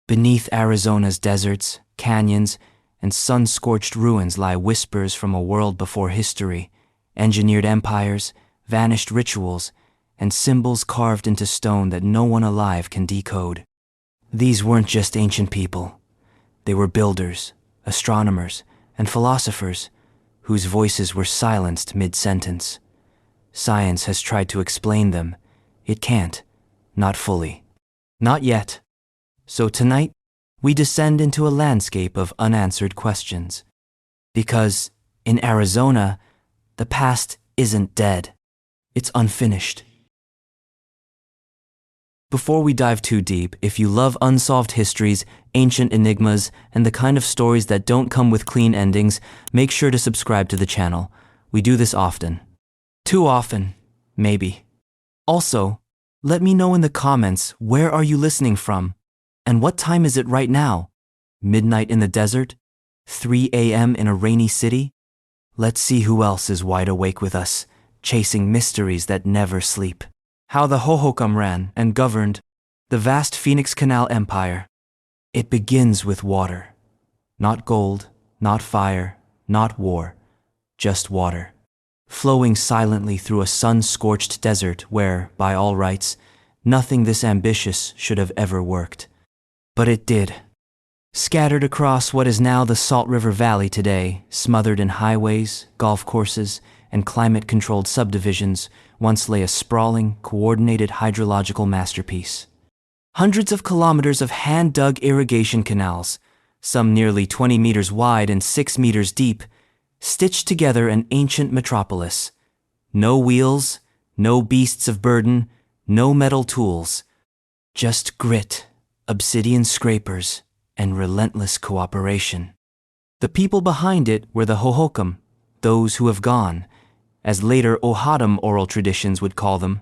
Beneath Arizona's deserts, canyons, and sun-scorched ruins lie whispers from a world before history, engineered empires, vanished rituals, and symbols carved into stone that no one alive can decode. These weren't just ancient people. They were builders, astronomers, and philosophers whose voices were silenced mid-sentence. Science has tried to explain them. It can't. Not fully. Not yet. So tonight, we descend into a landscape of unanswered questions. Because, in Arizona, the past isn't dead. It's unfinished. Before we dive too deep, if you love unsolved histories, ancient enigmas, and the kind of stories that don't come with clean endings, make sure to subscribe to the channel. We do this often. Too often, maybe. Also, let me know in the comments, where are you listening from? And what time is it right now? Midnight in the desert? 3 a.m. in a rainy city? Let's see who else is wide awake with us, chasing mysteries that never sleep. How the hohokam ran and governed the vast Phoenix Canal empire. It begins with water. Not gold, not fire, not war, just water. Flowing silently through a sun-scorched desert where, by all rights, nothing this ambitious should have ever worked. But it did. Scattered across what is now the Salt River Valley today, smothered in highways, golf courses, and climate-controlled subdivisions, once lay a sprawling, coordinated hydrological masterpiece. Hundreds of kilometers of hand-dug irrigation canals, some nearly 20 meters wide and 6 meters deep, stitched together an ancient metropolis. No wheels, no beasts of burden, no metal tools. Just grit, obsidian scrapers, and relentless cooperation. The people behind it were the hohokam, those who have gone, as later hohokam oral traditions would call them.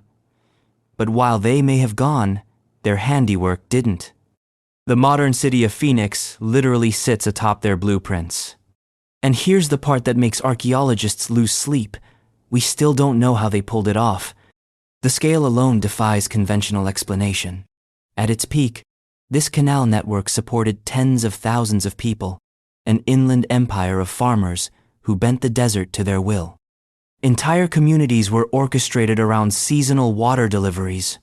But while they may have gone, their handiwork didn't. The modern city of Phoenix literally sits atop their blueprints. And here's the part that makes archaeologists lose sleep. We still don't know how they pulled it off. The scale alone defies conventional explanation. At its peak, this canal network supported tens of thousands of people, an inland empire of farmers who bent the desert to their will. Entire communities were orchestrated around seasonal water deliveries.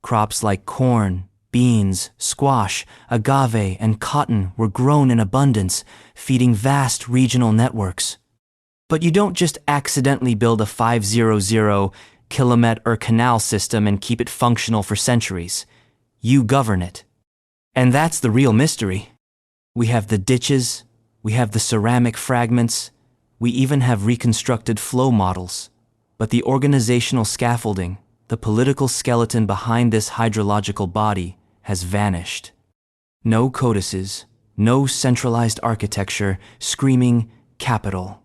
Crops like corn, beans, squash, agave, and cotton were grown in abundance, feeding vast regional networks. But you don't just accidentally build a 500-kilometer canal system and keep it functional for centuries. You govern it. And that's the real mystery. We have the ditches, we have the ceramic fragments, we even have reconstructed flow models. But the organizational scaffolding, the political skeleton behind this hydrological body, has vanished. No codices, no centralized architecture screaming capital.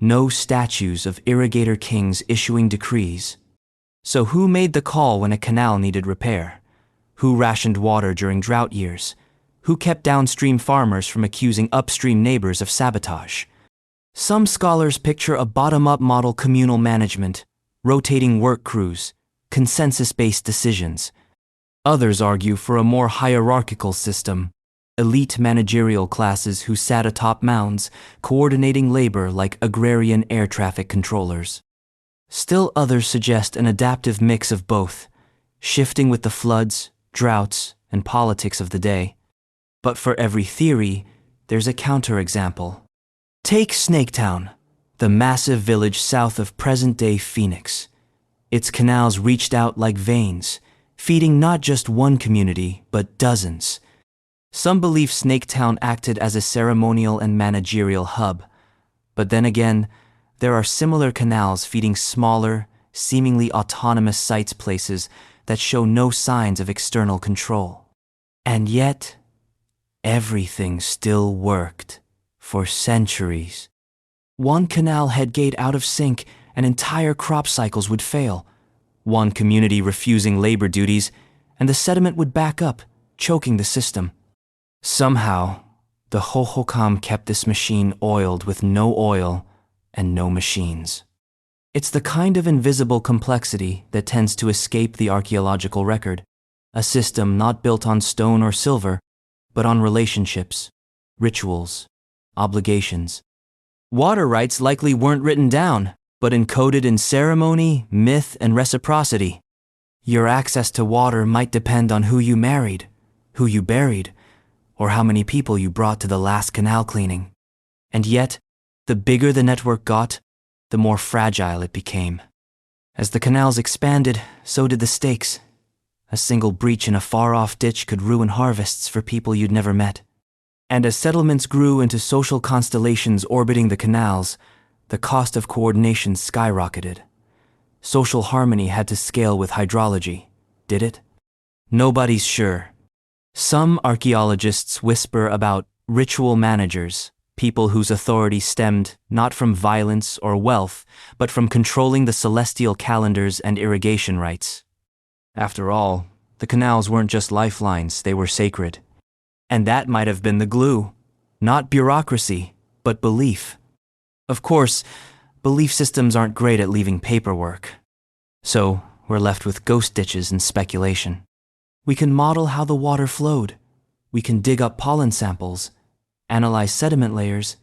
No statues of irrigator kings issuing decrees. So who made the call when a canal needed repair? Who rationed water during drought years? Who kept downstream farmers from accusing upstream neighbors of sabotage? Some scholars picture a bottom-up model communal management, rotating work crews, consensus-based decisions. Others argue for a more hierarchical system, elite managerial classes who sat atop mounds, coordinating labor like agrarian air traffic controllers. Still others suggest an adaptive mix of both, shifting with the floods, droughts, and politics of the day. But for every theory, there's a counterexample. Take Snaketown, the massive village south of present-day Phoenix. Its canals reached out like veins, feeding not just one community, but dozens. Some believe Snaketown acted as a ceremonial and managerial hub. But then again, there are similar canals feeding smaller, seemingly autonomous sites places that show no signs of external control. And yet, everything still worked for centuries. One canal headgate out of sync and entire crop cycles would fail. One community refusing labor duties, and the sediment would back up, choking the system. Somehow, the hohokam kept this machine oiled with no oil and no machines. It's the kind of invisible complexity that tends to escape the archaeological record, a system not built on stone or silver, but on relationships, rituals, obligations. Water rights likely weren't written down, but encoded in ceremony, myth, and reciprocity. Your access to water might depend on who you married, who you buried, or how many people you brought to the last canal cleaning. And yet, the bigger the network got, the more fragile it became. As the canals expanded, so did the stakes. A single breach in a far-off ditch could ruin harvests for people you'd never met. And as settlements grew into social constellations orbiting the canals, the cost of coordination skyrocketed. Social harmony had to scale with hydrology, did it? Nobody's sure. Some archaeologists whisper about ritual managers, people whose authority stemmed not from violence or wealth, but from controlling the celestial calendars and irrigation rights. After all, the canals weren't just lifelines, they were sacred. And that might have been the glue. Not bureaucracy, but belief. Of course, belief systems aren't great at leaving paperwork. So, we're left with ghost ditches and speculation. We can model how the water flowed. We can dig up pollen samples, analyze sediment layers,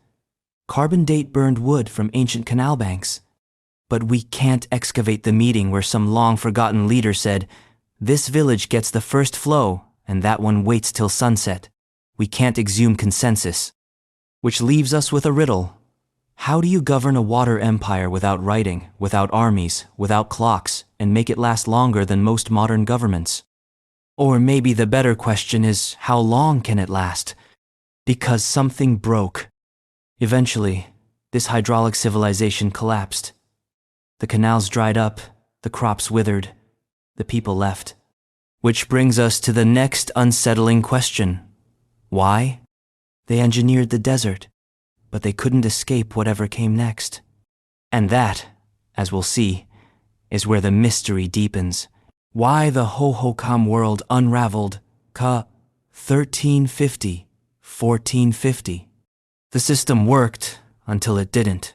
carbon date burned wood from ancient canal banks. But we can't excavate the meeting where some long-forgotten leader said, "This village gets the first flow, and that one waits till sunset." We can't exhume consensus. Which leaves us with a riddle. How do you govern a water empire without writing, without armies, without clocks, and make it last longer than most modern governments? Or maybe the better question is, how long can it last? Because something broke. Eventually, this hydraulic civilization collapsed. The canals dried up, the crops withered, the people left. Which brings us to the next unsettling question. Why? They engineered the desert, but they couldn't escape whatever came next. And that, as we'll see, is where the mystery deepens. Why the hohokam world unraveled ca. 1350, 1450. The system worked until it didn't.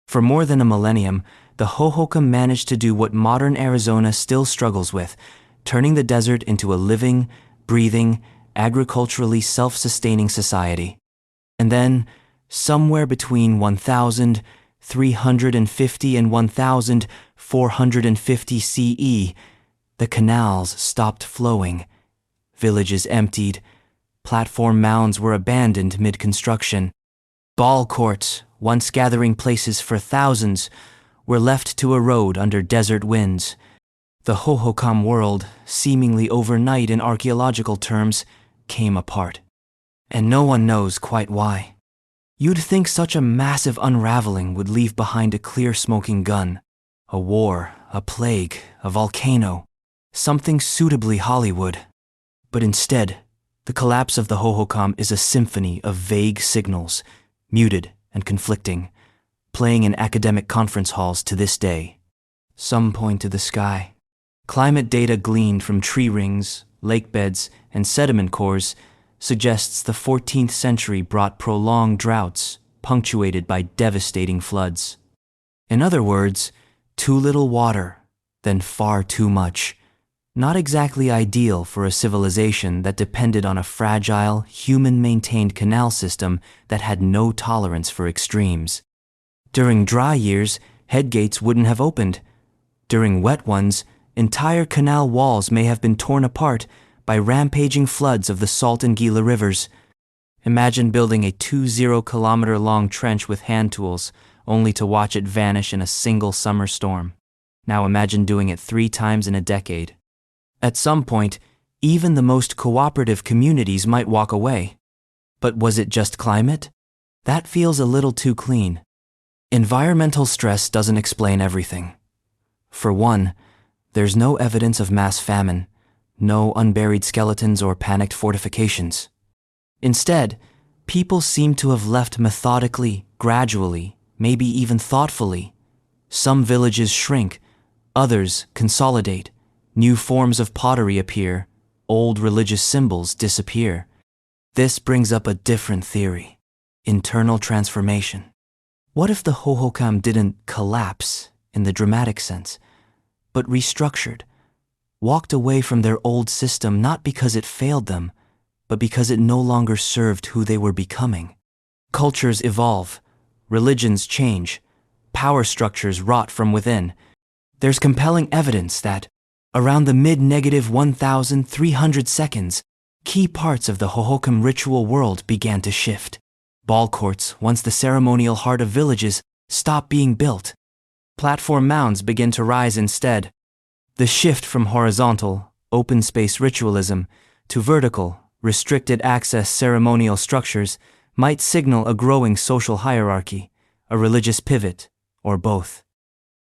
For more than a millennium, the hohokam managed to do what modern Arizona still struggles with, turning the desert into a living, breathing, agriculturally self-sustaining society. And then, somewhere between 1350 and 1450 CE, the canals stopped flowing. Villages emptied. Platform mounds were abandoned mid-construction. Ballcourts, once gathering places for thousands, were left to erode under desert winds. The hohokam world, seemingly overnight in archaeological terms, came apart. And no one knows quite why. You'd think such a massive unraveling would leave behind a clear smoking gun, a war, a plague, a volcano, something suitably Hollywood. But instead, the collapse of the hohokam is a symphony of vague signals, muted and conflicting, playing in academic conference halls to this day. Some point to the sky. Climate data gleaned from tree rings, lake beds, and sediment cores suggests the 14th century brought prolonged droughts, punctuated by devastating floods. In other words, too little water, then far too much. Not exactly ideal for a civilization that depended on a fragile, human-maintained canal system that had no tolerance for extremes. During dry years, headgates wouldn't have opened. During wet ones, entire canal walls may have been torn apart by rampaging floods of the Salt and Gila rivers. Imagine building a 20-kilometer-long trench with hand tools, only to watch it vanish in a single summer storm. Now imagine doing it 3 times in a decade. At some point, even the most cooperative communities might walk away. But was it just climate? That feels a little too clean. Environmental stress doesn't explain everything. For one, there's no evidence of mass famine, no unburied skeletons or panicked fortifications. Instead, people seem to have left methodically, gradually, maybe even thoughtfully. Some villages shrink, others consolidate, new forms of pottery appear, old religious symbols disappear. This brings up a different theory: internal transformation. What if the hohokam didn't collapse in the dramatic sense, but restructured, walked away from their old system not because it failed them, but because it no longer served who they were becoming. Cultures evolve, religions change, power structures rot from within. There's compelling evidence that, around the mid-1300 seconds, key parts of the hohokam ritual world began to shift. Ballcourts, once the ceremonial heart of villages, stopped being built. Platform mounds begin to rise instead. The shift from horizontal, open space ritualism to vertical, restricted access ceremonial structures might signal a growing social hierarchy, a religious pivot, or both.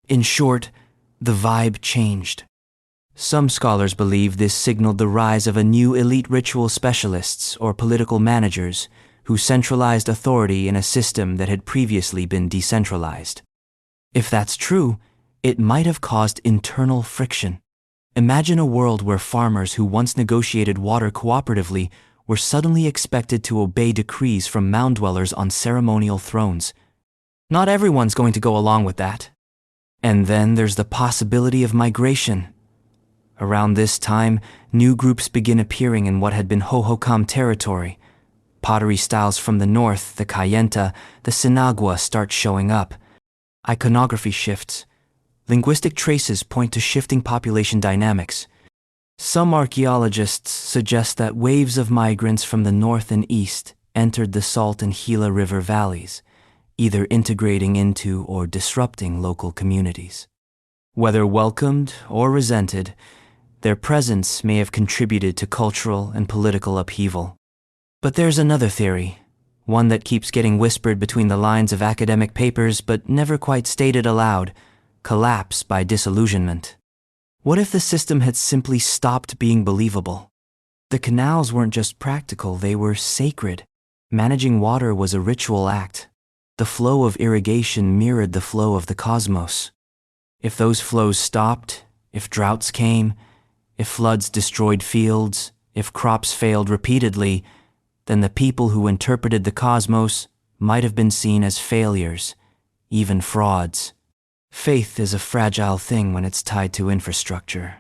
In short, the vibe changed. Some scholars believe this signaled the rise of a new elite ritual specialists or political managers who centralized authority in a system that had previously been decentralized. If that's true, it might have caused internal friction. Imagine a world where farmers who once negotiated water cooperatively were suddenly expected to obey decrees from mound dwellers on ceremonial thrones. Not everyone's going to go along with that. And then there's the possibility of migration. Around this time, new groups begin appearing in what had been hohokam territory. Pottery styles from the north, the Cayenta, the Sinagua start showing up. Iconography shifts. Linguistic traces point to shifting population dynamics. Some archaeologists suggest that waves of migrants from the north and east entered the Salt and Gila River valleys, either integrating into or disrupting local communities. Whether welcomed or resented, their presence may have contributed to cultural and political upheaval. But there's another theory, one that keeps getting whispered between the lines of academic papers but never quite stated aloud: collapse by disillusionment. What if the system had simply stopped being believable? The canals weren't just practical, they were sacred. Managing water was a ritual act. The flow of irrigation mirrored the flow of the cosmos. If those flows stopped, if droughts came, if floods destroyed fields, if crops failed repeatedly, then the people who interpreted the cosmos might have been seen as failures, even frauds. Faith is a fragile thing when it's tied to infrastructure.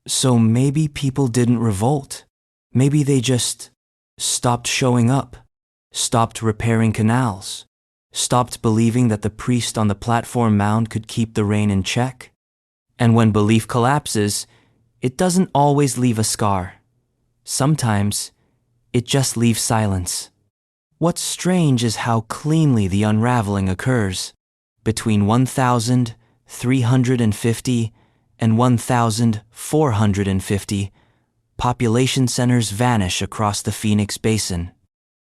So maybe people didn't revolt. Maybe they just stopped showing up, stopped repairing canals, stopped believing that the priest on the platform mound could keep the rain in check. And when belief collapses, it doesn't always leave a scar. Sometimes, it just leaves silence. What's strange is how cleanly the unraveling occurs. Between 1,350 and 1,450, population centers vanish across the Phoenix Basin.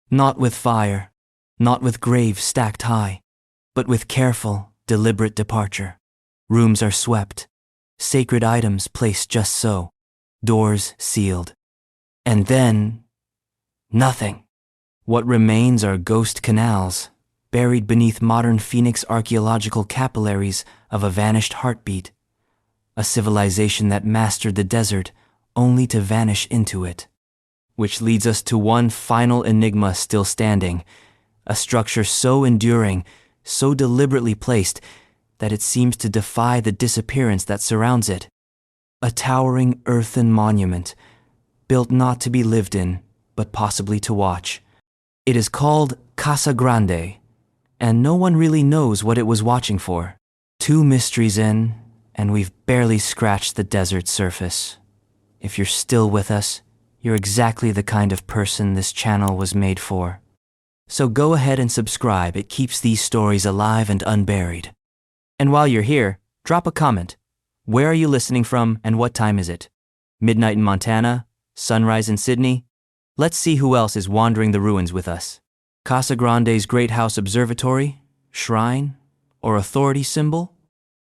Not with fire, not with graves stacked high, but with careful, deliberate departure. Rooms are swept, sacred items placed just so, doors sealed. And then, nothing. What remains are ghost canals, buried beneath modern Phoenix archaeological capillaries of a vanished heartbeat. A civilization that mastered the desert only to vanish into it. Which leads us to one final enigma still standing, a structure so enduring, so deliberately placed, that it seems to defy the disappearance that surrounds it. A towering earthen monument, built not to be lived in, but possibly to watch. It is called Casa Grande, and no one really knows what it was watching for. 2 mysteries in, and we've barely scratched the desert's surface. If you're still with us, you're exactly the kind of person this channel was made for. So go ahead and subscribe, it keeps these stories alive and unburied. And while you're here, drop a comment. Where are you listening from and what time is it? Midnight in Montana? Sunrise in Sydney? Let's see who else is wandering the ruins with us. Casa Grande's Great House Observatory, shrine, or authority symbol?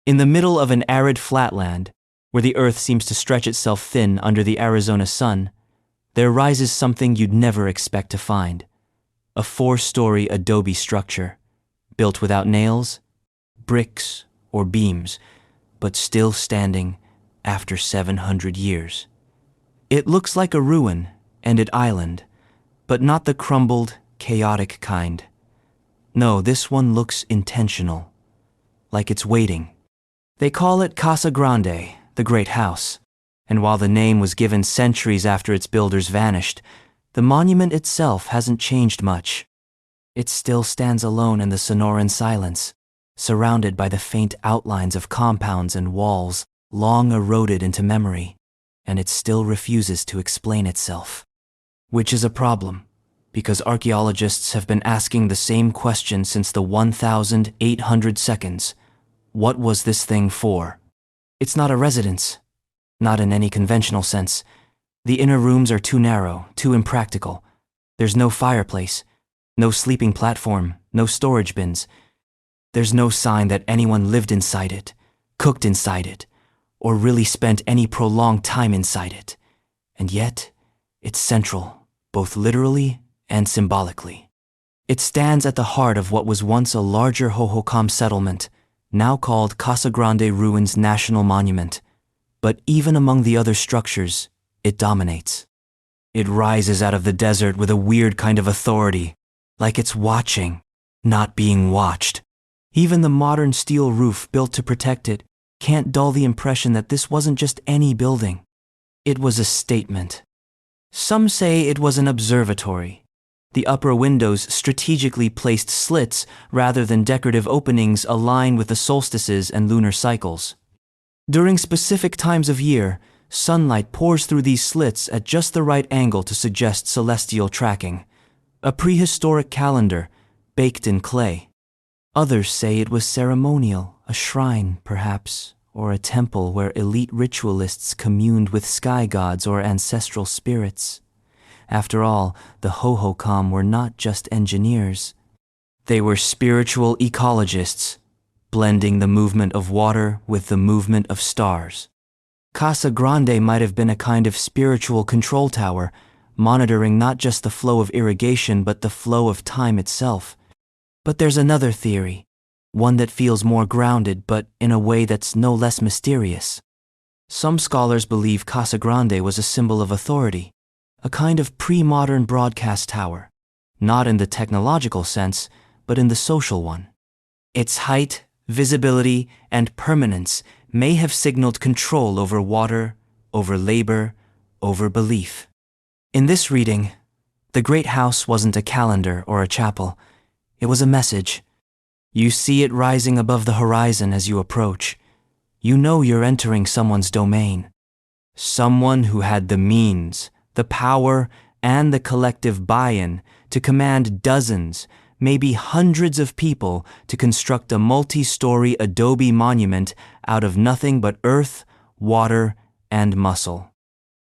In the middle of an arid flatland, where the earth seems to stretch itself thin under the Arizona sun, there rises something you'd never expect to find. A 4-story adobe structure, built without nails, bricks, or beams, but still standing after 700 years. It looks like a ruin, ended island, but not the crumbled, chaotic kind. No, this one looks intentional, like it's waiting. They call it Casa Grande, the Great House, and while the name was given centuries after its builders vanished, The monument itself hasn't changed much. It still stands alone in the Sonoran silence, surrounded by the faint outlines of compounds and walls long eroded into memory, and it still refuses to explain itself. Which is a problem, because archaeologists have been asking the same question since the 1,800 seconds. What was this thing for? It's not a residence, not in any conventional sense. The inner rooms are too narrow, too impractical. There's no fireplace, no sleeping platform, no storage bins. There's no sign that anyone lived inside it, cooked inside it, or really spent any prolonged time inside it. And yet, it's central, both literally and symbolically. It stands at the heart of what was once a larger hohokam settlement, now called Casa Grande Ruins National Monument. But even among the other structures, it dominates. It rises out of the desert with a weird kind of authority, like it's watching, not being watched. Even the modern steel roof built to protect it can't dull the impression that this wasn't just any building. It was a statement. Some say it was an observatory. The upper windows strategically placed slits rather than decorative openings align with the solstices and lunar cycles. During specific times of year, sunlight pours through these slits at just the right angle to suggest celestial tracking. A prehistoric calendar, baked in clay. Others say it was ceremonial, a shrine, perhaps, or a temple where elite ritualists communed with sky gods or ancestral spirits. After all, the hohokam were not just engineers. They were spiritual ecologists, blending the movement of water with the movement of stars. Casa Grande might have been a kind of spiritual control tower, monitoring not just the flow of irrigation but the flow of time itself. But there's another theory, one that feels more grounded but in a way that's no less mysterious. Some scholars believe Casa Grande was a symbol of authority, a kind of pre-modern broadcast tower, not in the technological sense, but in the social one. Its height, visibility, and permanence may have signaled control over water, over labor, over belief. In this reading, the Great House wasn't a calendar or a chapel. It was a message. You see it rising above the horizon as you approach. You know you're entering someone's domain. Someone who had the means, the power, and the collective buy-in to command dozens, maybe hundreds of people to construct a multi-story adobe monument out of nothing but earth, water, and muscle.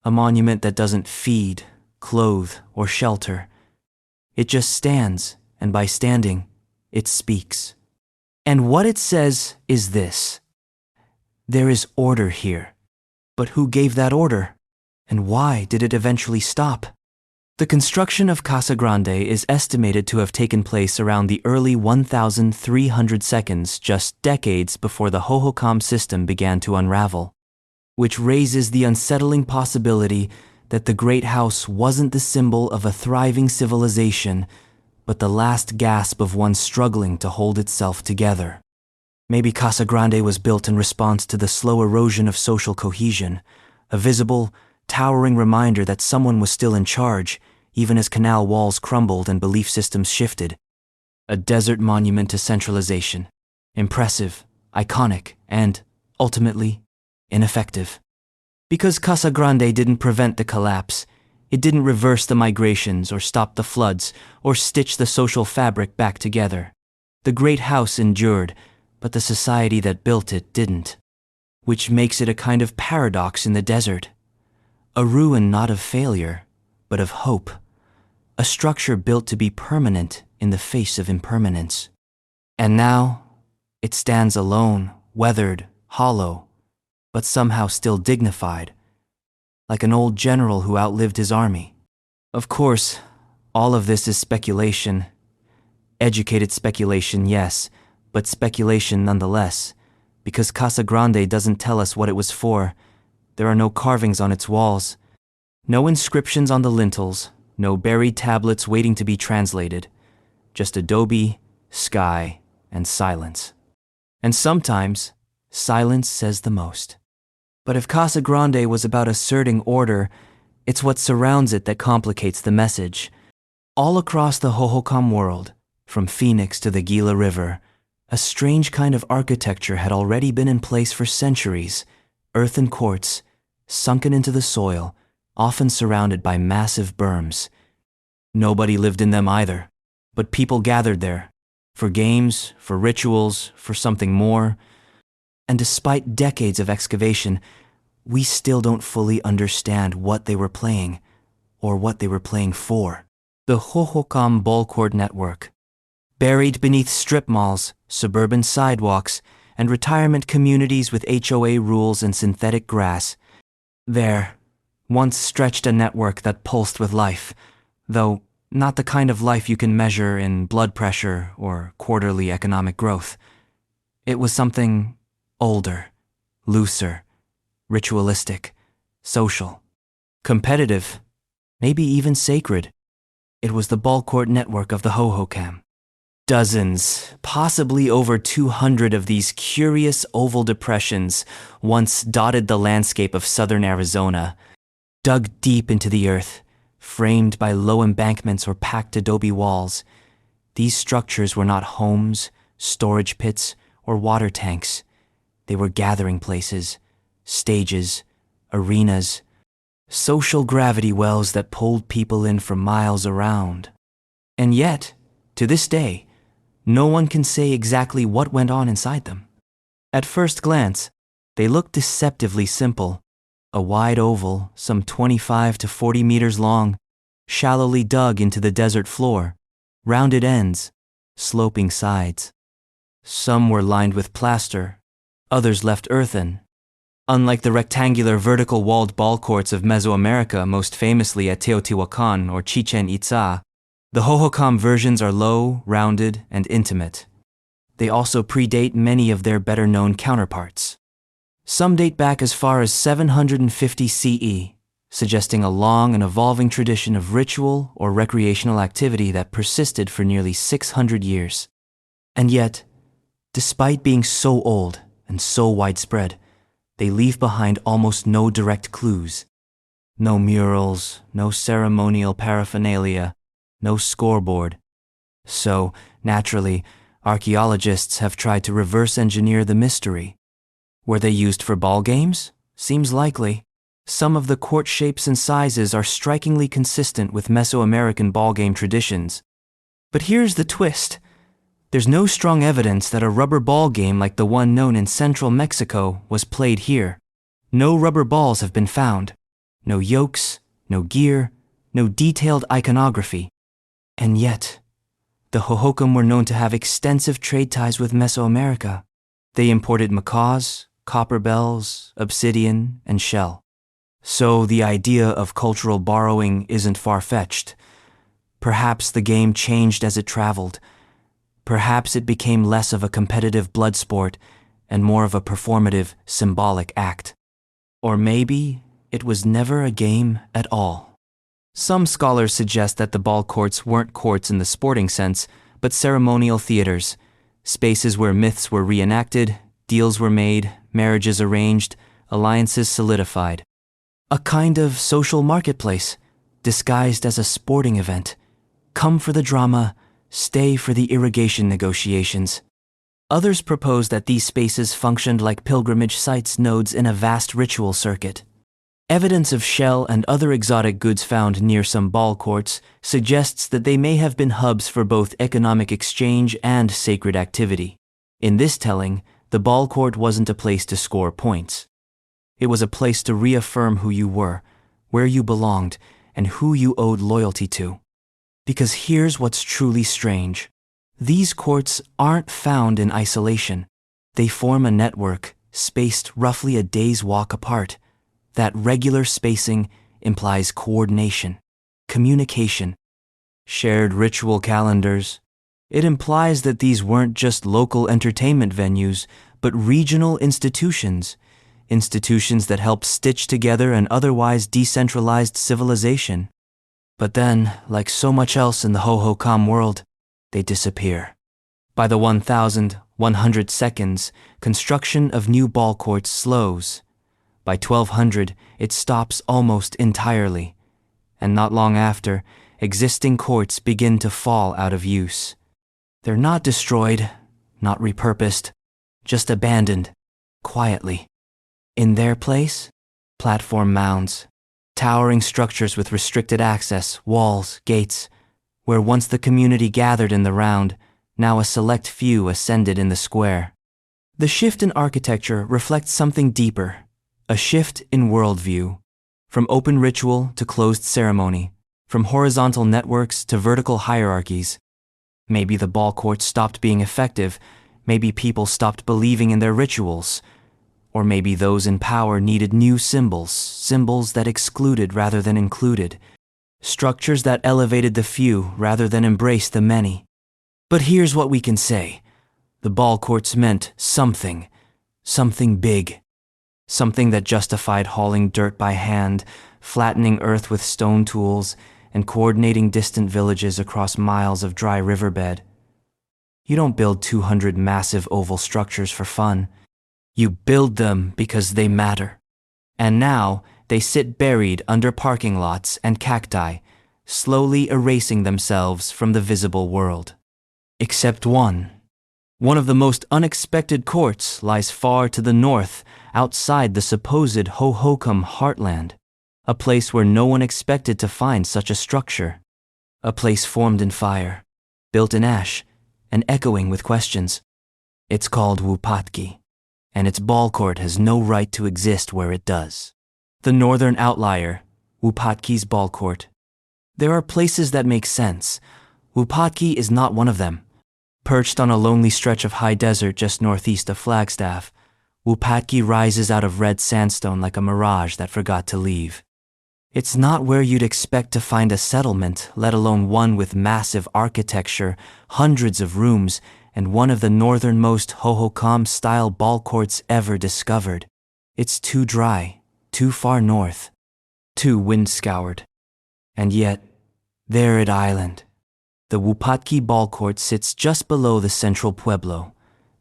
A monument that doesn't feed, clothe, or shelter. It just stands, and by standing, it speaks. And what it says is this: there is order here. But who gave that order? And why did it eventually stop? The construction of Casa Grande is estimated to have taken place around the early 1,300 seconds, just decades before the hohokam system began to unravel, which raises the unsettling possibility that the Great House wasn't the symbol of a thriving civilization, but the last gasp of one struggling to hold itself together. Maybe Casa Grande was built in response to the slow erosion of social cohesion, a visible, towering reminder that someone was still in charge, even as canal walls crumbled and belief systems shifted. A desert monument to centralization, impressive, iconic, and, ultimately, ineffective. Because Casa Grande didn't prevent the collapse, it didn't reverse the migrations or stop the floods or stitch the social fabric back together. The Great House endured, but the society that built it didn't. Which makes it a kind of paradox in the desert. A ruin not of failure, but of hope. A structure built to be permanent in the face of impermanence. And now, it stands alone, weathered, hollow, but somehow still dignified, like an old general who outlived his army. Of course, all of this is speculation. Educated speculation, yes, but speculation nonetheless, because Casa Grande doesn't tell us what it was for. There are no carvings on its walls, no inscriptions on the lintels, no buried tablets waiting to be translated, just adobe, sky, and silence. And sometimes, silence says the most. But if Casa Grande was about asserting order, It's what surrounds it that complicates the message. All across the hohokam world, from Phoenix to the Gila River, a strange kind of architecture had already been in place for centuries, earthen courts, sunken into the soil, often surrounded by massive berms. Nobody lived in them either, but people gathered there, for games, for rituals, for something more. And despite decades of excavation, we still don't fully understand what they were playing, or what they were playing for. The hohokam ballcourt network. Buried beneath strip malls, suburban sidewalks, and retirement communities with HOA rules and synthetic grass, there once stretched a network that pulsed with life, though not the kind of life you can measure in blood pressure or quarterly economic growth. It was something older, looser, ritualistic, social, competitive, maybe even sacred. It was the ballcourt network of the hohokam. Dozens, possibly over 200 of these curious oval depressions once dotted the landscape of southern Arizona, dug deep into the earth, framed by low embankments or packed adobe walls. These structures were not homes, storage pits, or water tanks. They were gathering places, stages, arenas, social gravity wells that pulled people in from miles around. And yet, to this day, no one can say exactly what went on inside them. At first glance, they look deceptively simple. A wide oval, some 25 to 40 meters long, shallowly dug into the desert floor, rounded ends, sloping sides. Some were lined with plaster, others left earthen. Unlike the rectangular vertical walled ballcourts of Mesoamerica, most famously at Teotihuacan or Chichen Itza, the hohokam versions are low, rounded, and intimate. They also predate many of their better-known counterparts. Some date back as far as 750 CE, suggesting a long and evolving tradition of ritual or recreational activity that persisted for nearly 600 years. And yet, despite being so old and so widespread, they leave behind almost no direct clues. No murals, no ceremonial paraphernalia, no scoreboard. So, naturally, archaeologists have tried to reverse engineer the mystery. Were they used for ball games? Seems likely. Some of the court shapes and sizes are strikingly consistent with Mesoamerican ballgame traditions. But here's the twist. There's no strong evidence that a rubber ball game like the one known in central Mexico was played here. No rubber balls have been found. No yokes, no gear, no detailed iconography. And yet, the hohokam were known to have extensive trade ties with Mesoamerica. They imported macaws, copper bells, obsidian, and shell. So the idea of cultural borrowing isn't far-fetched. Perhaps the game changed as it traveled. Perhaps it became less of a competitive blood sport and more of a performative, symbolic act. Or maybe it was never a game at all. Some scholars suggest that the ball courts weren't courts in the sporting sense, but ceremonial theaters, spaces where myths were reenacted, deals were made, marriages arranged, alliances solidified. A kind of social marketplace, disguised as a sporting event. Come for the drama, stay for the irrigation negotiations. Others propose that these spaces functioned like pilgrimage sites nodes in a vast ritual circuit. Evidence of shell and other exotic goods found near some ball courts suggests that they may have been hubs for both economic exchange and sacred activity. In this telling, the ball court wasn't a place to score points. It was a place to reaffirm who you were, where you belonged, and who you owed loyalty to. Because here's what's truly strange. These courts aren't found in isolation. They form a network, spaced roughly a day's walk apart. That regular spacing implies coordination, communication, shared ritual calendars. It implies that these weren't just local entertainment venues, but regional institutions that help stitch together an otherwise decentralized civilization. But then, like so much else in the hohokam world, they disappear. By the 1100 seconds, construction of new ball courts slows. By 1200, it stops almost entirely. and not long after, existing courts begin to fall out of use. They're not destroyed, not repurposed, just abandoned, quietly. In their place, platform mounds, towering structures with restricted access, walls, gates, where once the community gathered in the round, now a select few ascended in the square. The shift in architecture reflects something deeper, a shift in worldview, from open ritual to closed ceremony, from horizontal networks to vertical hierarchies. Maybe the ballcourt stopped being effective, maybe people stopped believing in their rituals, or maybe those in power needed new symbols, symbols that excluded rather than included, structures that elevated the few rather than embraced the many. But here's what we can say. The ballcourts meant something big, something that justified hauling dirt by hand, flattening earth with stone tools, and coordinating distant villages across miles of dry riverbed. You don't build 200 massive oval structures for fun. You build them because they matter. And now, they sit buried under parking lots and cacti, slowly erasing themselves from the visible world. Except one. One of the most unexpected courts lies far to the north, outside the supposed hohokam heartland, a place where no one expected to find such a structure. A place formed in fire, built in ash, and echoing with questions. It's called Wupatki, and its ballcourt has no right to exist where it does. The northern outlier, Wupatki's ballcourt. There are places that make sense. Wupatki is not one of them. Perched on a lonely stretch of high desert just northeast of Flagstaff, Wupatki rises out of red sandstone like a mirage that forgot to leave. It's not where you'd expect to find a settlement, let alone one with massive architecture, hundreds of rooms, and one of the northernmost hohokam-style ballcourts ever discovered. It's too dry, too far north, too wind-scoured. And yet, there at island, the Wupatki ballcourt sits just below the central pueblo,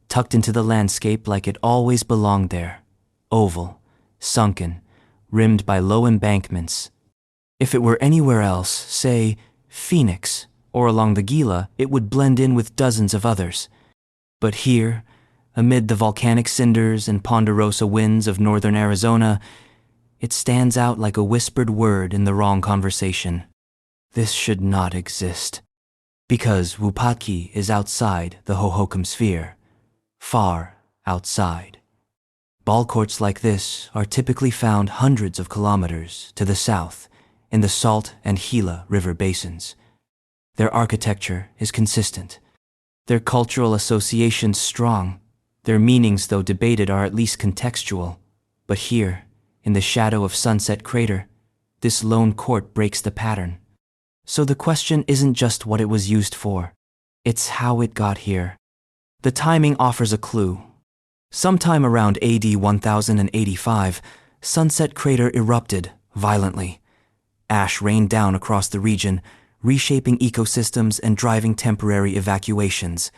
tucked into the landscape like it always belonged there, oval, sunken, rimmed by low embankments. If it were anywhere else, say, Phoenix, or along the Gila, it would blend in with dozens of others. But here, amid the volcanic cinders and ponderosa winds of northern Arizona, it stands out like a whispered word in the wrong conversation. This should not exist. Because Wupatki is outside the hohokam sphere, far outside. Ballcourts like this are typically found hundreds of kilometers to the south in the Salt and Gila river basins. Their architecture is consistent, their cultural associations strong, their meanings, though debated, are at least contextual. But here, in the shadow of Sunset Crater, this lone court breaks the pattern. So the question isn't just what it was used for, it's how it got here. The timing offers a clue. Sometime around AD 1085, Sunset Crater erupted violently. Ash rained down across the region, reshaping ecosystems and driving temporary evacuations.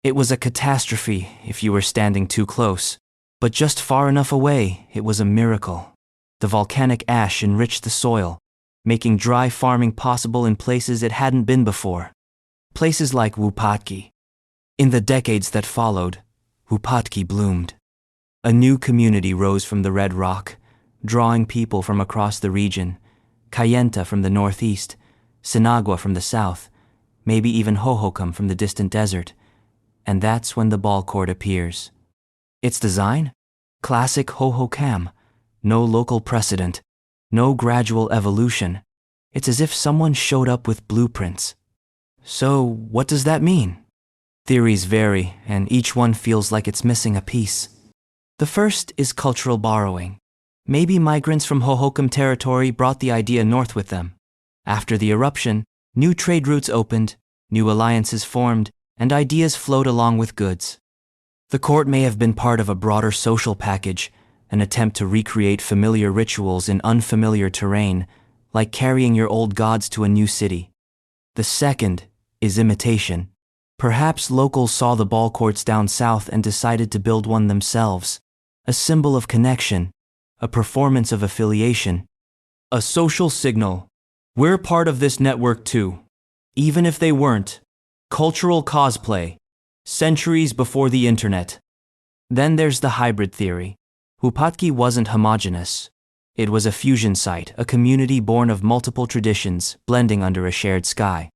It was a catastrophe if you were standing too close, but just far enough away, it was a miracle. The volcanic ash enriched the soil, making dry farming possible in places it hadn't been before. Places like Wupatki. In the decades that followed, Wupatki bloomed. A new community rose from the red rock, drawing people from across the region, Kayenta from the northeast, Sinagua from the south, maybe even hohokam from the distant desert. And that's when the ballcourt appears. Its design? Classic hohokam. No local precedent. No gradual evolution. It's as if someone showed up with blueprints. So, what does that mean? Theories vary, and each one feels like it's missing a piece. The first is cultural borrowing. Maybe migrants from hohokam territory brought the idea north with them. After the eruption, new trade routes opened, new alliances formed, and ideas flowed along with goods. The court may have been part of a broader social package, an attempt to recreate familiar rituals in unfamiliar terrain, like carrying your old gods to a new city. The second is imitation. Perhaps locals saw the ballcourts down south and decided to build one themselves, a symbol of connection, a performance of affiliation, a social signal. We're part of this network too. Even if they weren't. Cultural cosplay. Centuries before the internet. Then there's the hybrid theory. Wupatki wasn't homogeneous. It was a fusion site, a community born of multiple traditions, blending under a shared sky.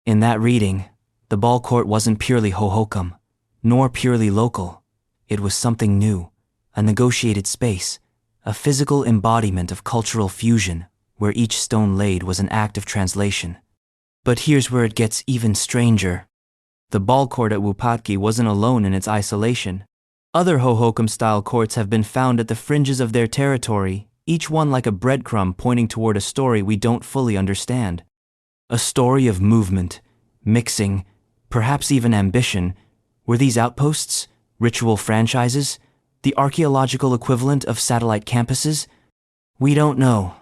In that reading, the ballcourt wasn't purely hohokam, nor purely local. It was something new, a negotiated space, a physical embodiment of cultural fusion, where each stone laid was an act of translation. But here's where it gets even stranger. The ballcourt at Wupatki wasn't alone in its isolation. Other hohokam-style courts have been found at the fringes of their territory, each one like a breadcrumb pointing toward a story we don't fully understand. A story of movement, mixing, perhaps even ambition. Were these outposts, ritual franchises, the archaeological equivalent of satellite campuses? We don't know.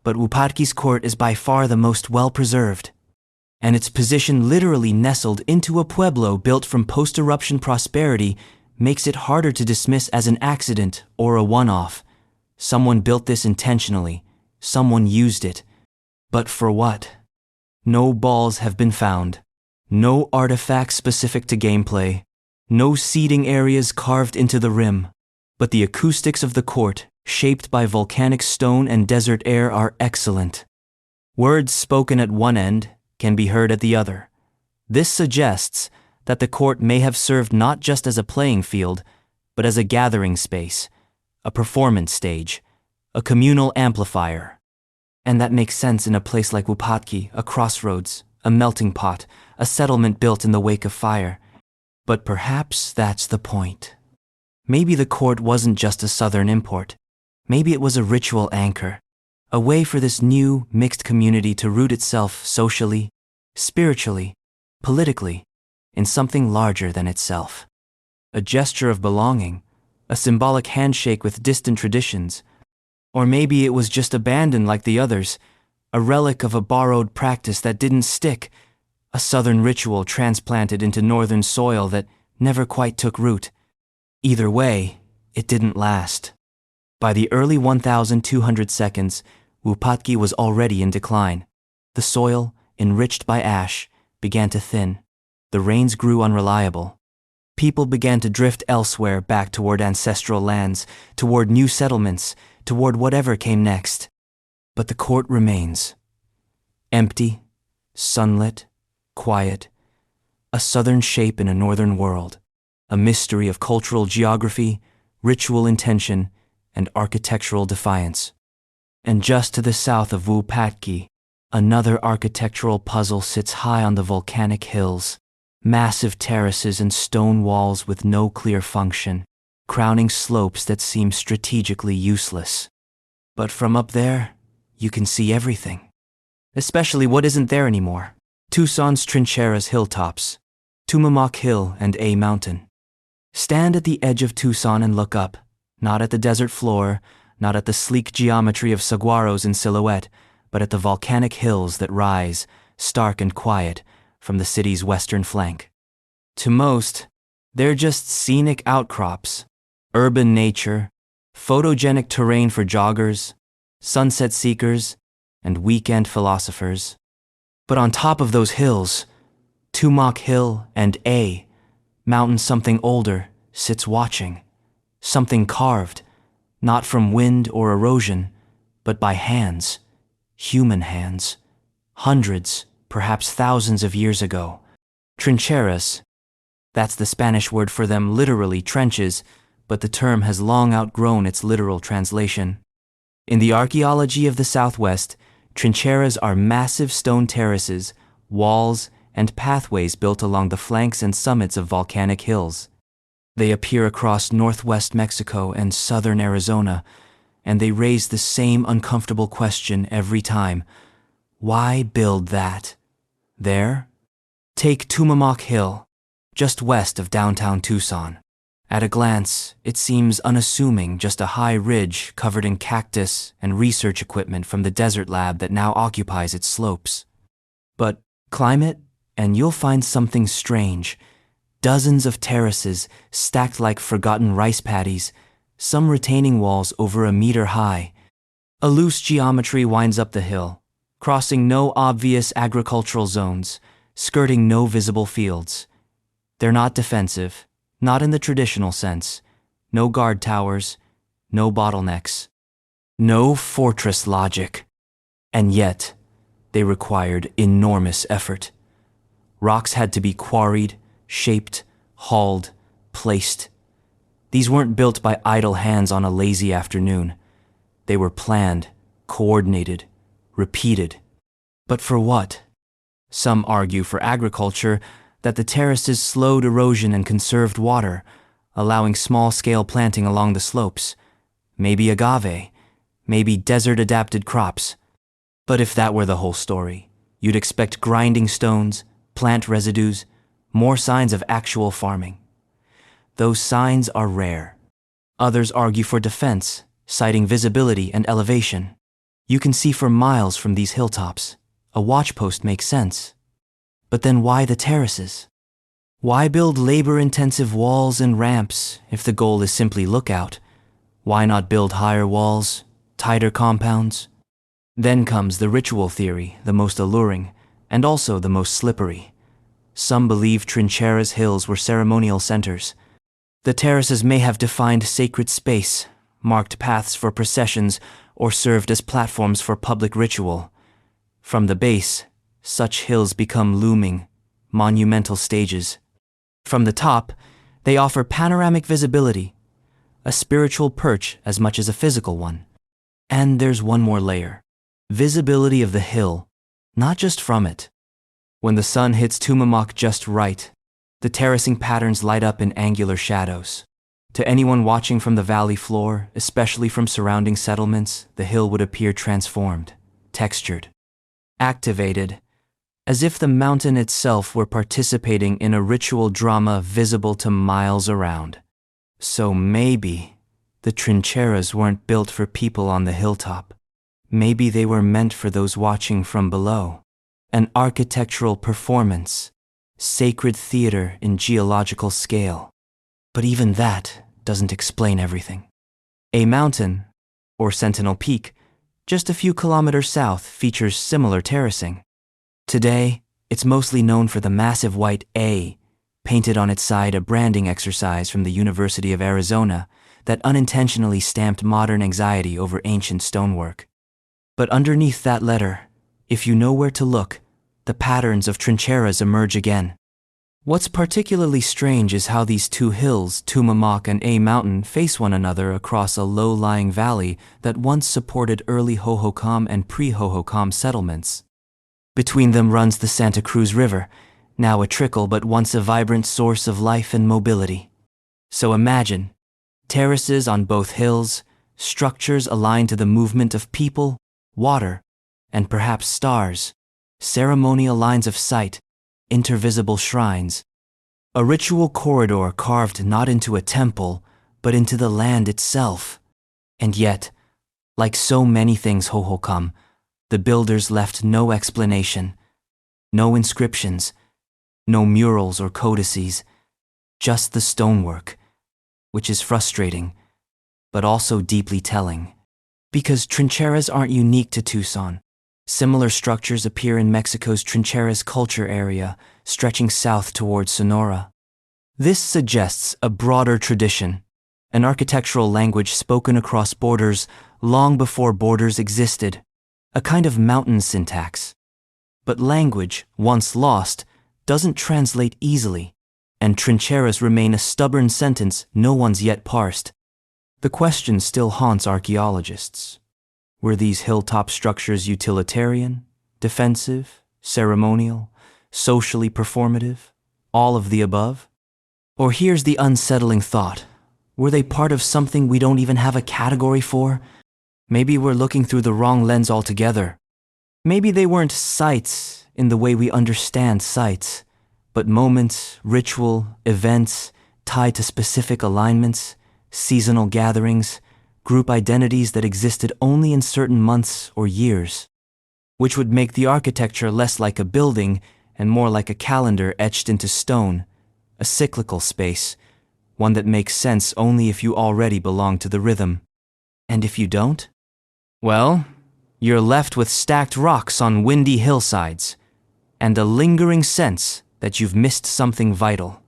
But Wupatki's court is by far the most well-preserved. And its position literally nestled into a pueblo built from post-eruption prosperity makes it harder to dismiss as an accident or a one-off. Someone built this intentionally. Someone used it. But for what? No balls have been found. No artifacts specific to gameplay. No seating areas carved into the rim. But the acoustics of the court, shaped by volcanic stone and desert air, are excellent. Words spoken at one end can be heard at the other. This suggests that the court may have served not just as a playing field, but as a gathering space, a performance stage, a communal amplifier. And that makes sense in a place like Wupatki, a crossroads, a melting pot, a settlement built in the wake of fire. But perhaps that's the point. Maybe the court wasn't just a southern import. Maybe it was a ritual anchor, a way for this new, mixed community to root itself socially, spiritually, politically, in something larger than itself. A gesture of belonging, a symbolic handshake with distant traditions. Or maybe it was just abandoned like the others, a relic of a borrowed practice that didn't stick, a southern ritual transplanted into northern soil that never quite took root. Either way, it didn't last. By the early 1200 seconds, Wupatki was already in decline. The soil, enriched by ash, began to thin. The rains grew unreliable. People began to drift elsewhere, back toward ancestral lands, toward new settlements, toward whatever came next. But the court remains. Empty, sunlit, quiet, a southern shape in a northern world, a mystery of cultural geography, ritual intention, and architectural defiance. And just to the south of Wupatki, another architectural puzzle sits high on the volcanic hills. Massive terraces and stone walls with no clear function, crowning slopes that seem strategically useless. But from up there, you can see everything. Especially what isn't there anymore. Tucson's Trincheras hilltops, Tumamoc Hill and A Mountain. Stand at the edge of Tucson and look up, not at the desert floor, not at the sleek geometry of saguaros in silhouette, but at the volcanic hills that rise, stark and quiet, from the city's western flank. To most, they're just scenic outcrops, urban nature, photogenic terrain for joggers, sunset seekers, and weekend philosophers. But on top of those hills, Tumamoc Hill and A Mountain, something older sits watching, something carved, not from wind or erosion, but by hands, human hands, hundreds, perhaps thousands of years ago. Trincheras, that's the Spanish word for them, literally trenches, but the term has long outgrown its literal translation. In the archaeology of the Southwest, trincheras are massive stone terraces, walls, and pathways built along the flanks and summits of volcanic hills. They appear across northwest Mexico and southern Arizona, and they raise the same uncomfortable question every time. Why build that? There? Take Tumamoc Hill, just west of downtown Tucson. At a glance, it seems unassuming, just a high ridge covered in cactus and research equipment from the desert lab that now occupies its slopes. But climb it, and you'll find something strange. Dozens of terraces stacked like forgotten rice paddies, some retaining walls over a meter high. A loose geometry winds up the hill, crossing no obvious agricultural zones, skirting no visible fields. They're not defensive, not in the traditional sense. No guard towers, no bottlenecks, no fortress logic. And yet, they required enormous effort. Rocks had to be quarried, shaped, hauled, placed. These weren't built by idle hands on a lazy afternoon. They were planned, coordinated, repeated. But for what? Some argue for agriculture, that the terraces slowed erosion and conserved water, allowing small-scale planting along the slopes. Maybe agave, maybe desert-adapted crops. But if that were the whole story, you'd expect grinding stones, plant residues, more signs of actual farming. Those signs are rare. Others argue for defense, citing visibility and elevation. You can see for miles from these hilltops. A watchpost makes sense. But then why the terraces? Why build labor-intensive walls and ramps if the goal is simply lookout? Why not build higher walls, tighter compounds? Then comes the ritual theory, the most alluring, and also the most slippery. Some believe Trincheras hills were ceremonial centers. The terraces may have defined sacred space, marked paths for processions, or served as platforms for public ritual. From the base, such hills become looming, monumental stages. From the top, they offer panoramic visibility, a spiritual perch as much as a physical one. And there's one more layer. Visibility of the hill, not just from it. When the sun hits Tumamoc just right, the terracing patterns light up in angular shadows. To anyone watching from the valley floor, especially from surrounding settlements, the hill would appear transformed, textured, activated, as if the mountain itself were participating in a ritual drama visible to miles around. So maybe the trincheras weren't built for people on the hilltop. Maybe they were meant for those watching from below. An architectural performance, sacred theater in geological scale. But even that doesn't explain everything. A mountain, or Sentinel Peak, just a few kilometers south, features similar terracing. Today, it's mostly known for the massive white A, painted on its side, a branding exercise from the University of Arizona that unintentionally stamped modern anxiety over ancient stonework. But underneath that letter, if you know where to look, the patterns of trincheras emerge again. What's particularly strange is how these two hills, Tumamoc and A Mountain, face one another across a low-lying valley that once supported early hohokam and pre-hohokam settlements. Between them runs the Santa Cruz River, now a trickle but once a vibrant source of life and mobility. So imagine, terraces on both hills, structures aligned to the movement of people, water, and perhaps stars, ceremonial lines of sight, intervisible shrines, a ritual corridor carved not into a temple, but into the land itself. And yet, like so many things hohokam, the builders left no explanation, no inscriptions, no murals or codices, just the stonework, which is frustrating, but also deeply telling. Because trincheras aren't unique to Tucson. Similar structures appear in Mexico's Trincheras culture area, stretching south towards Sonora. This suggests a broader tradition, an architectural language spoken across borders long before borders existed, a kind of mountain syntax. But language, once lost, doesn't translate easily, and trincheras remain a stubborn sentence no one's yet parsed. The question still haunts archaeologists. Were these hilltop structures utilitarian, defensive, ceremonial, socially performative, all of the above? Or here's the unsettling thought. Were they part of something we don't even have a category for? Maybe we're looking through the wrong lens altogether. Maybe they weren't sites in the way we understand sites, but moments, ritual, events tied to specific alignments, seasonal gatherings, group identities that existed only in certain months or years, which would make the architecture less like a building and more like a calendar etched into stone, a cyclical space, one that makes sense only if you already belong to the rhythm. And if you don't? Well, You're left with stacked rocks on windy hillsides, and a lingering sense that you've missed something vital.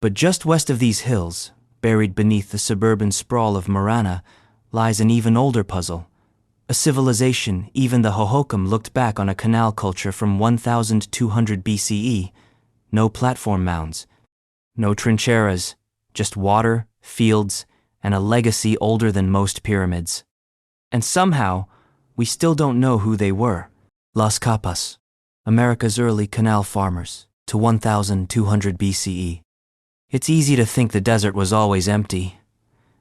But just west of these hills, buried beneath the suburban sprawl of Morirana, lies an even older puzzle. A civilization even the Hohokam looked back on a canal culture from 1200 BCE. No platform mounds, no trincheras, just water, fields, and a legacy older than most pyramids. And somehow, we still don't know who they were. Las Capas, America's early canal farmers, to 1200 BCE. It's easy to think the desert was always empty.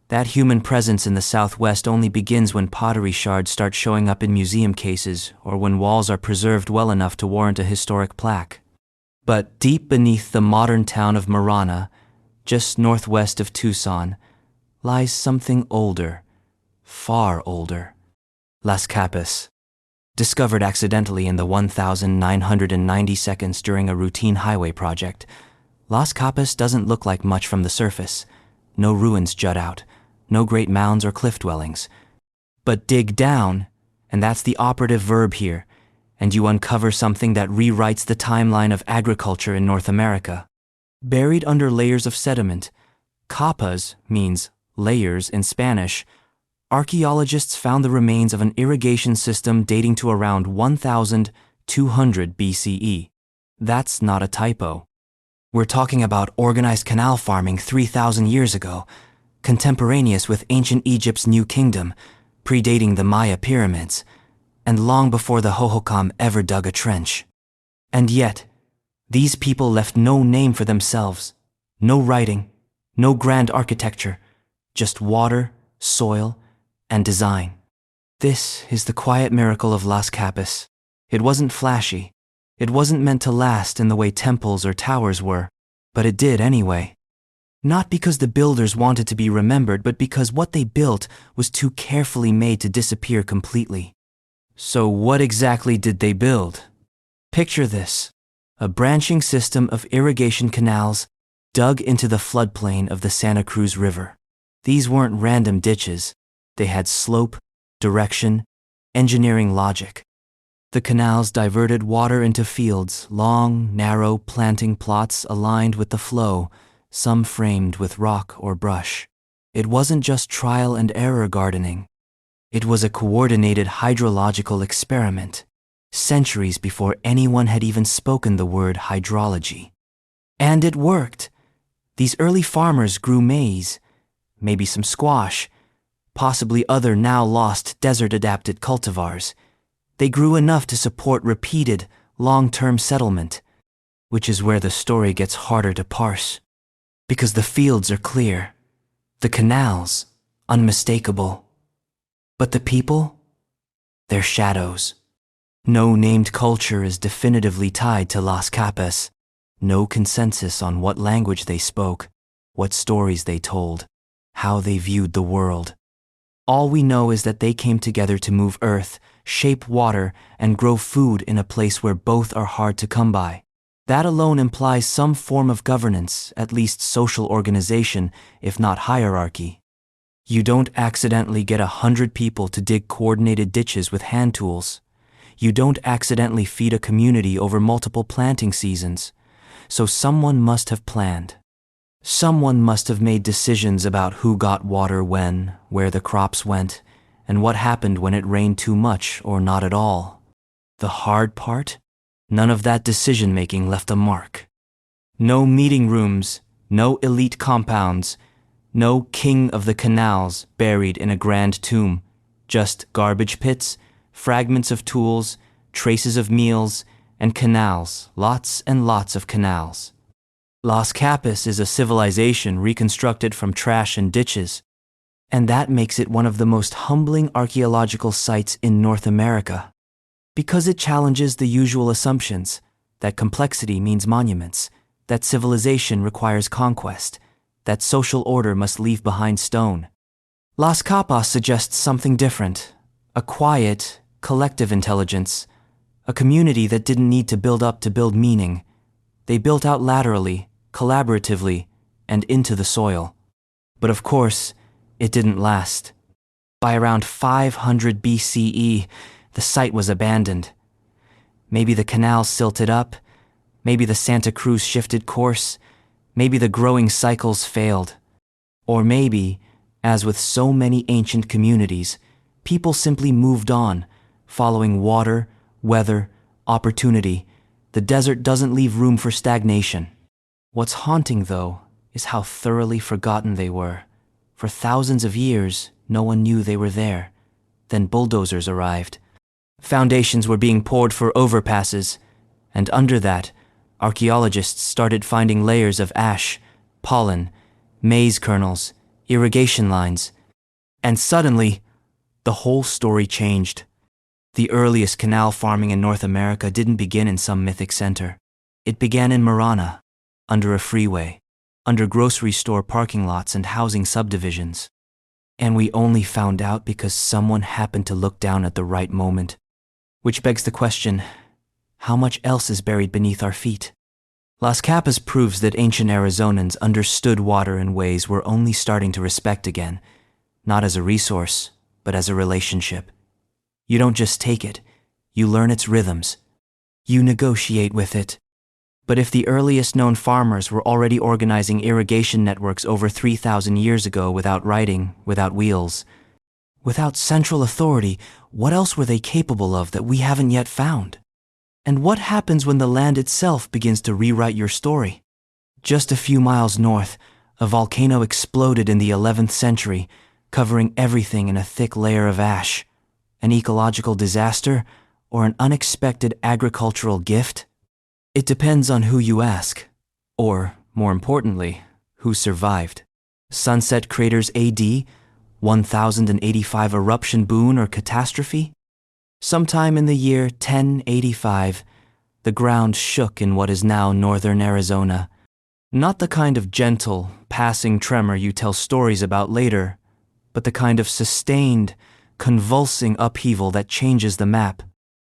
That human presence in the southwest only begins when pottery shards start showing up in museum cases or when walls are preserved well enough to warrant a historic plaque. But deep beneath the modern town of Morirana, just northwest of Tucson, lies something older, far older. Las Capas. Discovered accidentally in the 1990 seconds during a routine highway project, Las Capas doesn't look like much from the surface. No ruins jut out, no great mounds or cliff dwellings. But dig down, and that's the operative verb here, and you uncover something that rewrites the timeline of agriculture in North America. Buried under layers of sediment, capas means layers in Spanish. Archaeologists found the remains of an irrigation system dating to around 1200 BCE. That's not a typo. We're talking about organized canal farming 3,000 years ago, contemporaneous with ancient Egypt's New Kingdom, predating the Maya pyramids, and long before the hohokam ever dug a trench. And yet, these people left no name for themselves, no writing, no grand architecture, just water, soil, and design. This is the quiet miracle of Las Capas. It wasn't flashy. It wasn't meant to last in the way temples or towers were, but it did anyway. Not because the builders wanted to be remembered, but because what they built was too carefully made to disappear completely. So what exactly did they build? Picture this: a branching system of irrigation canals dug into the floodplain of the Santa Cruz River. These weren't random ditches. They had slope, direction, engineering logic. The canals diverted water into fields, long, narrow planting plots aligned with the flow, some framed with rock or brush. It wasn't just trial and error gardening. It was a coordinated hydrological experiment, centuries before anyone had even spoken the word hydrology. And it worked. These early farmers grew maize, maybe some squash, possibly other now lost desert-adapted cultivars. They grew enough to support repeated, long-term settlement, which is where the story gets harder to parse. Because the fields are clear, the canals unmistakable, but the people, they're shadows. No named culture is definitively tied to Las Capas, no consensus on what language they spoke, what stories they told, how they viewed the world. All we know is that they came together to move earth, shape water, and grow food in a place where both are hard to come by. That alone implies some form of governance, at least social organization, if not hierarchy. You don't accidentally get 100 people to dig coordinated ditches with hand tools. You don't accidentally feed a community over multiple planting seasons. So someone must have planned. Someone must have made decisions about who got water when, where the crops went, and what happened when it rained too much or not at all. The hard part? None of that decision-making left a mark. No meeting rooms, no elite compounds, no king of the canals buried in a grand tomb, just garbage pits, fragments of tools, traces of meals, and canals, lots and lots of canals. Las Capas is a civilization reconstructed from trash and ditches, and that makes it one of the most humbling archaeological sites in North America. Because it challenges the usual assumptions, that complexity means monuments, that civilization requires conquest, that social order must leave behind stone. Las Capas suggests something different, a quiet, collective intelligence, a community that didn't need to build up to build meaning. They built out laterally, collaboratively, and into the soil. But of course, it didn't last. By around 500 BCE, the site was abandoned. Maybe the canal silted up, maybe the Santa Cruz shifted course, maybe the growing cycles failed. Or maybe, as with so many ancient communities, people simply moved on, following water, weather, opportunity. The desert doesn't leave room for stagnation. What's haunting, though, is how thoroughly forgotten they were. For thousands of years, no one knew they were there. Then bulldozers arrived. Foundations were being poured for overpasses, and under that, archaeologists started finding layers of ash, pollen, maize kernels, irrigation lines. And suddenly, the whole story changed. The earliest canal farming in North America didn't begin in some mythic center. It began in Morirana, under a freeway, under grocery store parking lots and housing subdivisions. And we only found out because someone happened to look down at the right moment. Which begs the question, how much else is buried beneath our feet? Las Capas proves that ancient Arizonans understood water in ways we're only starting to respect again, not as a resource, but as a relationship. You don't just take it, you learn its rhythms. You negotiate with it. But if the earliest known farmers were already organizing irrigation networks over 3,000 years ago without writing, without wheels, without central authority, what else were they capable of that we haven't yet found? And what happens when the land itself begins to rewrite your story? Just a few miles north, a volcano exploded in the 11th century, covering everything in a thick layer of ash. An ecological disaster or an unexpected agricultural gift? It depends on who you ask, or, more importantly, who survived. Sunset Craters AD, 1085 eruption boon or catastrophe? Sometime in the year 1085, the ground shook in what is now northern Arizona. Not the kind of gentle, passing tremor you tell stories about later, but the kind of sustained, convulsing upheaval that changes the map.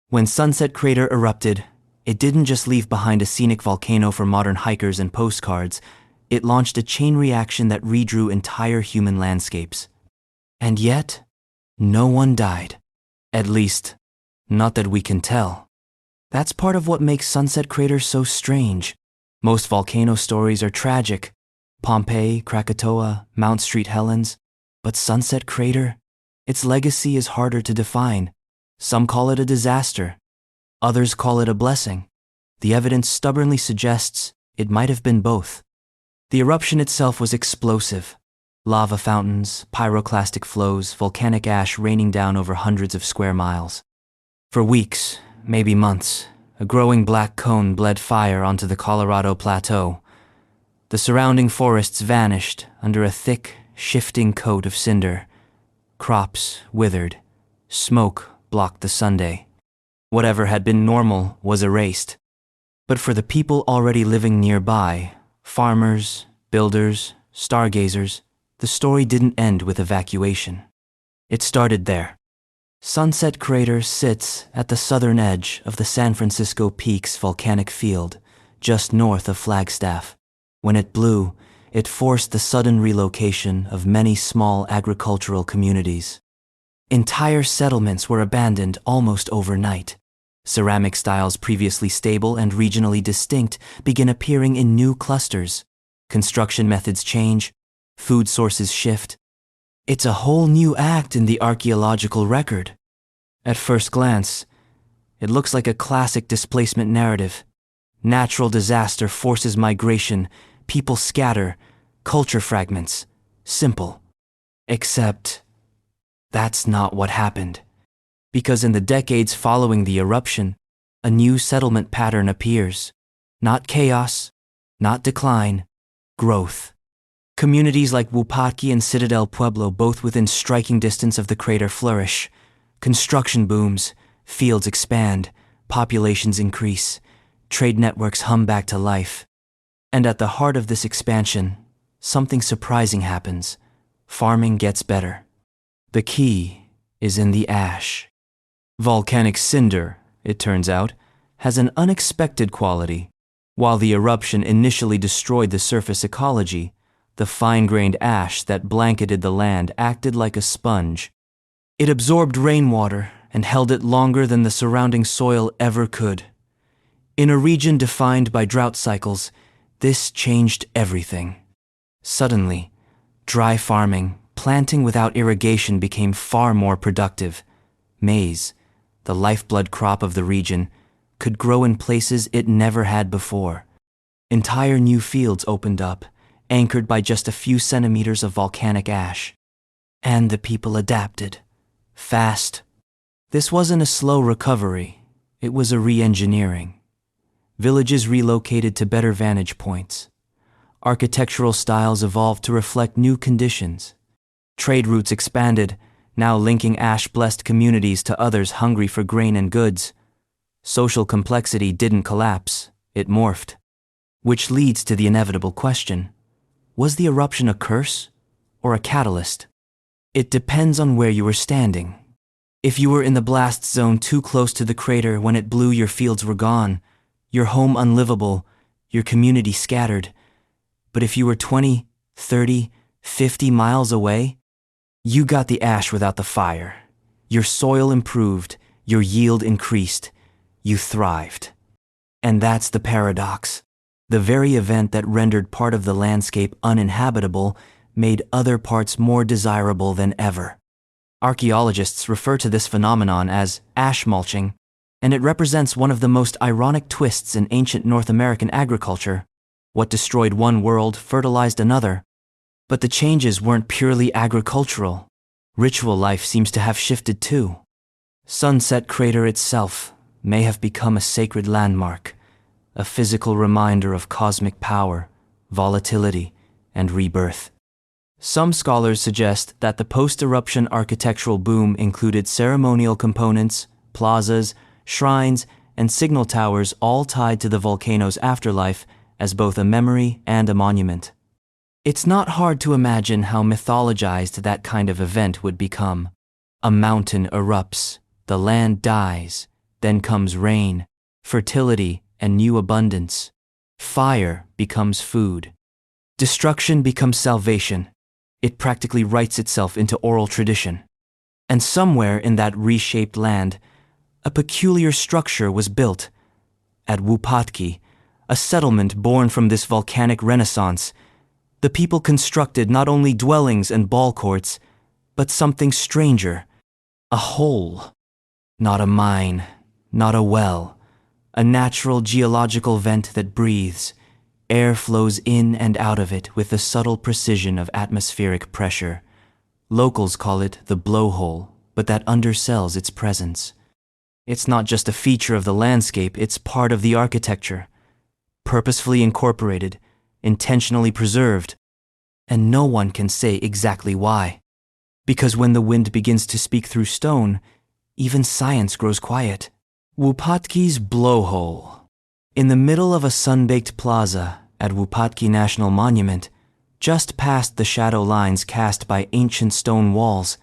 When Sunset Crater erupted, it didn't just leave behind a scenic volcano for modern hikers and postcards. It launched a chain reaction that redrew entire human landscapes. And yet, no one died. At least, not that we can tell. That's part of what makes Sunset Crater so strange. Most volcano stories are tragic. Pompeii, Krakatoa, Mount St. Helens. But Sunset Crater? Its legacy is harder to define. Some call it a disaster. Others call it a blessing. The evidence stubbornly suggests it might have been both. The eruption itself was explosive. Lava fountains, pyroclastic flows, volcanic ash raining down over hundreds of square miles. For weeks, maybe months, a growing black cone bled fire onto the Colorado Plateau. The surrounding forests vanished under a thick, shifting coat of cinder. Crops withered. Smoke blocked the Sunday. Whatever had been normal was erased. But for the people already living nearby, farmers, builders, stargazers, the story didn't end with evacuation. It started there. Sunset Crater sits at the southern edge of the San Francisco Peaks volcanic field, just north of Flagstaff. When it blew, it forced the sudden relocation of many small agricultural communities. Entire settlements were abandoned almost overnight. Ceramic styles previously stable and regionally distinct begin appearing in new clusters. Construction methods change, food sources shift. It's a whole new act in the archaeological record. At first glance, it looks like a classic displacement narrative. Natural disaster forces migration, people scatter, culture fragments. Simple. Except, that's not what happened. Because in the decades following the eruption, a new settlement pattern appears. Not chaos, not decline, growth. Communities like Wupatki and Citadel Pueblo, both within striking distance of the crater, flourish. Construction booms, fields expand, populations increase, trade networks hum back to life. And at the heart of this expansion, something surprising happens. Farming gets better. The key is in the ash. Volcanic cinder, it turns out, has an unexpected quality. While the eruption initially destroyed the surface ecology, the fine-grained ash that blanketed the land acted like a sponge. It absorbed rainwater, and held it longer than the surrounding soil ever could. In a region defined by drought cycles, this changed everything. Suddenly, dry farming, planting without irrigation became far more productive. Maize, the lifeblood crop of the region, could grow in places it never had before. Entire new fields opened up, anchored by just a few centimeters of volcanic ash. And the people adapted. Fast. This wasn't a slow recovery, it was a re-engineering. Villages relocated to better vantage points. Architectural styles evolved to reflect new conditions. Trade routes expanded, now linking ash-blessed communities to others hungry for grain and goods. Social complexity didn't collapse, it morphed. Which leads to the inevitable question: was the eruption a curse or a catalyst? It depends on where you were standing. If you were in the blast zone too close to the crater when it blew, your fields were gone, your home unlivable, your community scattered. But if you were 20, 30, 50 miles away, you got the ash without the fire. Your soil improved, your yield increased, you thrived. And that's the paradox. The very event that rendered part of the landscape uninhabitable made other parts more desirable than ever. Archaeologists refer to this phenomenon as ash mulching, and it represents one of the most ironic twists in ancient North American agriculture. What destroyed one world fertilized another. But the changes weren't purely agricultural. Ritual life seems to have shifted too. Sunset Crater itself may have become a sacred landmark, a physical reminder of cosmic power, volatility, and rebirth. Some scholars suggest that the post-eruption architectural boom included ceremonial components, plazas, shrines, and signal towers, all tied to the volcano's afterlife as both a memory and a monument. It's not hard to imagine how mythologized that kind of event would become. A mountain erupts, the land dies, then comes rain, fertility, and new abundance. Fire becomes food. Destruction becomes salvation. It practically writes itself into oral tradition. And somewhere in that reshaped land, a peculiar structure was built. At Wupatki, a settlement born from this volcanic renaissance, the people constructed not only dwellings and ballcourts, but something stranger, a hole. Not a mine, not a well, a natural geological vent that breathes. Air flows in and out of it with the subtle precision of atmospheric pressure. Locals call it the blowhole, but that undersells its presence. It's not just a feature of the landscape, it's part of the architecture. Purposefully incorporated, intentionally preserved, and no one can say exactly why. Because when the wind begins to speak through stone, even science grows quiet. Wupatki's blowhole. In the middle of a sun-baked plaza at Wupatki National Monument, just past the shadow lines cast by ancient stone walls,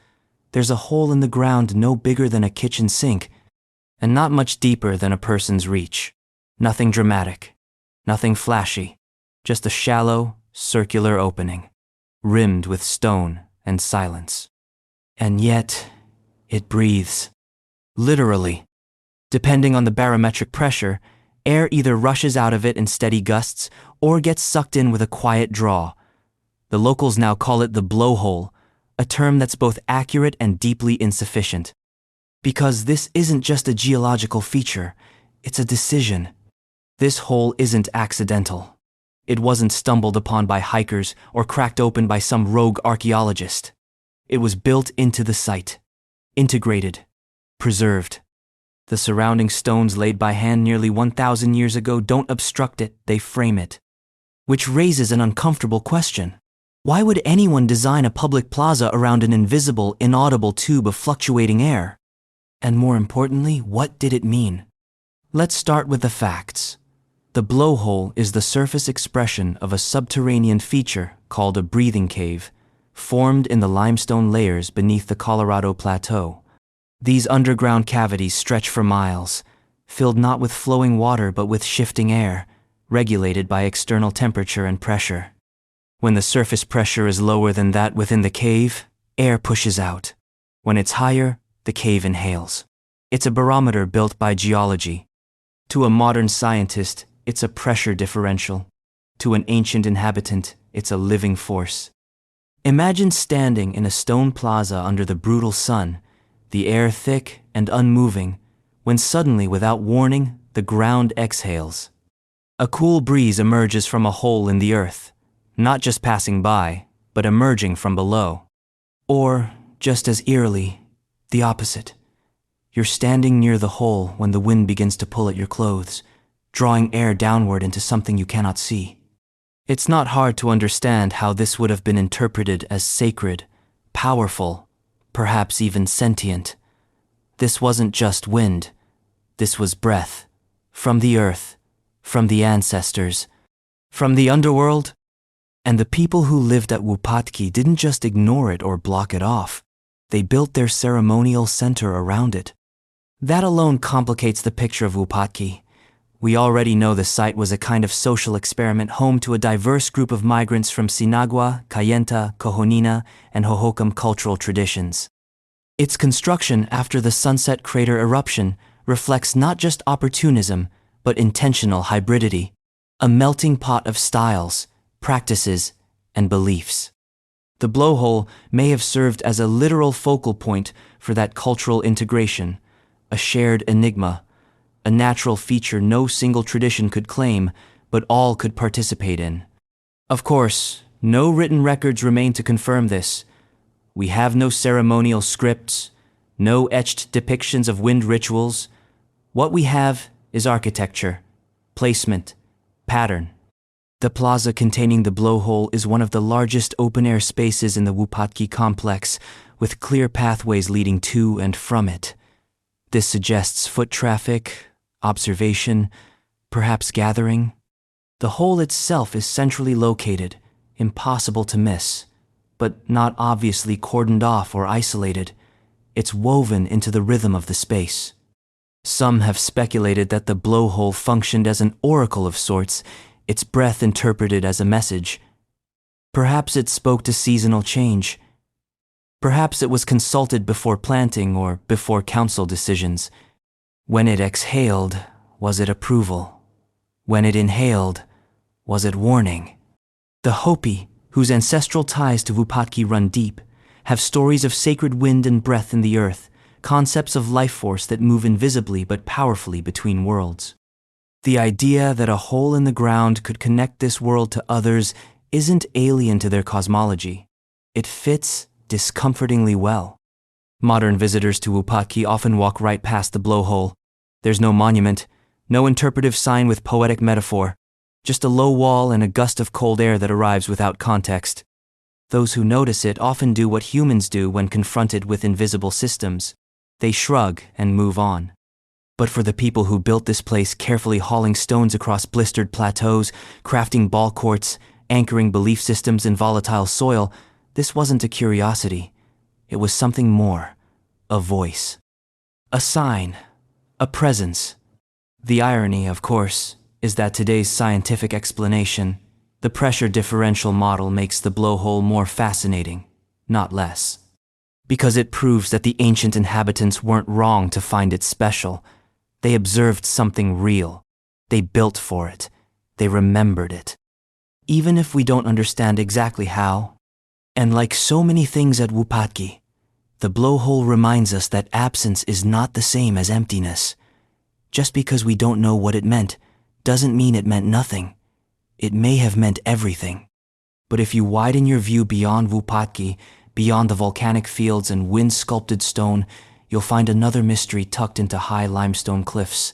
there's a hole in the ground no bigger than a kitchen sink, and not much deeper than a person's reach. Nothing dramatic, nothing flashy, just a shallow, circular opening, rimmed with stone and silence. And yet, it breathes. Literally. Depending on the barometric pressure, air either rushes out of it in steady gusts or gets sucked in with a quiet draw. The locals now call it the blowhole, a term that's both accurate and deeply insufficient. Because this isn't just a geological feature, it's a decision. This hole isn't accidental. It wasn't stumbled upon by hikers or cracked open by some rogue archaeologist. It was built into the site, integrated, preserved. The surrounding stones laid by hand nearly 1,000 years ago don't obstruct it, they frame it. Which raises an uncomfortable question. Why would anyone design a public plaza around an invisible, inaudible tube of fluctuating air? And more importantly, what did it mean? Let's start with the facts. The blowhole is the surface expression of a subterranean feature called a breathing cave, formed in the limestone layers beneath the Colorado Plateau. These underground cavities stretch for miles, filled not with flowing water but with shifting air, regulated by external temperature and pressure. When the surface pressure is lower than that within the cave, air pushes out. When it's higher, the cave inhales. It's a barometer built by geology. To a modern scientist, it's a pressure differential. To an ancient inhabitant, it's a living force. Imagine standing in a stone plaza under the brutal sun, the air thick and unmoving, when suddenly, without warning, the ground exhales. A cool breeze emerges from a hole in the earth, not just passing by, but emerging from below. Or, just as eerily, the opposite. You're standing near the hole when the wind begins to pull at your clothes, drawing air downward into something you cannot see. It's not hard to understand how this would have been interpreted as sacred, powerful, perhaps even sentient. This wasn't just wind. This was breath. From the earth, from the ancestors, from the underworld. And the people who lived at Wupatki didn't just ignore it or block it off. They built their ceremonial center around it. That alone complicates the picture of Wupatki. We already know the site was a kind of social experiment home to a diverse group of migrants from Sinagua, Kayenta, Kohonina, and Hohokam cultural traditions. Its construction after the Sunset Crater eruption reflects not just opportunism, but intentional hybridity, a melting pot of styles, practices, and beliefs. The blowhole may have served as a literal focal point for that cultural integration, a shared enigma, a natural feature no single tradition could claim, but all could participate in. Of course, no written records remain to confirm this. We have no ceremonial scripts, no etched depictions of wind rituals. What we have is architecture, placement, pattern. The plaza containing the blowhole is one of the largest open-air spaces in the Wupatki complex, with clear pathways leading to and from it. This suggests foot traffic, observation, perhaps gathering. The hole itself is centrally located, impossible to miss, but not obviously cordoned off or isolated. It's woven into the rhythm of the space. Some have speculated that the blowhole functioned as an oracle of sorts, its breath interpreted as a message. Perhaps it spoke to seasonal change. Perhaps it was consulted before planting or before council decisions. When it exhaled, was it approval? When it inhaled, was it warning? The Hopi, whose ancestral ties to Wupatki run deep, have stories of sacred wind and breath in the earth, concepts of life force that move invisibly but powerfully between worlds. The idea that a hole in the ground could connect this world to others isn't alien to their cosmology. It fits discomfortingly well. Modern visitors to Wupatki often walk right past the blowhole. There's no monument, no interpretive sign with poetic metaphor, just a low wall and a gust of cold air that arrives without context. Those who notice it often do what humans do when confronted with invisible systems. They shrug and move on. But for the people who built this place, carefully hauling stones across blistered plateaus, crafting ballcourts, anchoring belief systems in volatile soil, this wasn't a curiosity. It was something more. A voice. A sign. A presence. The irony, of course, is that today's scientific explanation, the pressure differential model, makes the blowhole more fascinating, not less. Because it proves that the ancient inhabitants weren't wrong to find it special. They observed something real. They built for it. They remembered it. Even if we don't understand exactly how. And like so many things at Wupatki, the blowhole reminds us that absence is not the same as emptiness. Just because we don't know what it meant doesn't mean it meant nothing. It may have meant everything. But if you widen your view beyond Wupatki, beyond the volcanic fields and wind-sculpted stone, you'll find another mystery tucked into high limestone cliffs.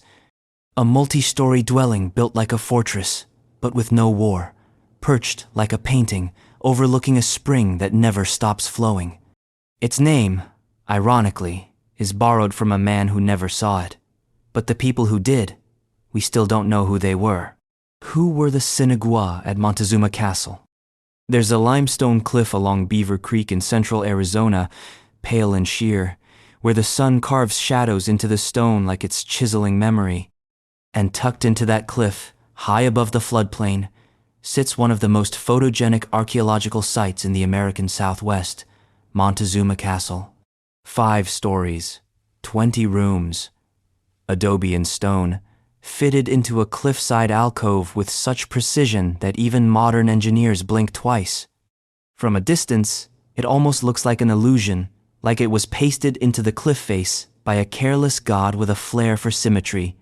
A multi-story dwelling built like a fortress, but with no war, perched like a painting, overlooking a spring that never stops flowing. Its name, ironically, is borrowed from a man who never saw it. But the people who did, we still don't know who they were. Who were the Sinagua at Montezuma Castle? There's a limestone cliff along Beaver Creek in central Arizona, pale and sheer, where the sun carves shadows into the stone like it's chiseling memory. And tucked into that cliff, high above the floodplain, sits one of the most photogenic archaeological sites in the American Southwest, Montezuma Castle. 5 stories, 20 rooms, adobe and stone, fitted into a cliffside alcove with such precision that even modern engineers blink twice. From a distance, it almost looks like an illusion, like it was pasted into the cliff face by a careless god with a flair for symmetry.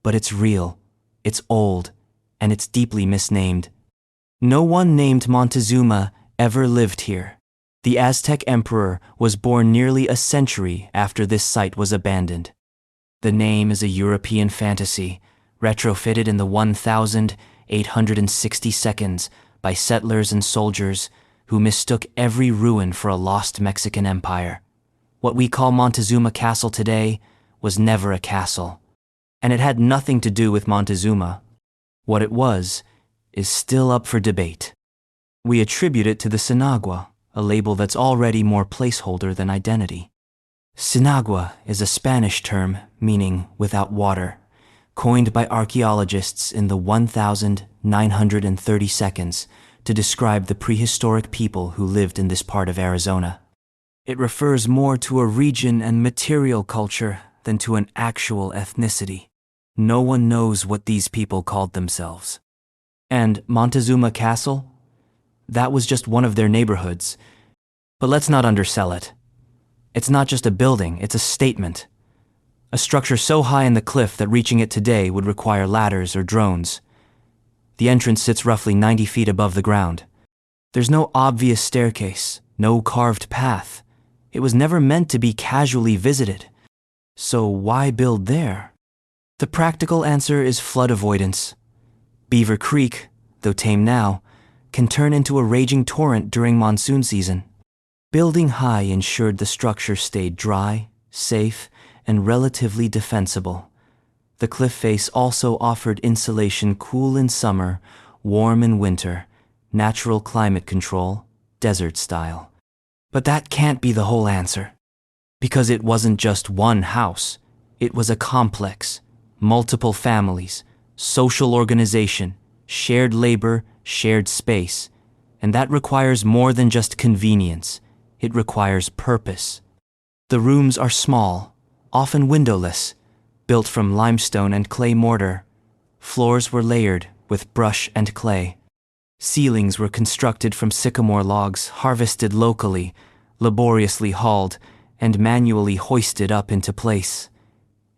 But it's real, it's old, and it's deeply misnamed. No one named Montezuma ever lived here. The Aztec emperor was born nearly a century after this site was abandoned. The name is a European fantasy, retrofitted in the 1,860 seconds by settlers and soldiers who mistook every ruin for a lost Mexican empire. What we call Montezuma Castle today was never a castle, and it had nothing to do with Montezuma. What it was is still up for debate. We attribute it to the Sinagua, a label that's already more placeholder than identity. Sinagua is a Spanish term meaning without water, coined by archaeologists in the 1,930 seconds to describe the prehistoric people who lived in this part of Arizona. It refers more to a region and material culture than to an actual ethnicity. No one knows what these people called themselves. And Montezuma Castle? That was just one of their neighborhoods. But let's not undersell it. It's not just a building, it's a statement. A structure so high in the cliff that reaching it today would require ladders or drones. The entrance sits roughly 90 feet above the ground. There's no obvious staircase, no carved path. It was never meant to be casually visited. So why build there? The practical answer is flood avoidance. Beaver Creek, though tame now, can turn into a raging torrent during monsoon season. Building high ensured the structure stayed dry, safe, and relatively defensible. The cliff face also offered insulation cool in summer, warm in winter, natural climate control, desert style. But that can't be the whole answer. Because it wasn't just one house, it was a complex, multiple families, social organization, shared labor, shared space, and that requires more than just convenience. It requires purpose. The rooms are small, often windowless, built from limestone and clay mortar. Floors were layered with brush and clay. Ceilings were constructed from sycamore logs harvested locally, laboriously hauled, and manually hoisted up into place.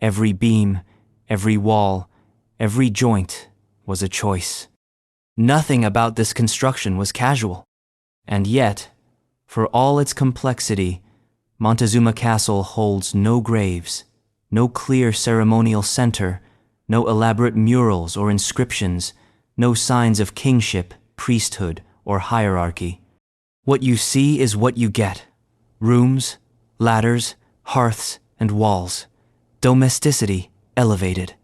Every beam, every wall, every joint was a choice. Nothing about this construction was casual. And yet, for all its complexity, Montezuma Castle holds no graves, no clear ceremonial center, no elaborate murals or inscriptions, no signs of kingship, priesthood, or hierarchy. What you see is what you get. Rooms, ladders, hearths, and walls. Domesticity elevated.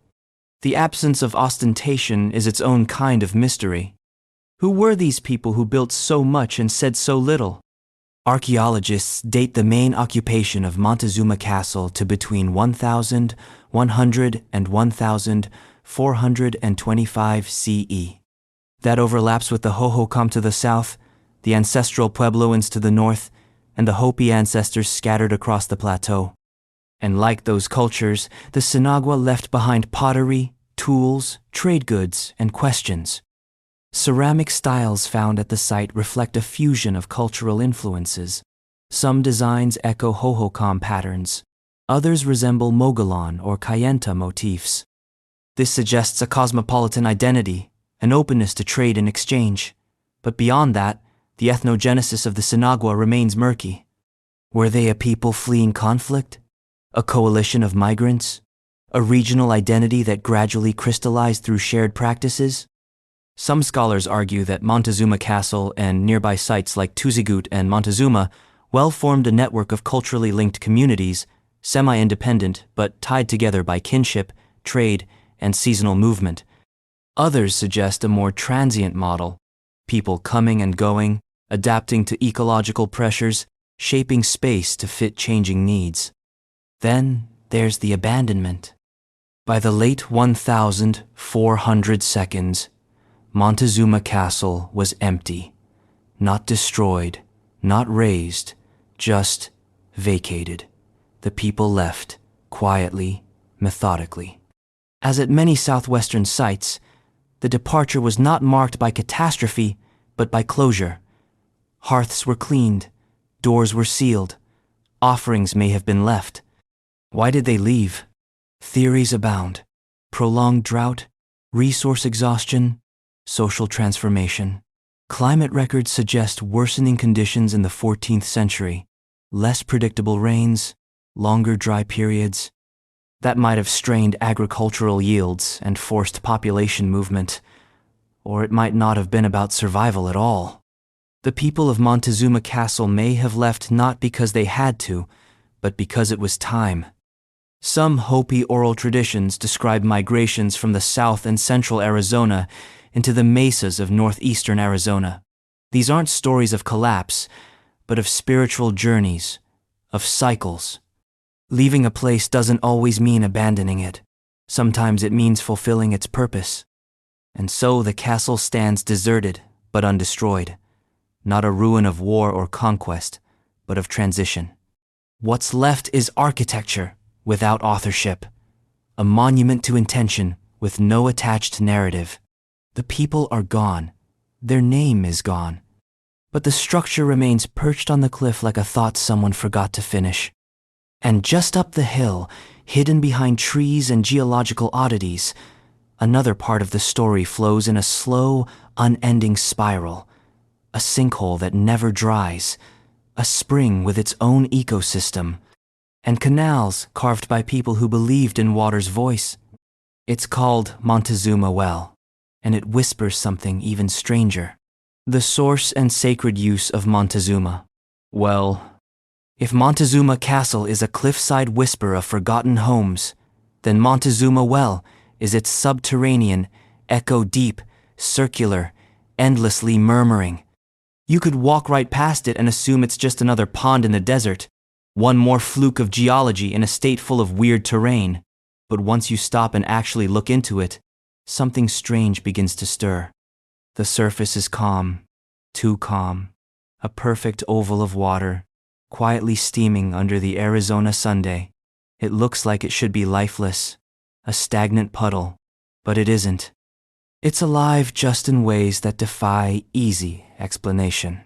The absence of ostentation is its own kind of mystery. Who were these people who built so much and said so little? Archaeologists date the main occupation of Montezuma Castle to between 1,100 and 1,425 CE. That overlaps with the hohokam to the south, the ancestral puebloans to the north, and the Hopi ancestors scattered across the plateau. And like those cultures, the Sinagua left behind pottery, tools, trade goods, and questions. Ceramic styles found at the site reflect a fusion of cultural influences. Some designs echo hohokam patterns. Others resemble Mogollon or Kayenta motifs. This suggests a cosmopolitan identity, an openness to trade and exchange. But beyond that, the ethnogenesis of the Sinagua remains murky. Were they a people fleeing conflict? A coalition of migrants? A regional identity that gradually crystallized through shared practices? Some scholars argue that Montezuma Castle and nearby sites like Tuzigoot and Montezuma well formed a network of culturally linked communities, semi-independent but tied together by kinship, trade, and seasonal movement. Others suggest a more transient model, people coming and going, adapting to ecological pressures, shaping space to fit changing needs. Then there's the abandonment. By the late 1,400 seconds, Montezuma Castle was empty, not destroyed, not razed, just vacated. The people left, quietly, methodically. As at many southwestern sites, the departure was not marked by catastrophe, but by closure. Hearths were cleaned, doors were sealed, offerings may have been left. Why did they leave? Theories abound. Prolonged drought, resource exhaustion, social transformation. Climate records suggest worsening conditions in the 14th century, less predictable rains, longer dry periods. That might have strained agricultural yields and forced population movement, or it might not have been about survival at all. The people of Montezuma Castle may have left not because they had to, but because it was time. Some Hopi oral traditions describe migrations from the south and central Arizona into the mesas of northeastern Arizona. These aren't stories of collapse, but of spiritual journeys, of cycles. Leaving a place doesn't always mean abandoning it. Sometimes it means fulfilling its purpose. And so the castle stands deserted, but undestroyed. Not a ruin of war or conquest, but of transition. What's left is architecture without authorship, a monument to intention with no attached narrative. The people are gone. Their name is gone. But the structure remains perched on the cliff like a thought someone forgot to finish. And just up the hill, hidden behind trees and geological oddities, another part of the story flows in a slow, unending spiral. A sinkhole that never dries, a spring with its own ecosystem, and canals carved by people who believed in water's voice. It's called Montezuma Well, and it whispers something even stranger. The source and sacred use of Montezuma. Well, if Montezuma Castle is a cliffside whisper of forgotten homes, then Montezuma Well is its subterranean, echo-deep, circular, endlessly murmuring. You could walk right past it and assume it's just another pond in the desert, one more fluke of geology in a state full of weird terrain. But once you stop and actually look into it, something strange begins to stir. The surface is calm, too calm, a perfect oval of water, quietly steaming under the Arizona Sunday. It looks like it should be lifeless, a stagnant puddle, but it isn't. It's alive just in ways that defy easy explanation.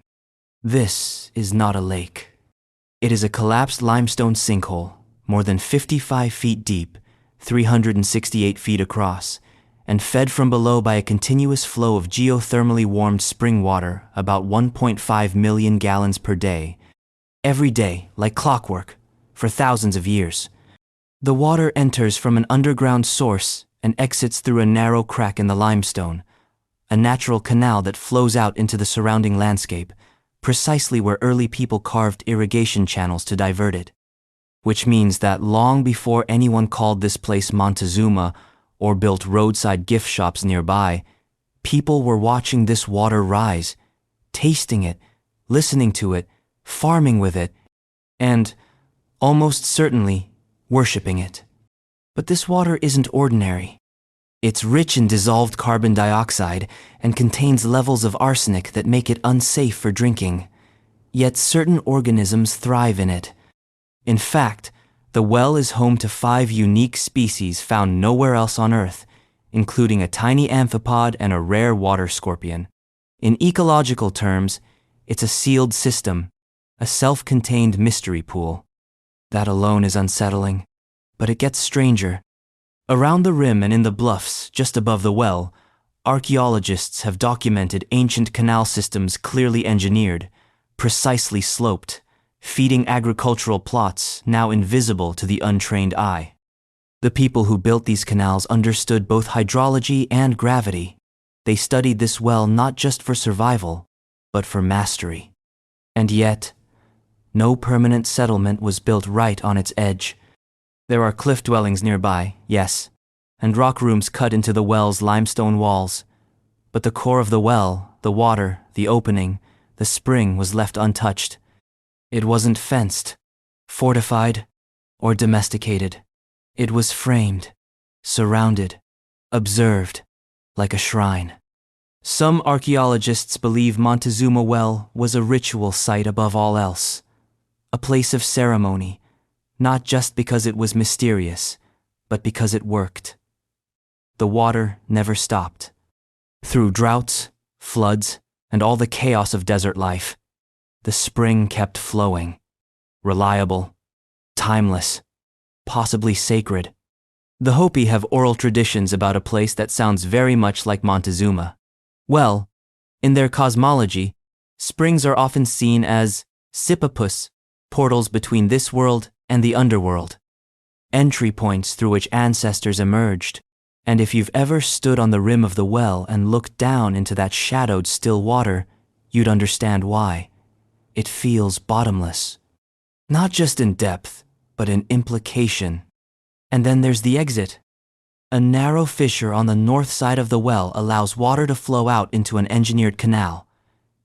This is not a lake. It is a collapsed limestone sinkhole, more than 55 feet deep, 368 feet across, and fed from below by a continuous flow of geothermally warmed spring water, about 1.5 million gallons per day, every day, like clockwork, for thousands of years. The water enters from an underground source and exits through a narrow crack in the limestone, a natural canal that flows out into the surrounding landscape, precisely where early people carved irrigation channels to divert it. Which means that long before anyone called this place Montezuma or built roadside gift shops nearby, people were watching this water rise, tasting it, listening to it, farming with it, and, almost certainly, worshipping it. But this water isn't ordinary. It's rich in dissolved carbon dioxide and contains levels of arsenic that make it unsafe for drinking. Yet certain organisms thrive in it. In fact, the well is home to 5 unique species found nowhere else on Earth, including a tiny amphipod and a rare water scorpion. In ecological terms, it's a sealed system, a self-contained mystery pool. That alone is unsettling. But it gets stranger. Around the rim and in the bluffs just above the well, archaeologists have documented ancient canal systems clearly engineered, precisely sloped, feeding agricultural plots now invisible to the untrained eye. The people who built these canals understood both hydrology and gravity. They studied this well not just for survival, but for mastery. And yet, no permanent settlement was built right on its edge. There are cliff dwellings nearby, yes, and rock rooms cut into the well's limestone walls. But the core of the well, the water, the opening, the spring was left untouched. It wasn't fenced, fortified, or domesticated. It was framed, surrounded, observed, like a shrine. Some archaeologists believe Montezuma Well was a ritual site above all else, a place of ceremony, not just because it was mysterious, but because it worked. The water never stopped. Through droughts, floods, and all the chaos of desert life, the spring kept flowing. Reliable, timeless, possibly sacred. The Hopi have oral traditions about a place that sounds very much like Montezuma. Well, in their cosmology, springs are often seen as sipapus, portals between this world and the underworld, entry points through which ancestors emerged. And if you've ever stood on the rim of the well and looked down into that shadowed still water, you'd understand why. It feels bottomless. Not just in depth, but in implication. And then there's the exit. A narrow fissure on the north side of the well allows water to flow out into an engineered canal.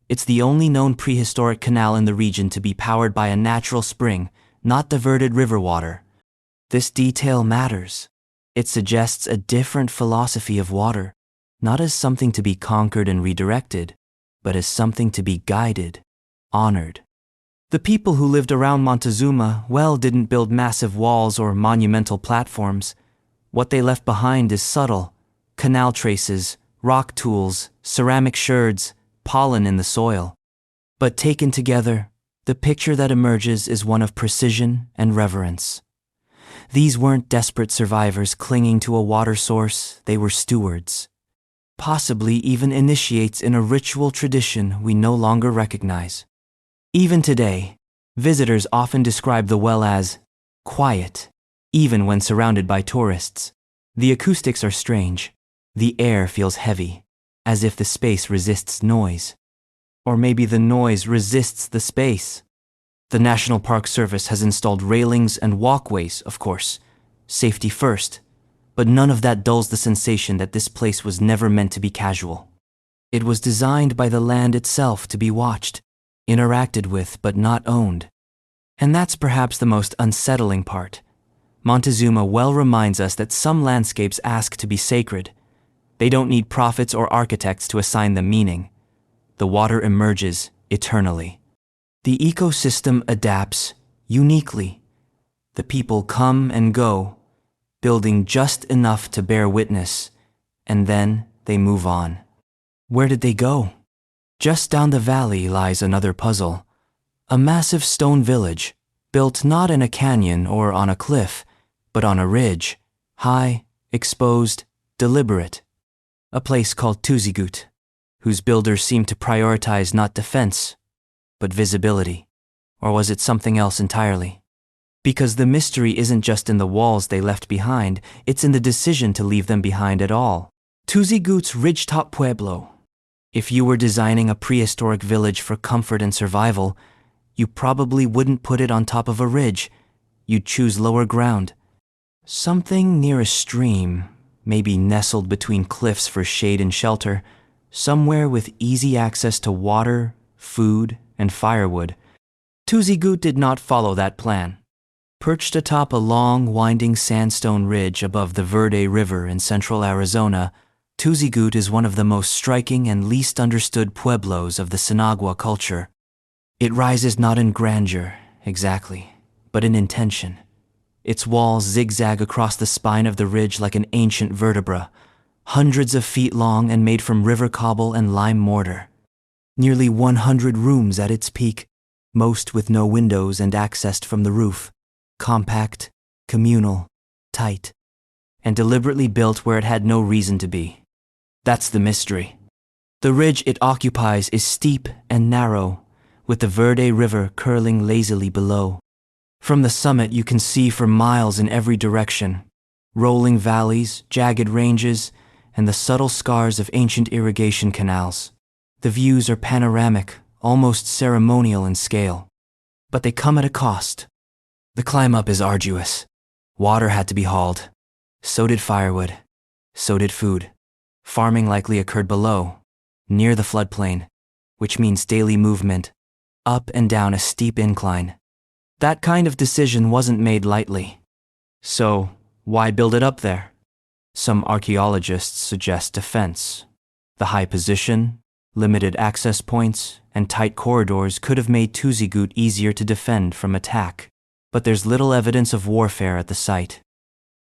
It's the only known prehistoric canal in the region to be powered by a natural spring, not diverted river water. This detail matters. It suggests a different philosophy of water, not as something to be conquered and redirected, but as something to be guided, honored. The people who lived around Montezuma, well, didn't build massive walls or monumental platforms. What they left behind is subtle: canal traces, rock tools, ceramic sherds, pollen in the soil. But taken together, the picture that emerges is one of precision and reverence. These weren't desperate survivors clinging to a water source, they were stewards. Possibly even initiates in a ritual tradition we no longer recognize. Even today, visitors often describe the well as quiet, even when surrounded by tourists. The acoustics are strange. The air feels heavy, as if the space resists noise. Or maybe the noise resists the space. The National Park Service has installed railings and walkways, of course, safety first, but none of that dulls the sensation that this place was never meant to be casual. It was designed by the land itself to be watched, interacted with, but not owned. And that's perhaps the most unsettling part. Montezuma well reminds us that some landscapes ask to be sacred. They don't need prophets or architects to assign them meaning. The water emerges eternally. The ecosystem adapts uniquely. The people come and go, building just enough to bear witness, and then they move on. Where did they go? Just down the valley lies another puzzle. A massive stone village, built not in a canyon or on a cliff, but on a ridge, high, exposed, deliberate. A place called Tuzigoot, whose builders seem to prioritize not defense, but visibility. Or was it something else entirely? Because the mystery isn't just in the walls they left behind, it's in the decision to leave them behind at all. Tuzigoot's ridgetop pueblo. If you were designing a prehistoric village for comfort and survival, you probably wouldn't put it on top of a ridge. You'd choose lower ground. Something near a stream, maybe nestled between cliffs for shade and shelter, somewhere with easy access to water, food, and firewood. Tuzigoot did not follow that plan. Perched atop a long, winding sandstone ridge above the Verde River in central Arizona, Tuzigoot is one of the most striking and least understood pueblos of the Sinagua culture. It rises not in grandeur, exactly, but in intention. Its walls zigzag across the spine of the ridge like an ancient vertebra, hundreds of feet long and made from river cobble and lime mortar. Nearly 100 rooms at its peak, most with no windows and accessed from the roof. Compact, communal, tight, and deliberately built where it had no reason to be. That's the mystery. The ridge it occupies is steep and narrow, with the Verde River curling lazily below. From the summit you can see for miles in every direction, rolling valleys, jagged ranges, and the subtle scars of ancient irrigation canals. The views are panoramic, almost ceremonial in scale. But they come at a cost. The climb up is arduous. Water had to be hauled. So did firewood. So did food. Farming likely occurred below, near the floodplain, which means daily movement, up and down a steep incline. That kind of decision wasn't made lightly. So, why build it up there? Some archaeologists suggest defense. The high position, limited access points, and tight corridors could have made Tuzigoot easier to defend from attack. but there's little evidence of warfare at the site.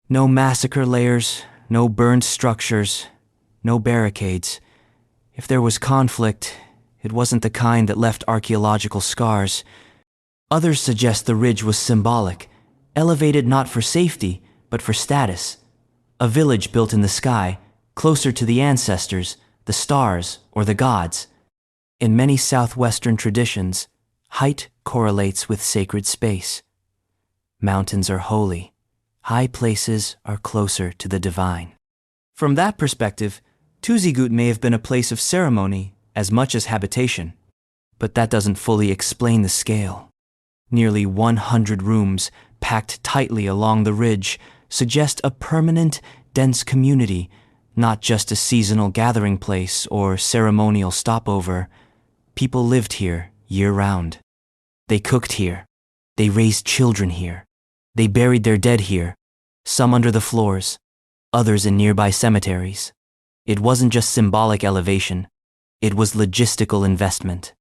No massacre layers, no burned structures, no barricades. If there was conflict, it wasn't the kind that left archaeological scars. Others suggest the ridge was symbolic, elevated not for safety, but for status. A village built in the sky, closer to the ancestors, the stars, or the gods. In many southwestern traditions, height correlates with sacred space. Mountains are holy. High places are closer to the divine. From that perspective, Tuzigoot may have been a place of ceremony as much as habitation. But that doesn't fully explain the scale. Nearly 100 rooms, packed tightly along the ridge, suggest a permanent, dense community, not just a seasonal gathering place or ceremonial stopover. People lived here year-round. They cooked here. They raised children here. They buried their dead here, some under the floors, others in nearby cemeteries. It wasn't just symbolic elevation. It was logistical investment.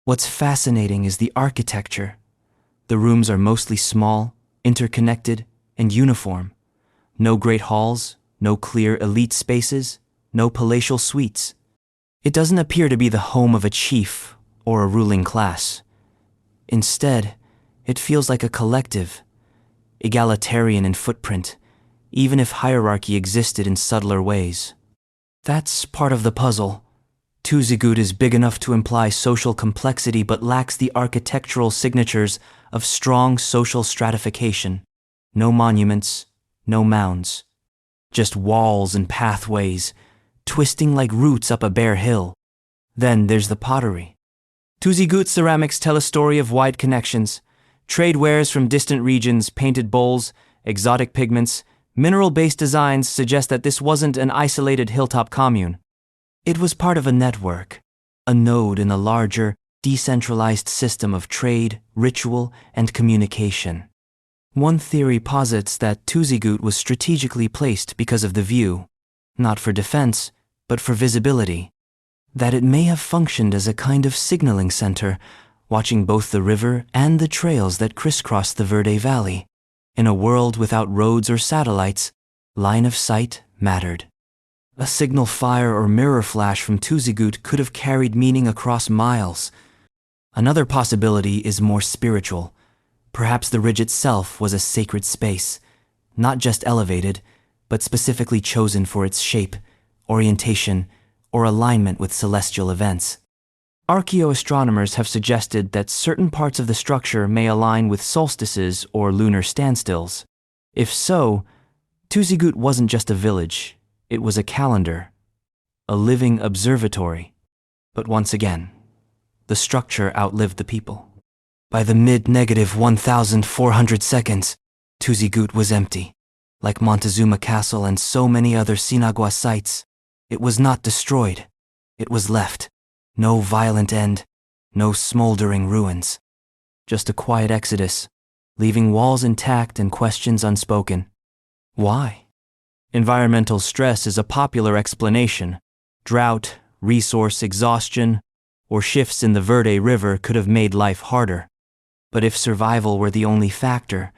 What's fascinating is the architecture. The rooms are mostly small, interconnected, and uniform. No great halls, no clear elite spaces, no palatial suites. It doesn't appear to be the home of a chief or a ruling class. Instead, it feels like a collective, egalitarian in footprint, even if hierarchy existed in subtler ways. That's part of the puzzle. Tuzigoot is big enough to imply social complexity but lacks the architectural signatures of strong social stratification. No monuments, no mounds. Just walls and pathways, twisting like roots up a bare hill. Then there's the pottery. Tuzigoot ceramics tell a story of wide connections. Trade wares from distant regions, painted bowls, exotic pigments, mineral-based designs suggest that this wasn't an isolated hilltop commune. It was part of a network, a node in a larger, decentralized system of trade, ritual, and communication. One theory posits that Tuzigoot was strategically placed because of the view, not for defense, but for visibility. That it may have functioned as a kind of signaling center, watching both the river and the trails that crisscross the Verde Valley. In a world without roads or satellites, line of sight mattered. A signal fire or mirror flash from Tuzigoot could have carried meaning across miles. Another possibility is more spiritual. Perhaps the ridge itself was a sacred space, not just elevated, but specifically chosen for its shape, orientation, or alignment with celestial events. Archaeoastronomers have suggested that certain parts of the structure may align with solstices or lunar standstills. If so, Tuzigoot wasn't just a village, it was a calendar, a living observatory. But once again, the structure outlived the people. By the mid-1400 seconds, Tuzigoot was empty. Like Montezuma Castle and so many other Sinagua sites, it was not destroyed. It was left. No violent end, no smoldering ruins. Just a quiet exodus, leaving walls intact and questions unspoken. Why? Environmental stress is a popular explanation. Drought, resource exhaustion, or shifts in the Verde River could have made life harder. But if survival were the only factor,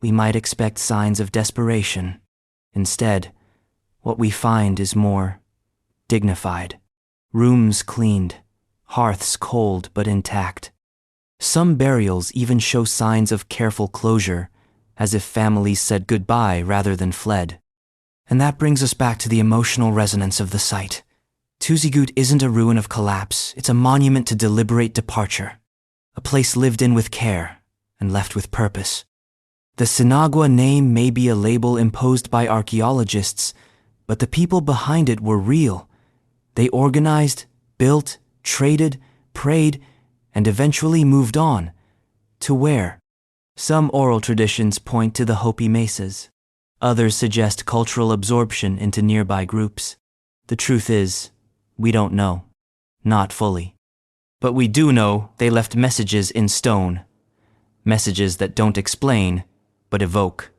we might expect signs of desperation. Instead, what we find is more dignified. Rooms cleaned, hearths cold but intact. Some burials even show signs of careful closure, as if families said goodbye rather than fled. And that brings us back to the emotional resonance of the site. Tuzigoot isn't a ruin of collapse, it's a monument to deliberate departure. A place lived in with care and left with purpose. The Sinagua name may be a label imposed by archaeologists, but the people behind it were real. They organized, built, traded, prayed, and eventually moved on. To where? Some oral traditions point to the Hopi mesas. Others suggest cultural absorption into nearby groups. The truth is, we don't know. Not fully. But we do know they left messages in stone. Messages that don't explain, but evoke.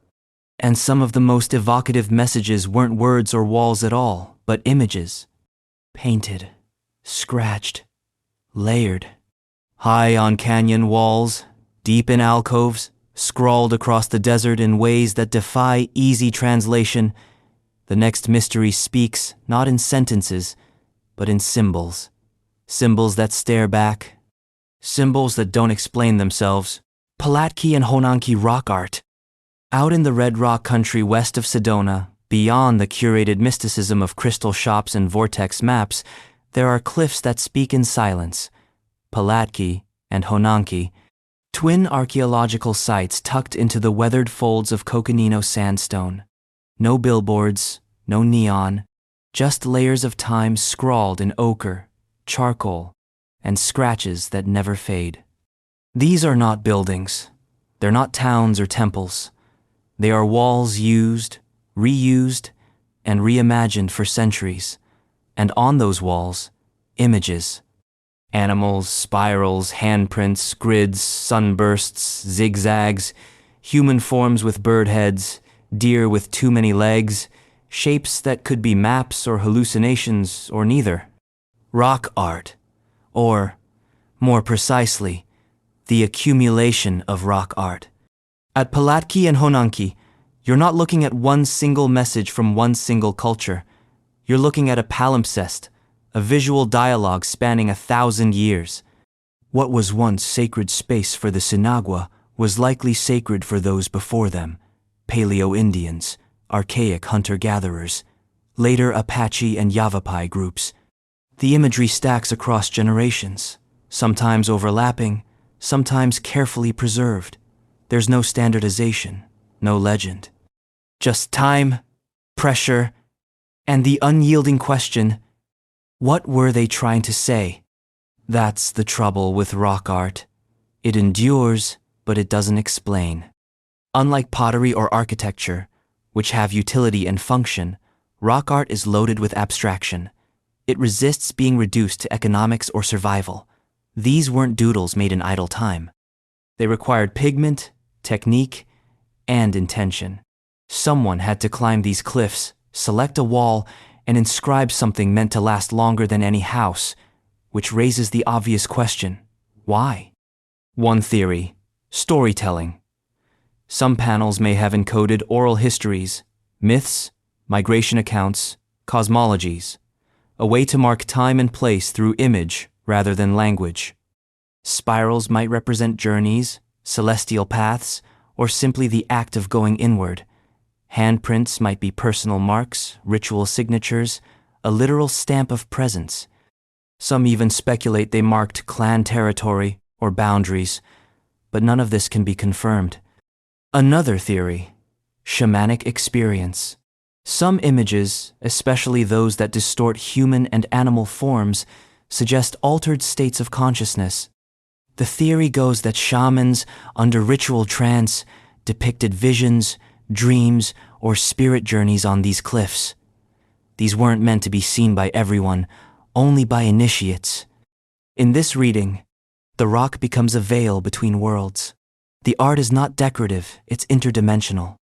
And some of the most evocative messages weren't words or walls at all, but images. Painted, scratched, layered. High on canyon walls, deep in alcoves, scrawled across the desert in ways that defy easy translation. The next mystery speaks not in sentences, but in symbols. Symbols that stare back. Symbols that don't explain themselves. Palatki and Honanki rock art. Out in the red rock country west of Sedona, beyond the curated mysticism of crystal shops and vortex maps, there are cliffs that speak in silence. Palatki and Honanki, twin archaeological sites tucked into the weathered folds of Coconino sandstone. No billboards, no neon, just layers of time scrawled in ochre, charcoal, and scratches that never fade. These are not buildings. They're not towns or temples. They are walls used, reused, and reimagined for centuries. And on those walls, images. Animals, spirals, handprints, grids, sunbursts, zigzags, human forms with bird heads, deer with too many legs, shapes that could be maps or hallucinations or neither. Rock art, or, more precisely, the accumulation of rock art. At Palatki and Honanki, you're not looking at one single message from one single culture. You're looking at a palimpsest, a visual dialogue spanning 1,000 years. What was once sacred space for the Sinagua was likely sacred for those before them, Paleo-Indians, archaic hunter-gatherers, later Apache and Yavapai groups. The imagery stacks across generations, sometimes overlapping, sometimes carefully preserved. There's no standardization, no legend. Just time, pressure, and the unyielding question, what were they trying to say? That's the trouble with rock art. It endures, but it doesn't explain. Unlike pottery or architecture, which have utility and function, rock art is loaded with abstraction. It resists being reduced to economics or survival. These weren't doodles made in idle time. They required pigment, technique, and intention. Someone had to climb these cliffs, select a wall, and inscribe something meant to last longer than any house, which raises the obvious question, why? One theory, storytelling. Some panels may have encoded oral histories, myths, migration accounts, cosmologies, a way to mark time and place through image rather than language. Spirals might represent journeys, celestial paths, or simply the act of going inward. Handprints might be personal marks, ritual signatures, a literal stamp of presence. Some even speculate they marked clan territory or boundaries, but none of this can be confirmed. Another theory, shamanic experience. Some images, especially those that distort human and animal forms, suggest altered states of consciousness. The theory goes that shamans, under ritual trance, depicted visions, dreams, or spirit journeys on these cliffs. These weren't meant to be seen by everyone, only by initiates. In this reading, the rock becomes a veil between worlds. The art is not decorative, it's interdimensional.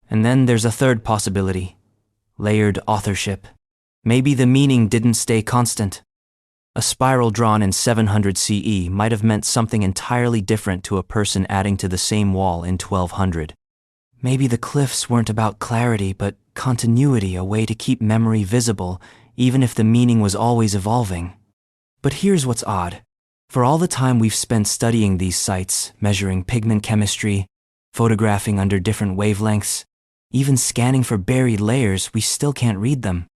And then there's a third possibility, layered authorship. Maybe the meaning didn't stay constant. A spiral drawn in 700 CE might have meant something entirely different to a person adding to the same wall in 1200. Maybe the cliffs weren't about clarity, but continuity, a way to keep memory visible, even if the meaning was always evolving. But here's what's odd. For all the time we've spent studying these sites, measuring pigment chemistry, photographing under different wavelengths, even scanning for buried layers, we still can't read them.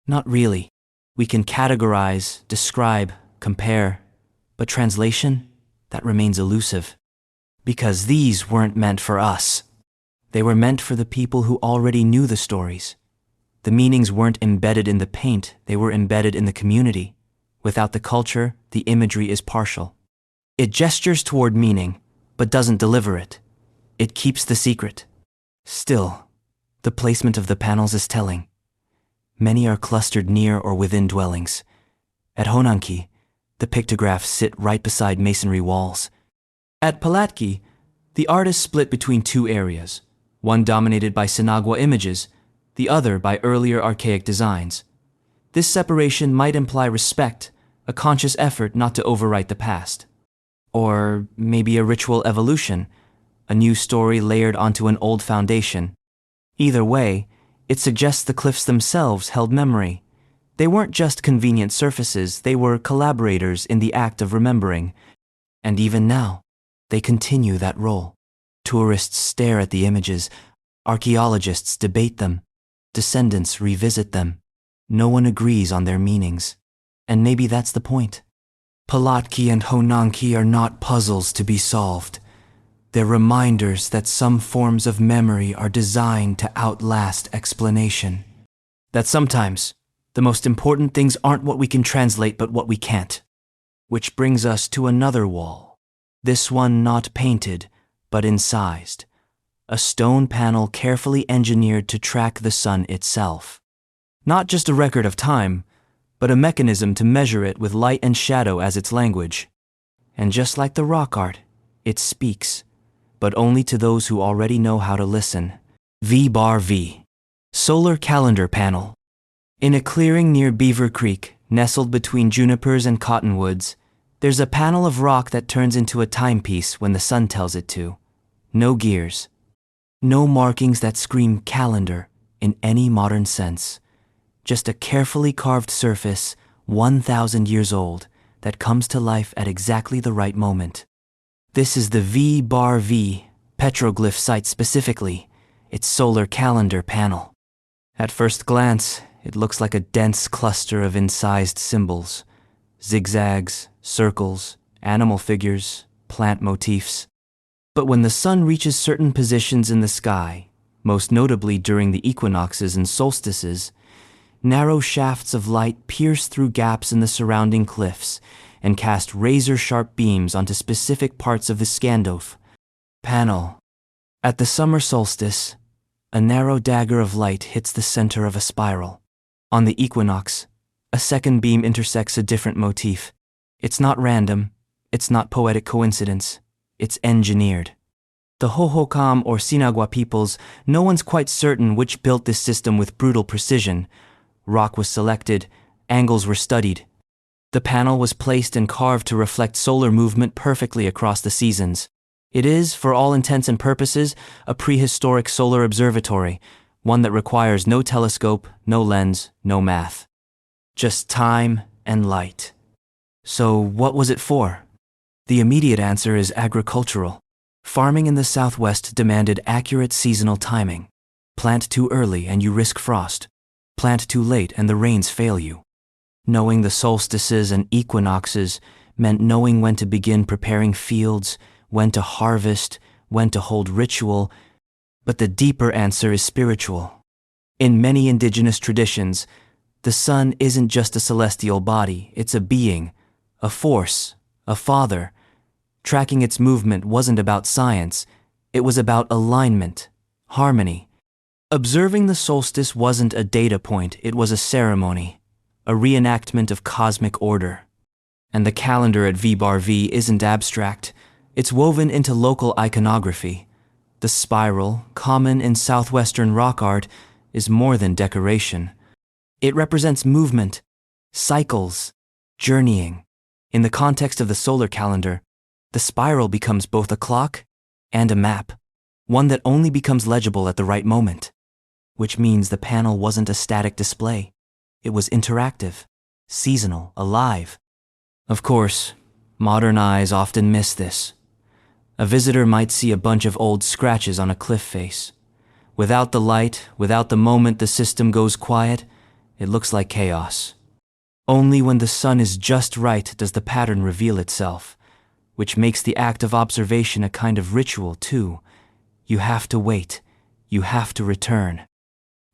Not really. We can categorize, describe, compare, but translation, that remains elusive. Because these weren't meant for us. They were meant for the people who already knew the stories. The meanings weren't embedded in the paint, they were embedded in the community. Without the culture, the imagery is partial. It gestures toward meaning, but doesn't deliver it. It keeps the secret. Still, the placement of the panels is telling. Many are clustered near or within dwellings. At Honanki, the pictographs sit right beside masonry walls. At Palatki, the art is split between two areas, one dominated by Sinagua images, the other by earlier archaic designs. This separation might imply respect, a conscious effort not to overwrite the past. Or maybe a ritual evolution, a new story layered onto an old foundation. Either way, it suggests the cliffs themselves held memory. They weren't just convenient surfaces, they were collaborators in the act of remembering. And even now, they continue that role. Tourists stare at the images, archaeologists debate them, descendants revisit them. No one agrees on their meanings. And maybe that's the point. Palatki and Honanki are not puzzles to be solved. They're reminders that some forms of memory are designed to outlast explanation. That sometimes, the most important things aren't what we can translate but what we can't. Which brings us to another wall. This one not painted, but incised. A stone panel carefully engineered to track the sun itself. Not just a record of time, but a mechanism to measure it with light and shadow as its language. And just like the rock art, it speaks, but only to those who already know how to listen. V. Solar calendar panel. In a clearing near Beaver Creek, nestled between junipers and cottonwoods, there's a panel of rock that turns into a timepiece when the sun tells it to. No gears. No markings that scream calendar in any modern sense. Just a carefully carved surface, 1,000 years old, that comes to life at exactly the right moment. This is the V petroglyph site specifically, its solar calendar panel. At first glance, it looks like a dense cluster of incised symbols. Zigzags, circles, animal figures, plant motifs. But when the sun reaches certain positions in the sky, most notably during the equinoxes and solstices, narrow shafts of light pierce through gaps in the surrounding cliffs and cast razor-sharp beams onto specific parts of the Scandoph panel. At the summer solstice, a narrow dagger of light hits the center of a spiral. On the equinox, a second beam intersects a different motif. It's not random, it's not poetic coincidence, it's engineered. The Hohokam or Sinagua peoples, no one's quite certain which built this system with brutal precision. Rock was selected, angles were studied. The panel was placed and carved to reflect solar movement perfectly across the seasons. It is, for all intents and purposes, a prehistoric solar observatory, one that requires no telescope, no lens, no math. Just time and light. So what was it for? The immediate answer is agricultural. Farming in the Southwest demanded accurate seasonal timing. Plant too early and you risk frost. Plant too late and the rains fail you. Knowing the solstices and equinoxes meant knowing when to begin preparing fields, when to harvest, when to hold ritual. But the deeper answer is spiritual. In many indigenous traditions, the sun isn't just a celestial body, it's a being, a force, a father. Tracking its movement wasn't about science, it was about alignment, harmony. Observing the solstice wasn't a data point, it was a ceremony, a reenactment of cosmic order. And the calendar at V isn't abstract, it's woven into local iconography. The spiral, common in southwestern rock art, is more than decoration. It represents movement, cycles, journeying. In the context of the solar calendar, the spiral becomes both a clock and a map, one that only becomes legible at the right moment. Which means the panel wasn't a static display. It was interactive, seasonal, alive. Of course, modern eyes often miss this. A visitor might see a bunch of old scratches on a cliff face. Without the light, without the moment the system goes quiet, it looks like chaos. Only when the sun is just right does the pattern reveal itself, which makes the act of observation a kind of ritual too. You have to wait. You have to return.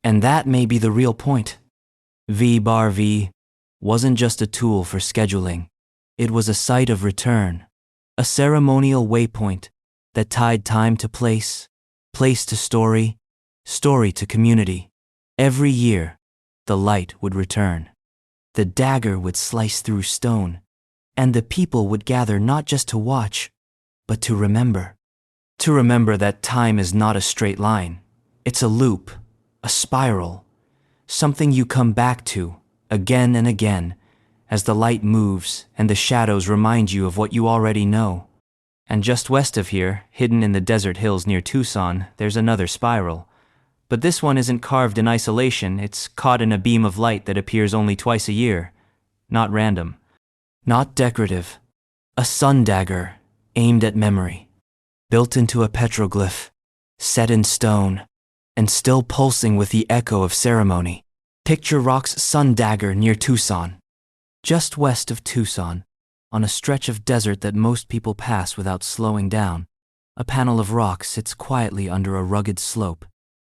And that may be the real point. V wasn't just a tool for scheduling. It was a site of return, a ceremonial waypoint that tied time to place, place to story, story to community. Every year, the light would return. The dagger would slice through stone, and the people would gather not just to watch, but to remember. To remember that time is not a straight line. It's a loop, a spiral, something you come back to again and again as the light moves and the shadows remind you of what you already know. And just west of here, hidden in the desert hills near Tucson, there's another spiral. But this one isn't carved in isolation, it's caught in a beam of light that appears only twice a year. Not random. Not decorative. A sun dagger, aimed at memory. Built into a petroglyph, set in stone, and still pulsing with the echo of ceremony. Picture Rock's sun dagger near Tucson. Just west of Tucson, on a stretch of desert that most people pass without slowing down, a panel of rock sits quietly under a rugged slope,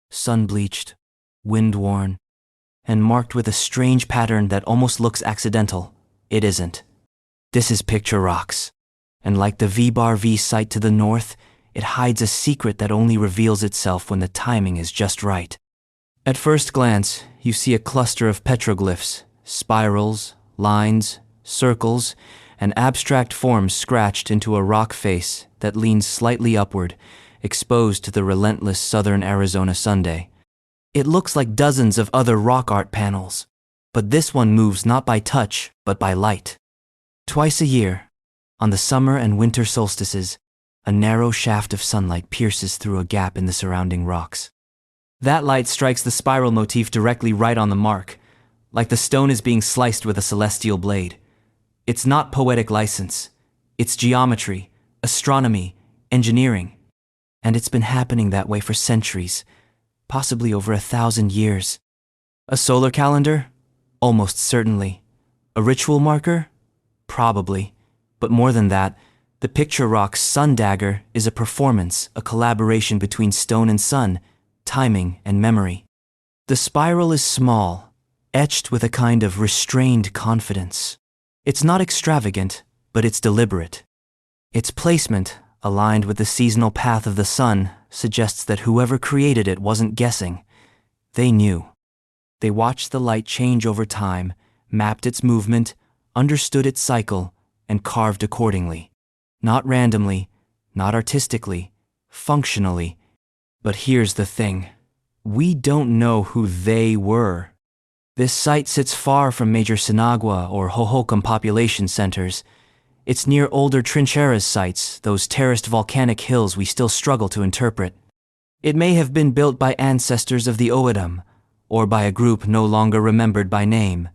sun-bleached, wind-worn, and marked with a strange pattern that almost looks accidental. It isn't. This is Picture Rocks, and like the V-bar-V site to the north, it hides a secret that only reveals itself when the timing is just right. At first glance, you see a cluster of petroglyphs, spirals, lines, circles, and abstract forms scratched into a rock face that leans slightly upward, exposed to the relentless southern Arizona Sunday. It looks like dozens of other rock art panels, but this one moves not by touch, but by light. Twice a year, on the summer and winter solstices, a narrow shaft of sunlight pierces through a gap in the surrounding rocks. That light strikes the spiral motif directly right on the mark, like the stone is being sliced with a celestial blade. It's not poetic license. It's geometry, astronomy, engineering. And it's been happening that way for centuries, possibly over 1,000 years. A solar calendar? Almost certainly. A ritual marker? Probably. But more than that, the Picture Rock's sun dagger is a performance, a collaboration between stone and sun, timing and memory. The spiral is small, etched with a kind of restrained confidence. It's not extravagant, but it's deliberate. Its placement, aligned with the seasonal path of the sun, suggests that whoever created it wasn't guessing. They knew. They watched the light change over time, mapped its movement, understood its cycle, and carved accordingly. Not randomly, not artistically, functionally. But here's the thing. We don't know who they were. This site sits far from major Sinagua or Hohokam population centers. It's near older trincheras sites, those terraced volcanic hills we still struggle to interpret. It may have been built by ancestors of the Oedam, or by a group no longer remembered by name.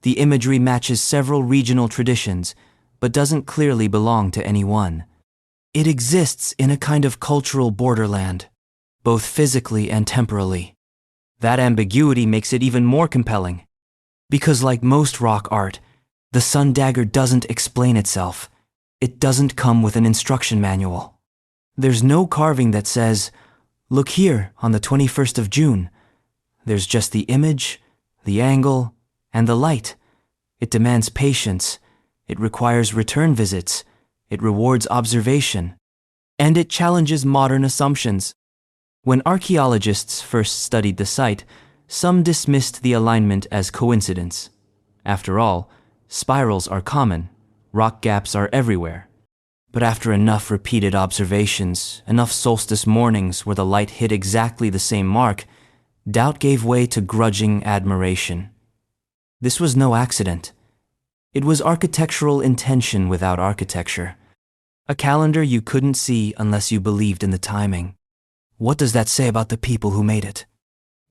The imagery matches several regional traditions, but doesn't clearly belong to any one. It exists in a kind of cultural borderland, both physically and temporally. That ambiguity makes it even more compelling. Because like most rock art, the sun dagger doesn't explain itself. It doesn't come with an instruction manual. There's no carving that says, "Look here on the 21st of June." There's just the image, the angle, and the light. It demands patience. It requires return visits. It rewards observation. And it challenges modern assumptions. When archaeologists first studied the site, some dismissed the alignment as coincidence. After all, spirals are common. Rock gaps are everywhere. But after enough repeated observations, enough solstice mornings where the light hit exactly the same mark, doubt gave way to grudging admiration. This was no accident. It was architectural intention without architecture. A calendar you couldn't see unless you believed in the timing. What does that say about the people who made it?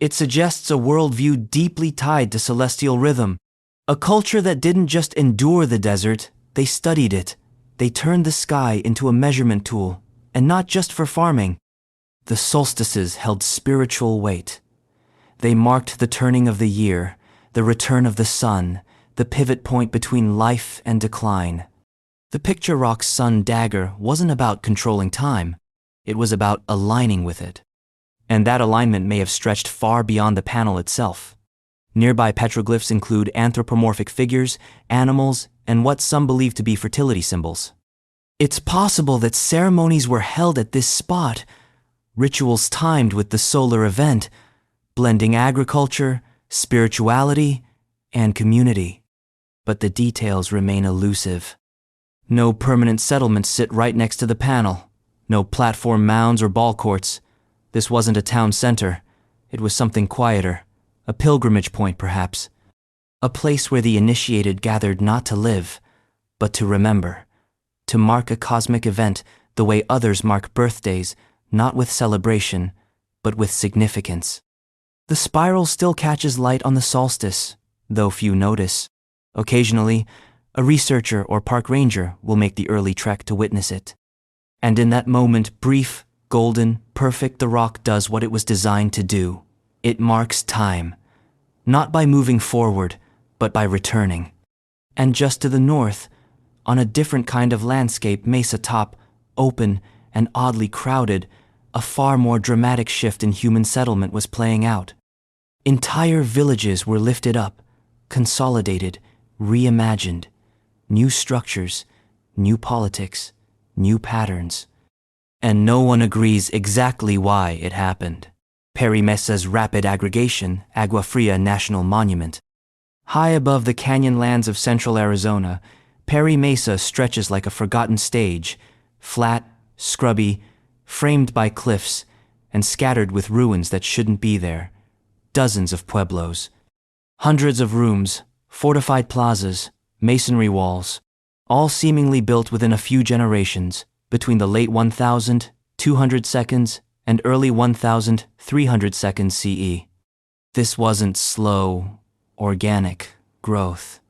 It suggests a worldview deeply tied to celestial rhythm. A culture that didn't just endure the desert, they studied it. They turned the sky into a measurement tool, and not just for farming. The solstices held spiritual weight. They marked the turning of the year, the return of the sun, the pivot point between life and decline. The Picture Rock's sun dagger wasn't about controlling time. It was about aligning with it. And that alignment may have stretched far beyond the panel itself. Nearby petroglyphs include anthropomorphic figures, animals, and what some believe to be fertility symbols. It's possible that ceremonies were held at this spot, rituals timed with the solar event, blending agriculture, spirituality, and community. But the details remain elusive. No permanent settlements sit right next to the panel. No platform mounds or ballcourts. This wasn't a town center. It was something quieter. A pilgrimage point, perhaps. A place where the initiated gathered not to live, but to remember. to mark a cosmic event the way others mark birthdays, not with celebration, but with significance. The spiral still catches light on the solstice, though few notice. Occasionally, a researcher or park ranger will make the early trek to witness it. And in that moment, brief, golden, perfect, the rock does what it was designed to do. It marks time, not by moving forward, but by returning. And just to the north, on a different kind of landscape, mesa top, open and oddly crowded, a far more dramatic shift in human settlement was playing out. Entire villages were lifted up, consolidated, reimagined. New structures, new politics, new patterns. And no one agrees exactly why it happened. Perry Mesa's rapid aggregation, Agua Fria National Monument. High above the canyon lands of central Arizona, Perry Mesa stretches like a forgotten stage, flat, scrubby, framed by cliffs, and scattered with ruins that shouldn't be there. Dozens of pueblos. Hundreds of rooms, fortified plazas, masonry walls, all seemingly built within a few generations, between the late 1200 seconds and early 1300 seconds CE. This wasn't slow, organic growth.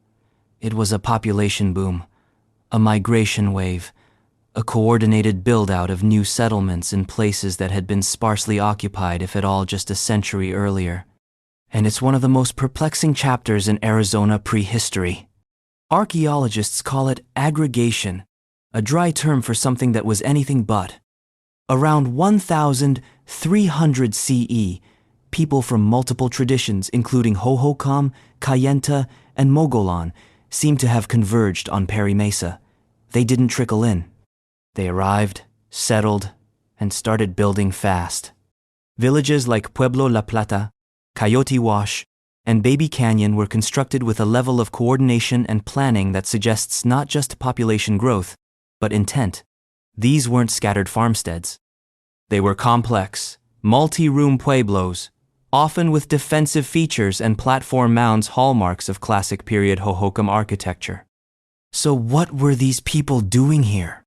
It was a population boom, a migration wave, a coordinated build-out of new settlements in places that had been sparsely occupied, if at all, just a century earlier. And it's one of the most perplexing chapters in Arizona prehistory. Archaeologists call it aggregation, a dry term for something that was anything but. Around 1300 CE, people from multiple traditions, including Hohokam, Kayenta, and Mogollon, seem to have converged on Perry Mesa. They didn't trickle in. They arrived, settled, and started building fast. Villages like Pueblo La Plata, Coyote Wash, and Baby Canyon were constructed with a level of coordination and planning that suggests not just population growth, but intent. These weren't scattered farmsteads. They were complex, multi-room pueblos, often with defensive features and platform mounds, hallmarks of classic period hohokam architecture. So what were these people doing here?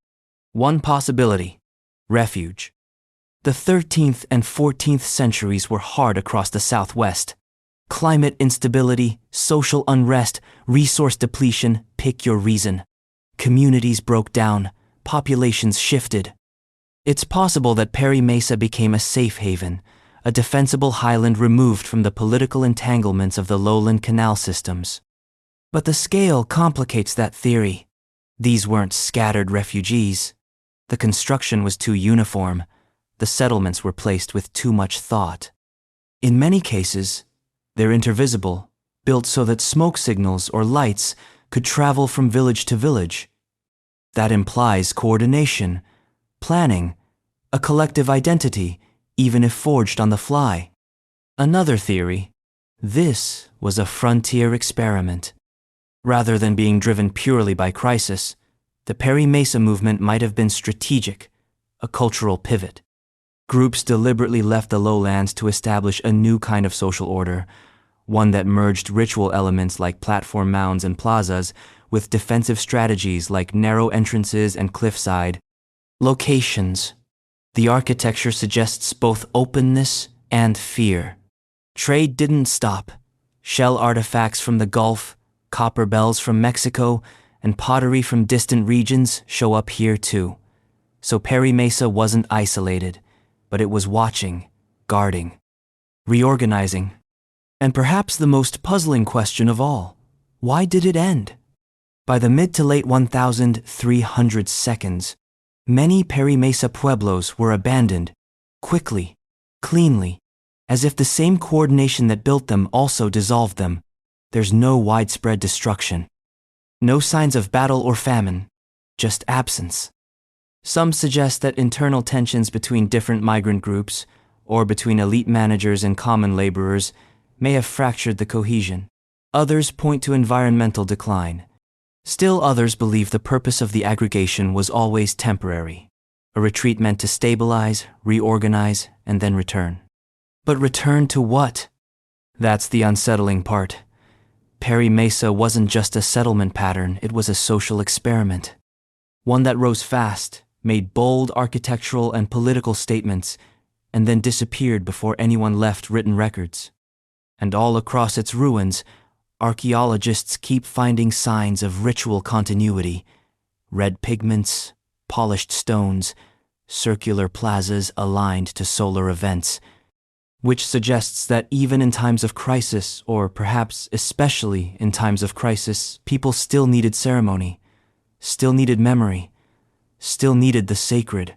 One possibility: refuge. The 13th and 14th centuries were hard across the Southwest. Climate instability, social unrest, resource depletion, pick your reason. Communities broke down, populations shifted. It's possible that Perry Mesa became a safe haven, a defensible highland removed from the political entanglements of the lowland canal systems. But the scale complicates that theory. These weren't scattered refugees. The construction was too uniform. The settlements were placed with too much thought. In many cases, they're intervisible, built so that smoke signals or lights could travel from village to village. That implies coordination, planning, a collective identity, even if forged on the fly. Another theory: this was a frontier experiment. Rather than being driven purely by crisis, the Perry Mesa movement might have been strategic, a cultural pivot. Groups deliberately left the lowlands to establish a new kind of social order, one that merged ritual elements like platform mounds and plazas with defensive strategies like narrow entrances and cliffside locations. The architecture suggests both openness and fear. Trade didn't stop. Shell artifacts from the Gulf, copper bells from Mexico, and pottery from distant regions show up here too. So Perry Mesa wasn't isolated, but it was watching, guarding, reorganizing. And perhaps the most puzzling question of all: why did it end? By the mid to late 1300 seconds, many Perry Mesa pueblos were abandoned, quickly, cleanly, as if the same coordination that built them also dissolved them. There's no widespread destruction. No signs of battle or famine, just absence. Some suggest that internal tensions between different migrant groups, or between elite managers and common laborers, may have fractured the cohesion. Others point to environmental decline. Still others believe the purpose of the aggregation was always temporary, a retreat meant to stabilize, reorganize, and then return. But return to what? That's the unsettling part. Perry Mesa wasn't just a settlement pattern, it was a social experiment. One that rose fast, made bold architectural and political statements, and then disappeared before anyone left written records. And all across its ruins, archaeologists keep finding signs of ritual continuity: red pigments, polished stones, circular plazas aligned to solar events, which suggests that even in times of crisis, or perhaps especially in times of crisis, people still needed ceremony, still needed memory, still needed the sacred.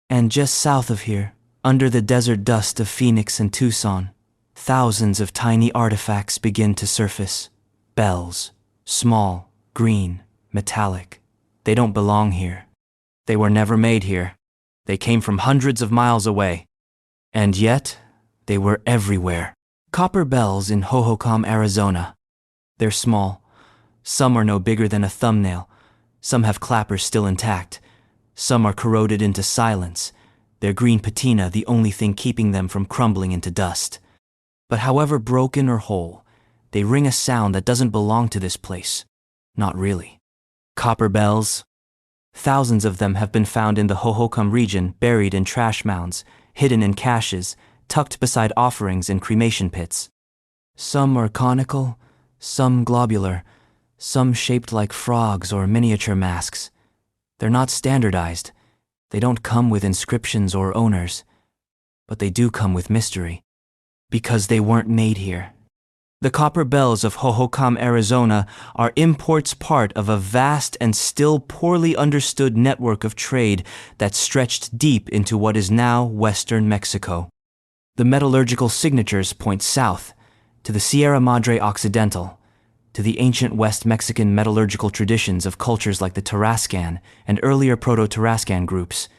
And just south of here, under the desert dust of Phoenix and Tucson, thousands of tiny artifacts begin to surface. Bells, small, green, metallic. They don't belong here. They were never made here. They came from hundreds of miles away. And yet, they were everywhere. Copper bells in Hohokam, Arizona. They're small. Some are no bigger than a thumbnail. Some have clappers still intact. Some are corroded into silence, their green patina the only thing keeping them from crumbling into dust. But however broken or whole, they ring a sound that doesn't belong to this place. Not really. Copper bells. Thousands of them have been found in the Hohokam region, buried in trash mounds, hidden in caches, tucked beside offerings in cremation pits. Some are conical, some globular, some shaped like frogs or miniature masks. They're not standardized. They don't come with inscriptions or owners. But they do come with mystery. Because they weren't made here. The copper bells of Hohokam, Arizona are imports part of a vast and still poorly understood network of trade that stretched deep into what is now western Mexico. The metallurgical signatures point south, to the Sierra Madre Occidental, to the ancient West Mexican metallurgical traditions of cultures like the Tarascan and earlier Proto-Tarascan groups.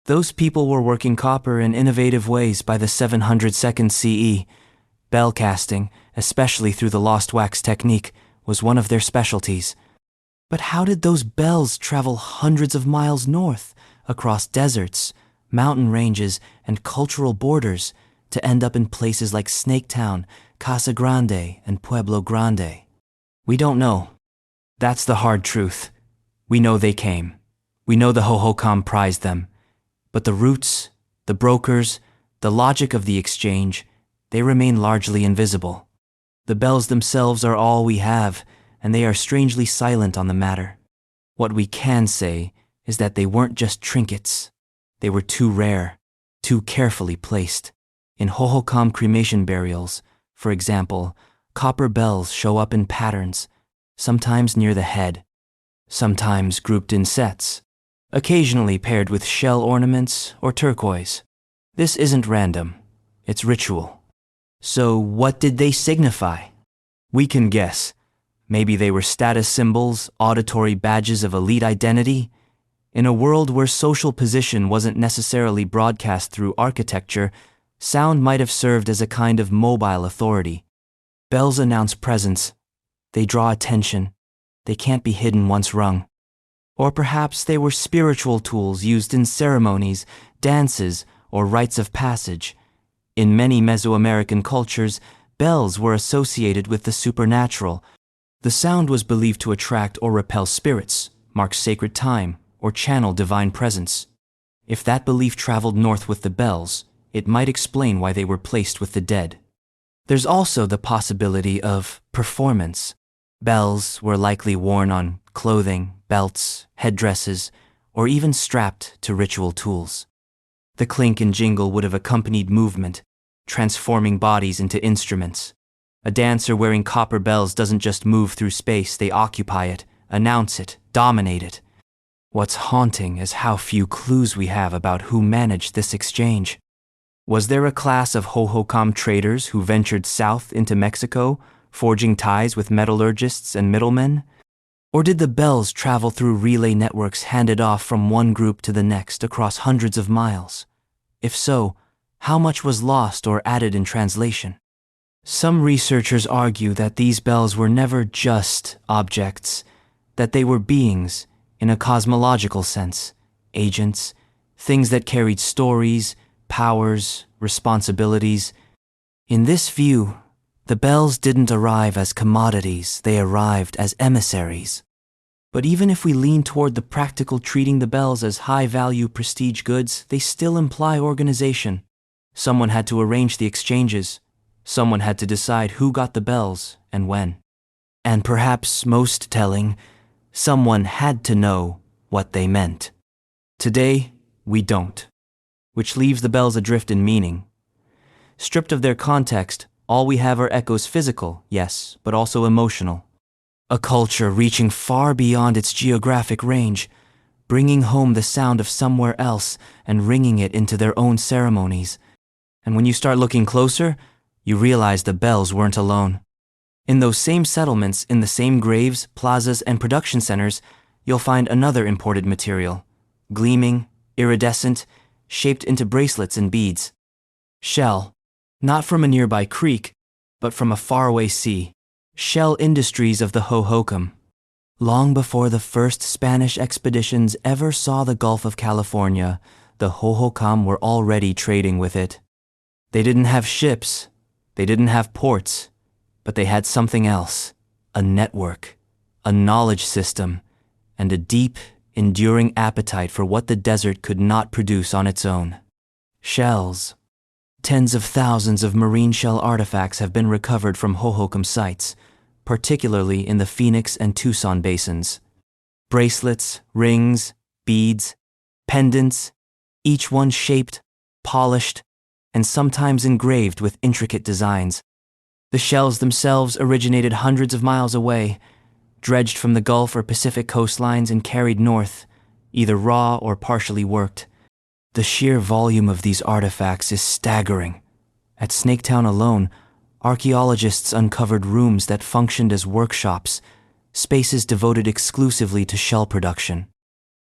Those people were working copper in innovative ways by the 702nd CE. Bell casting, especially through the lost wax technique, was one of their specialties. But how did those bells travel hundreds of miles north, across deserts, mountain ranges, and cultural borders, to end up in places like Snaketown, Casa Grande, and Pueblo Grande? We don't know. That's the hard truth. We know they came. We know the Hohokam prized them. But the roots, the brokers, the logic of the exchange, they remain largely invisible. The bells themselves are all we have, and they are strangely silent on the matter. What we can say is that they weren't just trinkets. They were too rare, too carefully placed. In Hohokam cremation burials, for example, copper bells show up in patterns, sometimes near the head, sometimes grouped in sets, occasionally paired with shell ornaments or turquoise. This isn't random, it's ritual. So what did they signify? We can guess. Maybe they were status symbols, auditory badges of elite identity. In a world where social position wasn't necessarily broadcast through architecture, sound might have served as a kind of mobile authority. Bells announce presence. They draw attention. They can't be hidden once rung. Or perhaps they were spiritual tools used in ceremonies, dances, or rites of passage. In many Mesoamerican cultures, bells were associated with the supernatural. The sound was believed to attract or repel spirits, mark sacred time, or channel divine presence. If that belief traveled north with the bells, it might explain why they were placed with the dead. There's also the possibility of performance. Bells were likely worn on clothing, belts, headdresses, or even strapped to ritual tools. The clink and jingle would have accompanied movement, transforming bodies into instruments. A dancer wearing copper bells doesn't just move through space, they occupy it, announce it, dominate it. What's haunting is how few clues we have about who managed this exchange. Was there a class of Hohokam traders who ventured south into Mexico, forging ties with metallurgists and middlemen? Or did the bells travel through relay networks handed off from one group to the next across hundreds of miles? If so, how much was lost or added in translation? Some researchers argue that these bells were never just objects, that they were beings, in a cosmological sense, agents, things that carried stories, powers, responsibilities. In this view, the bells didn't arrive as commodities, they arrived as emissaries. But even if we lean toward the practical, treating the bells as high-value prestige goods, they still imply organization. Someone had to arrange the exchanges. Someone had to decide who got the bells and when. And perhaps most telling, someone had to know what they meant. Today, we don't, which leaves the bells adrift in meaning. Stripped of their context, all we have are echoes physical, yes, but also emotional. A culture reaching far beyond its geographic range, bringing home the sound of somewhere else and ringing it into their own ceremonies. And when you start looking closer, you realize the bells weren't alone. In those same settlements, in the same graves, plazas, and production centers, you'll find another imported material, gleaming, iridescent, shaped into bracelets and beads. Shell, not from a nearby creek, but from a faraway sea. Shell industries of the hohokam. Long before the first Spanish expeditions ever saw the Gulf of California, the hohokam were already trading with it. They didn't have ships, they didn't have ports, but they had something else, a network, a knowledge system, and a deep, enduring appetite for what the desert could not produce on its own. Shells. Tens of thousands of marine shell artifacts have been recovered from hohokam sites, particularly in the Phoenix and Tucson basins. Bracelets, rings, beads, pendants, each one shaped, polished, and sometimes engraved with intricate designs. The shells themselves originated hundreds of miles away, dredged from the Gulf or Pacific coastlines and carried north, either raw or partially worked. The sheer volume of these artifacts is staggering. At Snaketown alone, archaeologists uncovered rooms that functioned as workshops, spaces devoted exclusively to shell production.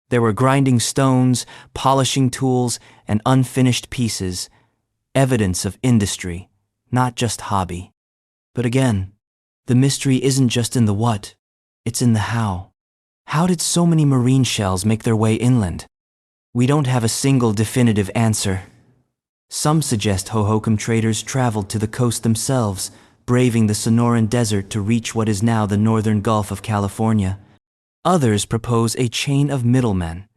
There were grinding stones, polishing tools, and unfinished pieces, evidence of industry, not just hobby. But again, the mystery isn't just in the what, it's in the how. How did so many marine shells make their way inland? We don't have a single definitive answer. Some suggest hohokam traders traveled to the coast themselves, braving the Sonoran Desert to reach what is now the northern Gulf of California. Others propose a chain of middlemen,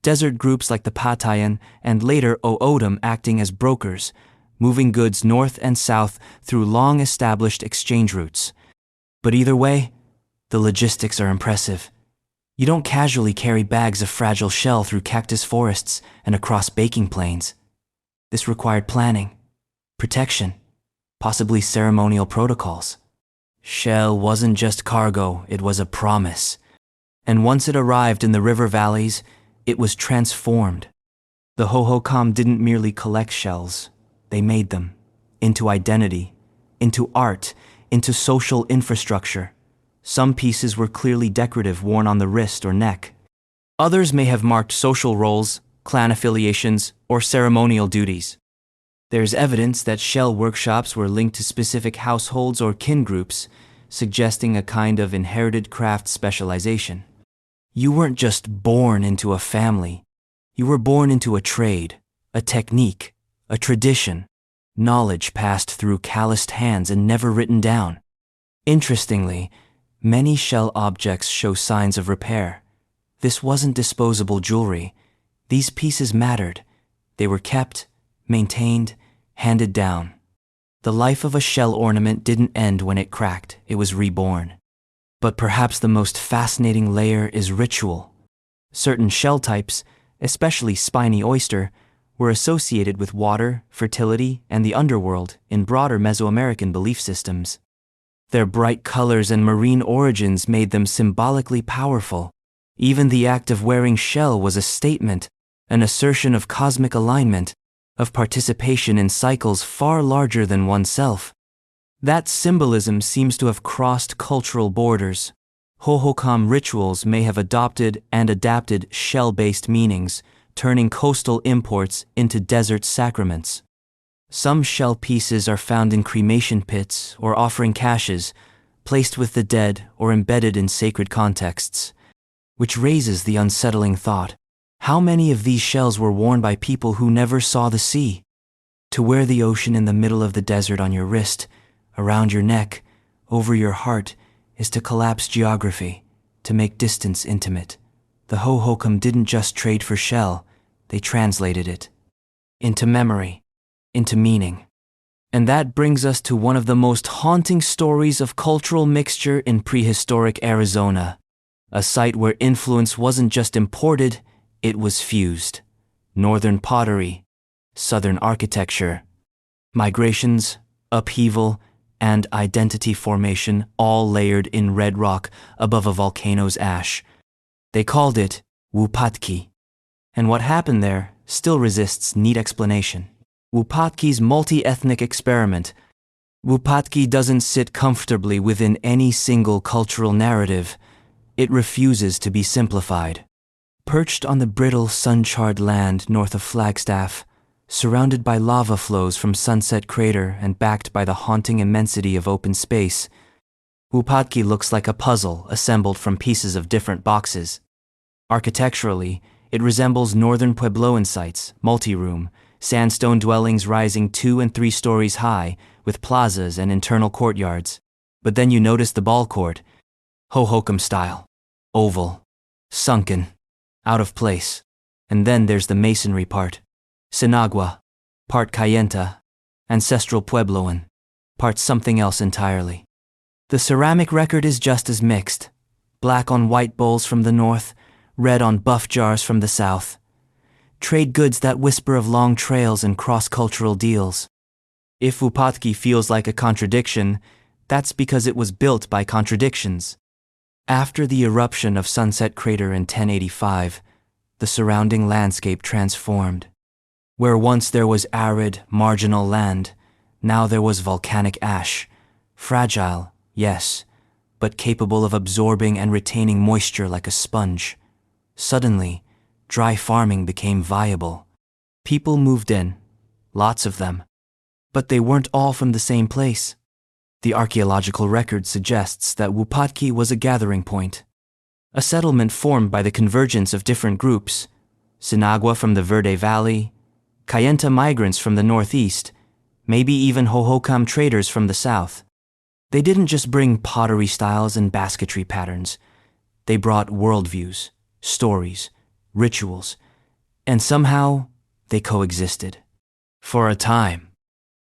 desert groups like the Patayan and later O'odham acting as brokers, moving goods north and south through long-established exchange routes. But either way, the logistics are impressive. You don't casually carry bags of fragile shell through cactus forests and across baking plains. This required planning, protection, possibly ceremonial protocols. Shell wasn't just cargo, it was a promise. And once it arrived in the river valleys, it was transformed. The hohokam didn't merely collect shells, they made them into identity, into art, into social infrastructure. Some pieces were clearly decorative, worn on the wrist or neck. Others may have marked social roles, clan affiliations, or ceremonial duties. There's evidence that shell workshops were linked to specific households or kin groups, suggesting a kind of inherited craft specialization. You weren't just born into a family. You were born into a trade, a technique, a tradition, knowledge passed through calloused hands and never written down. Interestingly, many shell objects show signs of repair. This wasn't disposable jewelry. These pieces mattered. They were kept, maintained, handed down. The life of a shell ornament didn't end when it cracked, it was reborn. But perhaps the most fascinating layer is ritual. Certain shell types, especially spiny oyster, were associated with water, fertility, and the underworld in broader Mesoamerican belief systems. Their bright colors and marine origins made them symbolically powerful. Even the act of wearing shell was a statement, an assertion of cosmic alignment, of participation in cycles far larger than oneself. That symbolism seems to have crossed cultural borders. Hohokam rituals may have adopted and adapted shell-based meanings, turning coastal imports into desert sacraments. Some shell pieces are found in cremation pits or offering caches, placed with the dead or embedded in sacred contexts, which raises the unsettling thought. How many of these shells were worn by people who never saw the sea? To wear the ocean in the middle of the desert on your wrist, around your neck, over your heart, is to collapse geography. to make distance intimate. The hohokam didn't just trade for shell, they translated it into memory, into meaning. And that brings us to one of the most haunting stories of cultural mixture in prehistoric Arizona, a site where influence wasn't just imported, it was fused. Northern pottery, southern architecture, migrations, upheaval, and identity formation all layered in red rock above a volcano's ash. They called it Wupatki. And what happened there still resists neat explanation. Wupatki's multi-ethnic experiment. Wupatki doesn't sit comfortably within any single cultural narrative. It refuses to be simplified. Perched on the brittle, sun-charred land north of Flagstaff, surrounded by lava flows from Sunset Crater and backed by the haunting immensity of open space, Wupatki looks like a puzzle assembled from pieces of different boxes. Architecturally, it resembles northern Puebloan sites, multi-room, sandstone dwellings rising 2 and 3 stories high, with plazas and internal courtyards. But then you notice the ballcourt, hohokam style, oval, sunken, out of place. And then there's the masonry part, Sinagua, part Cayenta, ancestral Puebloan, part something else entirely. The ceramic record is just as mixed, black on white bowls from the north, red on buff jars from the south. Trade goods that whisper of long trails and cross-cultural deals. If Wupatki feels like a contradiction, that's because it was built by contradictions. After the eruption of Sunset Crater in 1085, the surrounding landscape transformed. Where once there was arid, marginal land, now there was volcanic ash. Fragile, yes, but capable of absorbing and retaining moisture like a sponge. Suddenly, dry farming became viable. People moved in, lots of them. But they weren't all from the same place. The archaeological record suggests that Wupatki was a gathering point. A settlement formed by the convergence of different groups, Sinagua from the Verde Valley, Cayenta migrants from the northeast, maybe even hohokam traders from the south. They didn't just bring pottery styles and basketry patterns. They brought worldviews, stories, rituals, and somehow they coexisted. For a time.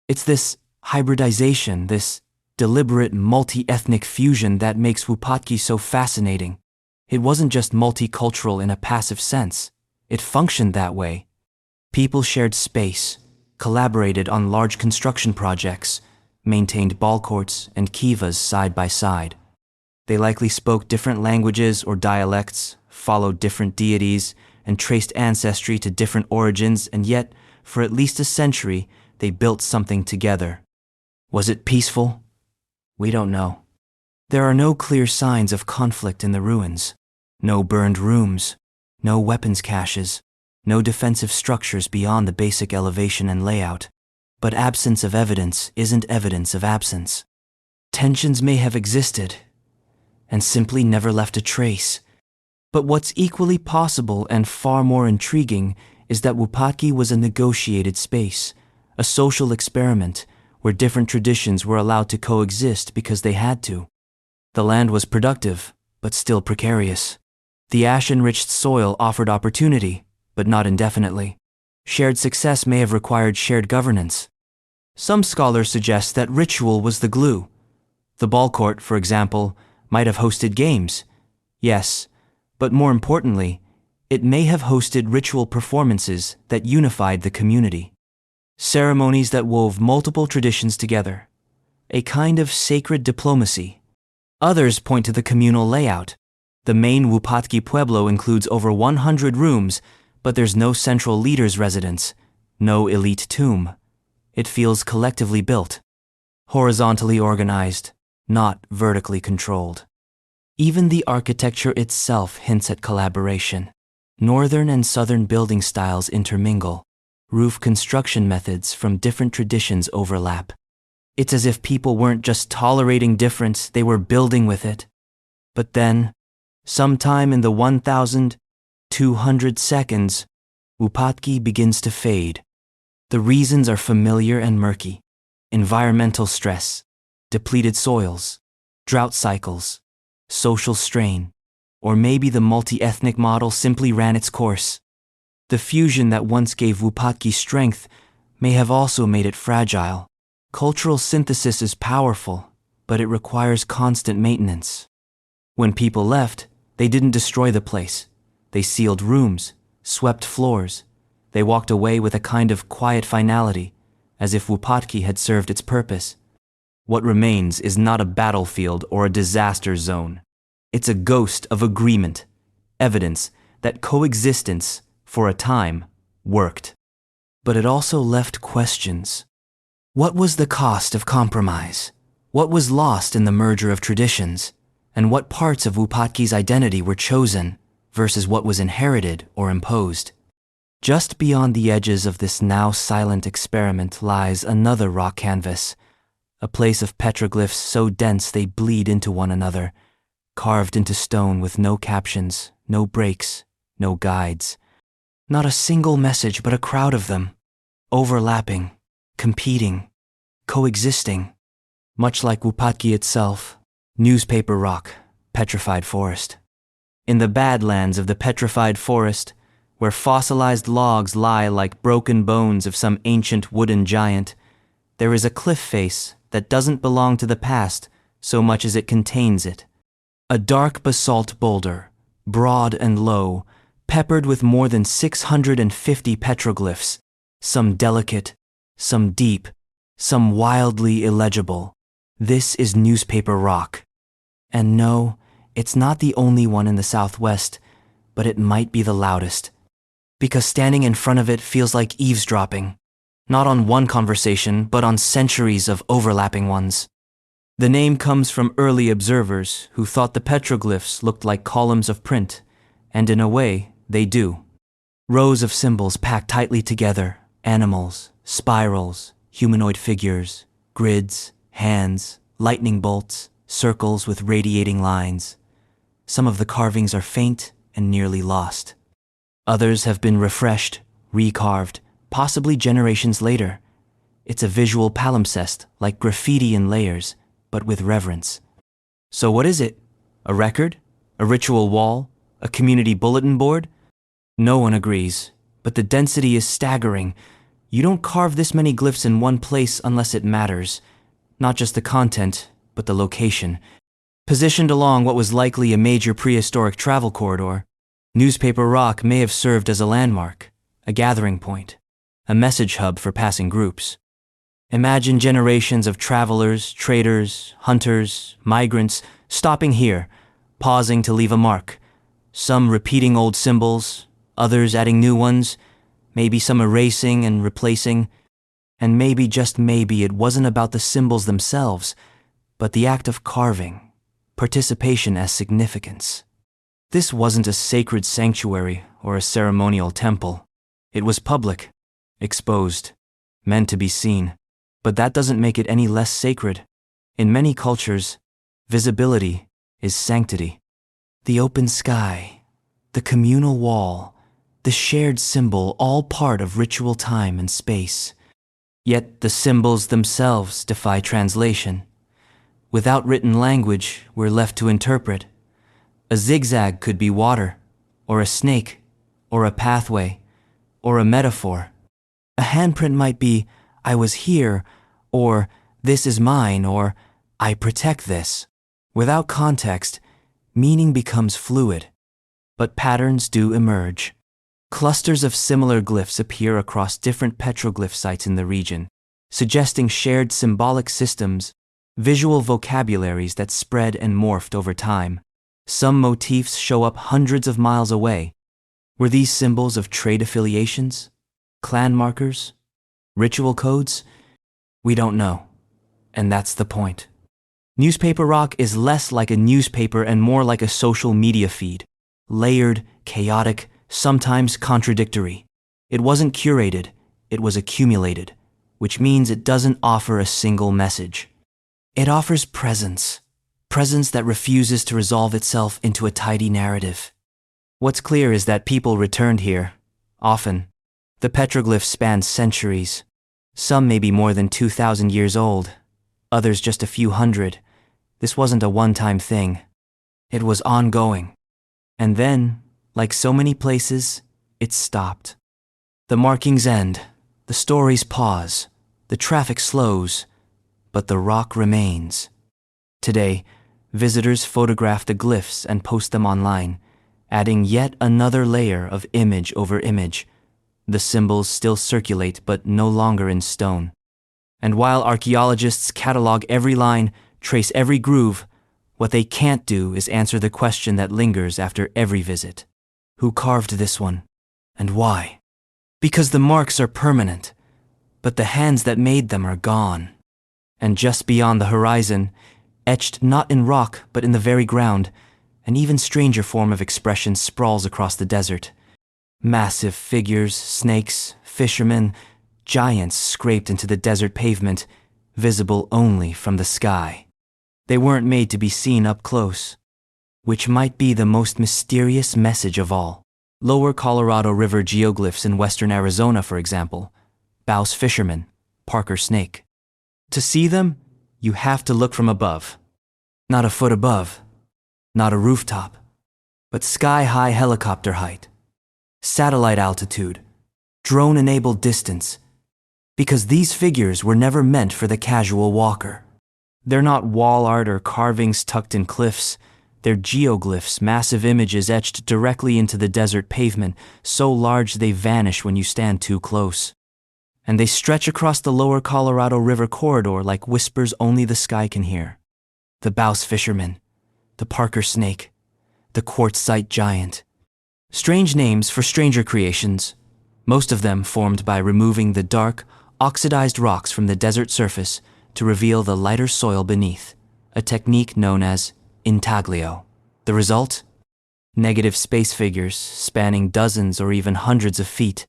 It's this hybridization, this deliberate multi-ethnic fusion that makes Wupatki so fascinating. It wasn't just multicultural in a passive sense. It functioned that way. People shared space, collaborated on large construction projects, maintained ballcourts and kivas side by side. They likely spoke different languages or dialects, followed different deities, and traced ancestry to different origins, and yet, for at least a century, they built something together. Was it peaceful? We don't know. There are no clear signs of conflict in the ruins. No burned rooms, no weapons caches, no defensive structures beyond the basic elevation and layout. But absence of evidence isn't evidence of absence. Tensions may have existed, and simply never left a trace. But what's equally possible and far more intriguing is that Wupatki was a negotiated space, a social experiment where different traditions were allowed to coexist because they had to. The land was productive, but still precarious. The ash-enriched soil offered opportunity, but not indefinitely. Shared success may have required shared governance. Some scholars suggest that ritual was the glue. The ballcourt, for example, might have hosted games. Yes, but more importantly, it may have hosted ritual performances that unified the community. Ceremonies that wove multiple traditions together. A kind of sacred diplomacy. Others point to the communal layout. The main Wupatki pueblo includes over 100 rooms, but there's no central leader's residence, no elite tomb. It feels collectively built, horizontally organized, not vertically controlled. Even the architecture itself hints at collaboration. Northern and southern building styles intermingle. Roof construction methods from different traditions overlap. It's as if people weren't just tolerating difference, they were building with it. But then, sometime in the 1,200 seconds, Wupatki begins to fade. The reasons are familiar and murky. Environmental stress, depleted soils, drought cycles, social strain. Or maybe the multi-ethnic model simply ran its course. The fusion that once gave Wupatki strength may have also made it fragile. Cultural synthesis is powerful, but it requires constant maintenance. When people left, they didn't destroy the place. They sealed rooms, swept floors. They walked away with a kind of quiet finality, as if Wupatki had served its purpose. What remains is not a battlefield or a disaster zone. It's a ghost of agreement, evidence that coexistence, for a time, worked. But it also left questions. What was the cost of compromise? What was lost in the merger of traditions? And what parts of Wupatki's identity were chosen versus what was inherited or imposed? Just beyond the edges of this now silent experiment lies another rock canvas, a place of petroglyphs so dense they bleed into one another, carved into stone with no captions, no breaks, no guides. Not a single message, but a crowd of them, overlapping, competing, coexisting, much like Wupatki itself. Newspaper rock, petrified forest. In the badlands of the petrified forest, where fossilized logs lie like broken bones of some ancient wooden giant, there is a cliff face that doesn't belong to the past so much as it contains it. A dark basalt boulder, broad and low, peppered with more than 650 petroglyphs, some delicate, some deep, some wildly illegible. This is newspaper rock. And no, it's not the only one in the Southwest, but it might be the loudest. Because standing in front of it feels like eavesdropping, not on one conversation, but on centuries of overlapping ones. The name comes from early observers who thought the petroglyphs looked like columns of print, and in a way, they do. Rows of symbols packed tightly together, animals, spirals, humanoid figures, grids, hands, lightning bolts, circles with radiating lines. Some of the carvings are faint and nearly lost. Others have been refreshed, recarved, possibly generations later. It's a visual palimpsest, like graffiti in layers, but with reverence. So what is it? A record? A ritual wall? A community bulletin board? No one agrees, but the density is staggering. You don't carve this many glyphs in one place unless it matters. Not just the content, but the location. Positioned along what was likely a major prehistoric travel corridor, Newspaper Rock may have served as a landmark, a gathering point, a message hub for passing groups. Imagine generations of travelers, traders, hunters, migrants stopping here, pausing to leave a mark, some repeating old symbols, others adding new ones, maybe some erasing and replacing, and maybe, just maybe, it wasn't about the symbols themselves, but the act of carving, participation as significance. This wasn't a sacred sanctuary or a ceremonial temple. It was public, exposed, meant to be seen. But that doesn't make it any less sacred. In many cultures, visibility is sanctity. The open sky, the communal wall, the shared symbol, all part of ritual time and space. Yet the symbols themselves defy translation. Without written language, we're left to interpret. A zigzag could be water, or a snake, or a pathway, or a metaphor. A handprint might be, I was here, or this is mine, or I protect this. Without context, meaning becomes fluid. But patterns do emerge. Clusters of similar glyphs appear across different petroglyph sites in the region, suggesting shared symbolic systems, visual vocabularies that spread and morphed over time. Some motifs show up hundreds of miles away. Were these symbols of trade affiliations? Clan markers? Ritual codes? We don't know. And that's the point. Newspaper Rock is less like a newspaper and more like a social media feed. Layered, chaotic, sometimes contradictory. It wasn't curated, it was accumulated, which means it doesn't offer a single message. It offers presence. Presence that refuses to resolve itself into a tidy narrative. What's clear is that people returned here, often. The petroglyphs span centuries. Some may be more than 2,000 years old, others just a few hundred. This wasn't a one-time thing. It was ongoing. And then, like so many places, it stopped. The markings end, the stories pause, the traffic slows, but the rock remains. Today, visitors photograph the glyphs and post them online, adding yet another layer of image over image. The symbols still circulate, but no longer in stone. And while archaeologists catalog every line, trace every groove, what they can't do is answer the question that lingers after every visit. Who carved this one? And why? Because the marks are permanent, but the hands that made them are gone. And just beyond the horizon, etched not in rock but in the very ground, an even stranger form of expression sprawls across the desert. Massive figures, snakes, fishermen, giants scraped into the desert pavement, visible only from the sky. They weren't made to be seen up close, which might be the most mysterious message of all. Lower Colorado River geoglyphs in western Arizona, for example, Bouse fisherman, Parker snake. To see them, you have to look from above. Not a foot above, not a rooftop, but sky-high helicopter height, satellite altitude, drone-enabled distance, because these figures were never meant for the casual walker. They're not wall art or carvings tucked in cliffs. They're geoglyphs, massive images etched directly into the desert pavement, so large they vanish when you stand too close. And they stretch across the lower Colorado River corridor like whispers only the sky can hear. The Bouse fisherman, the Parker snake, the quartzite giant. Strange names for stranger creations, most of them formed by removing the dark, oxidized rocks from the desert surface to reveal the lighter soil beneath, a technique known as intaglio. The result? Negative space figures spanning dozens or even hundreds of feet,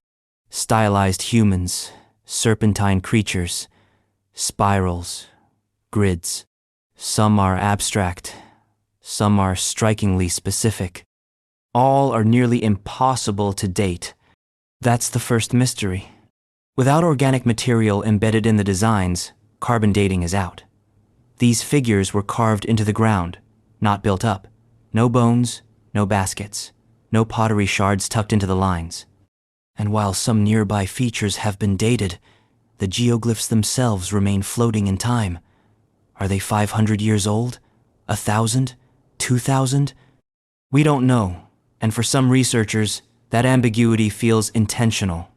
stylized humans, serpentine creatures, spirals, grids. Some are abstract, some are strikingly specific. All are nearly impossible to date. That's the first mystery. Without organic material embedded in the designs, carbon dating is out. These figures were carved into the ground, not built up. No bones, no baskets, no pottery shards tucked into the lines. And while some nearby features have been dated, the geoglyphs themselves remain floating in time. Are they 500 years old? 1,000? 2,000? We don't know, and for some researchers, that ambiguity feels intentional.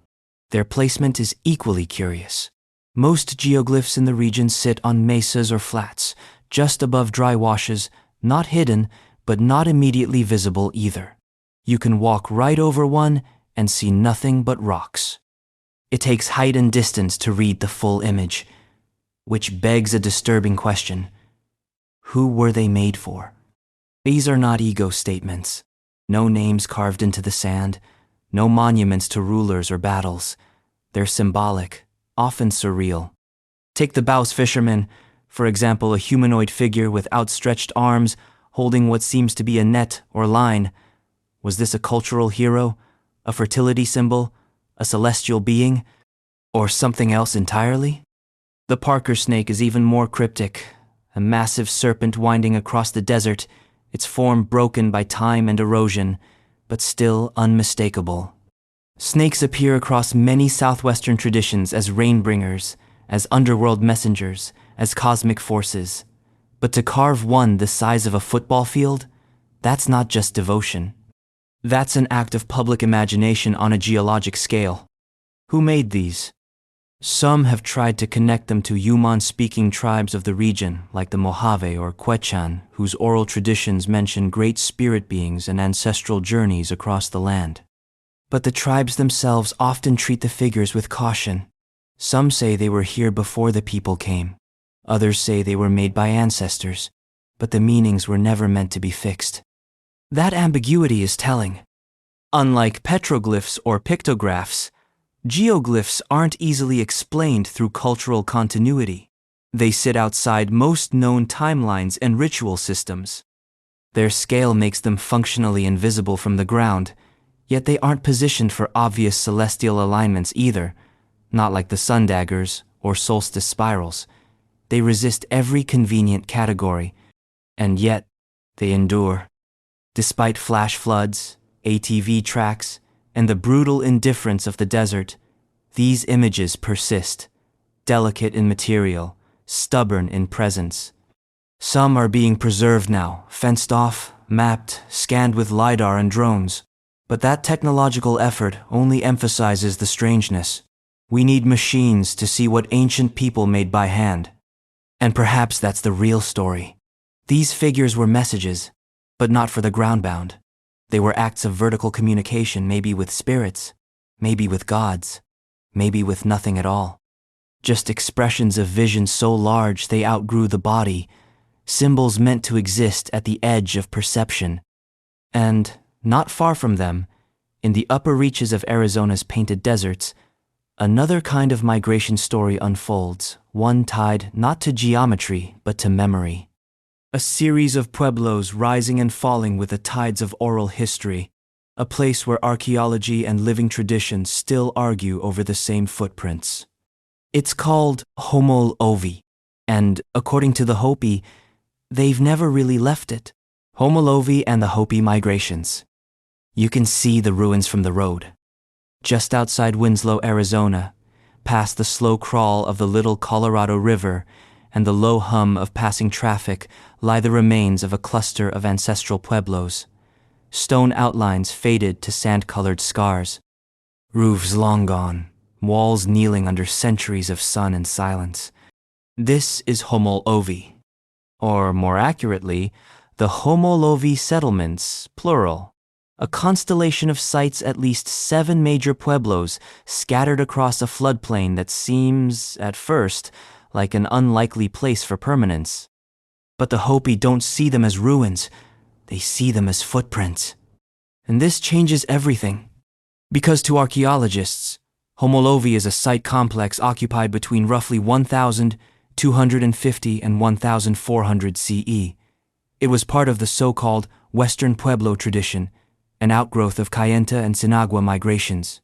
Their placement is equally curious. Most geoglyphs in the region sit on mesas or flats, just above dry washes, not hidden, but not immediately visible either. You can walk right over one and see nothing but rocks. It takes height and distance to read the full image, which begs a disturbing question. Who were they made for? These are not ego statements. No names carved into the sand, no monuments to rulers or battles. They're symbolic, often surreal. Take the Bouse fisherman, for example, a humanoid figure with outstretched arms holding what seems to be a net or line. Was this a cultural hero, a fertility symbol, a celestial being, or something else entirely? The Parker snake is even more cryptic, a massive serpent winding across the desert, its form broken by time and erosion, but still unmistakable. Snakes appear across many southwestern traditions as rainbringers, as underworld messengers, as cosmic forces. But to carve one the size of a football field, that's not just devotion. That's an act of public imagination on a geologic scale. Who made these? Some have tried to connect them to Yuman-speaking tribes of the region, like the Mojave or Quechan, whose oral traditions mention great spirit beings and ancestral journeys across the land. But the tribes themselves often treat the figures with caution. Some say they were here before the people came. Others say they were made by ancestors, but the meanings were never meant to be fixed. That ambiguity is telling. Unlike petroglyphs or pictographs, geoglyphs aren't easily explained through cultural continuity. They sit outside most known timelines and ritual systems. Their scale makes them functionally invisible from the ground, yet they aren't positioned for obvious celestial alignments either, not like the sun daggers or solstice spirals. They resist every convenient category, and yet they endure. Despite flash floods, ATV tracks, and the brutal indifference of the desert, these images persist, delicate in material, stubborn in presence. Some are being preserved now, fenced off, mapped, scanned with LiDAR and drones. But that technological effort only emphasizes the strangeness. We need machines to see what ancient people made by hand. And perhaps that's the real story. These figures were messages, but not for the groundbound. They were acts of vertical communication, maybe with spirits, maybe with gods, maybe with nothing at all. Just expressions of vision so large they outgrew the body, symbols meant to exist at the edge of perception. And, not far from them, in the upper reaches of Arizona's painted deserts, another kind of migration story unfolds, one tied not to geometry but to memory. A series of pueblos rising and falling with the tides of oral history, a place where archaeology and living traditions still argue over the same footprints. It's called Homolovi, and according to the Hopi, they've never really left it. Homolovi and the Hopi migrations. You can see the ruins from the road. Just outside Winslow, Arizona, past the slow crawl of the little Colorado River and the low hum of passing traffic, lie the remains of a cluster of ancestral pueblos. Stone outlines faded to sand-colored scars. Roofs long gone, walls kneeling under centuries of sun and silence. This is Homolovi, or more accurately, the Homolovi settlements, plural. A constellation of sites, at least 7 major pueblos scattered across a floodplain that seems, at first, like an unlikely place for permanence. But the Hopi don't see them as ruins, they see them as footprints. And this changes everything. Because to archaeologists, Homolovi is a site complex occupied between roughly 1,250 and 1,400 CE. It was part of the so-called Western Pueblo tradition, an outgrowth of Kayenta and Sinagua migrations.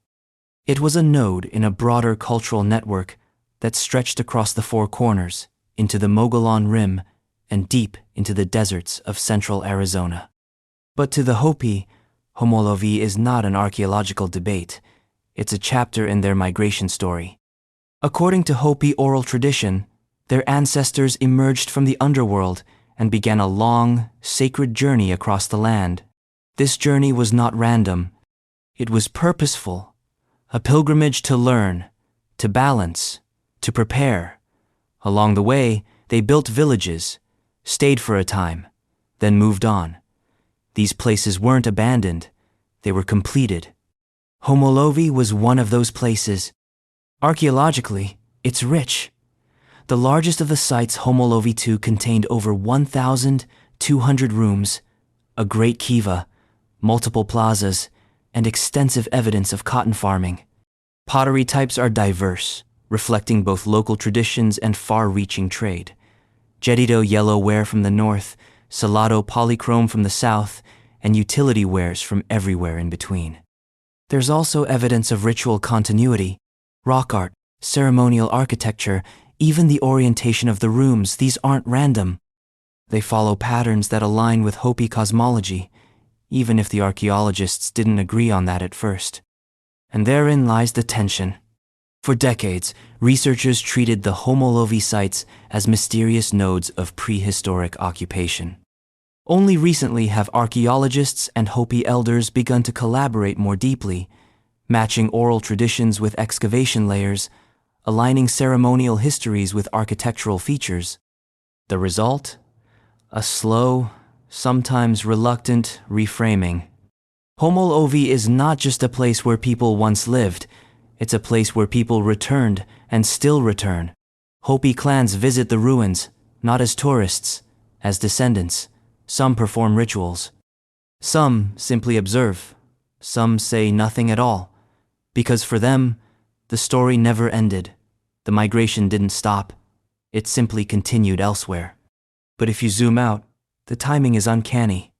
It was a node in a broader cultural network that stretched across the Four Corners, into the Mogollon Rim, and deep into the deserts of central Arizona. But to the Hopi, Homolovi is not an archaeological debate. It's a chapter in their migration story. According to Hopi oral tradition, their ancestors emerged from the underworld and began a long, sacred journey across the land. This journey was not random. It was purposeful, a pilgrimage to learn, to balance, to prepare. Along the way, they built villages, stayed for a time, then moved on. These places weren't abandoned, they were completed. Homolovi was one of those places. Archaeologically, it's rich. The largest of the sites, Homolovi II, contained over 1,200 rooms, a great kiva, multiple plazas, and extensive evidence of cotton farming. Pottery types are diverse, reflecting both local traditions and far-reaching trade. Jedido yellow ware from the north, Salado polychrome from the south, and utility wares from everywhere in between. There's also evidence of ritual continuity, rock art, ceremonial architecture, even the orientation of the rooms. These aren't random. They follow patterns that align with Hopi cosmology, even if the archaeologists didn't agree on that at first. And therein lies the tension. For decades, researchers treated the Homolovi sites as mysterious nodes of prehistoric occupation. Only recently have archaeologists and Hopi elders begun to collaborate more deeply, matching oral traditions with excavation layers, aligning ceremonial histories with architectural features. The result? A slow, sometimes reluctant reframing. Homolovi is not just a place where people once lived, it's a place where people returned and still return. Hopi clans visit the ruins, not as tourists, as descendants. Some perform rituals. Some simply observe. Some say nothing at all. Because for them, the story never ended. The migration didn't stop. It simply continued elsewhere. But if you zoom out, the timing is uncanny.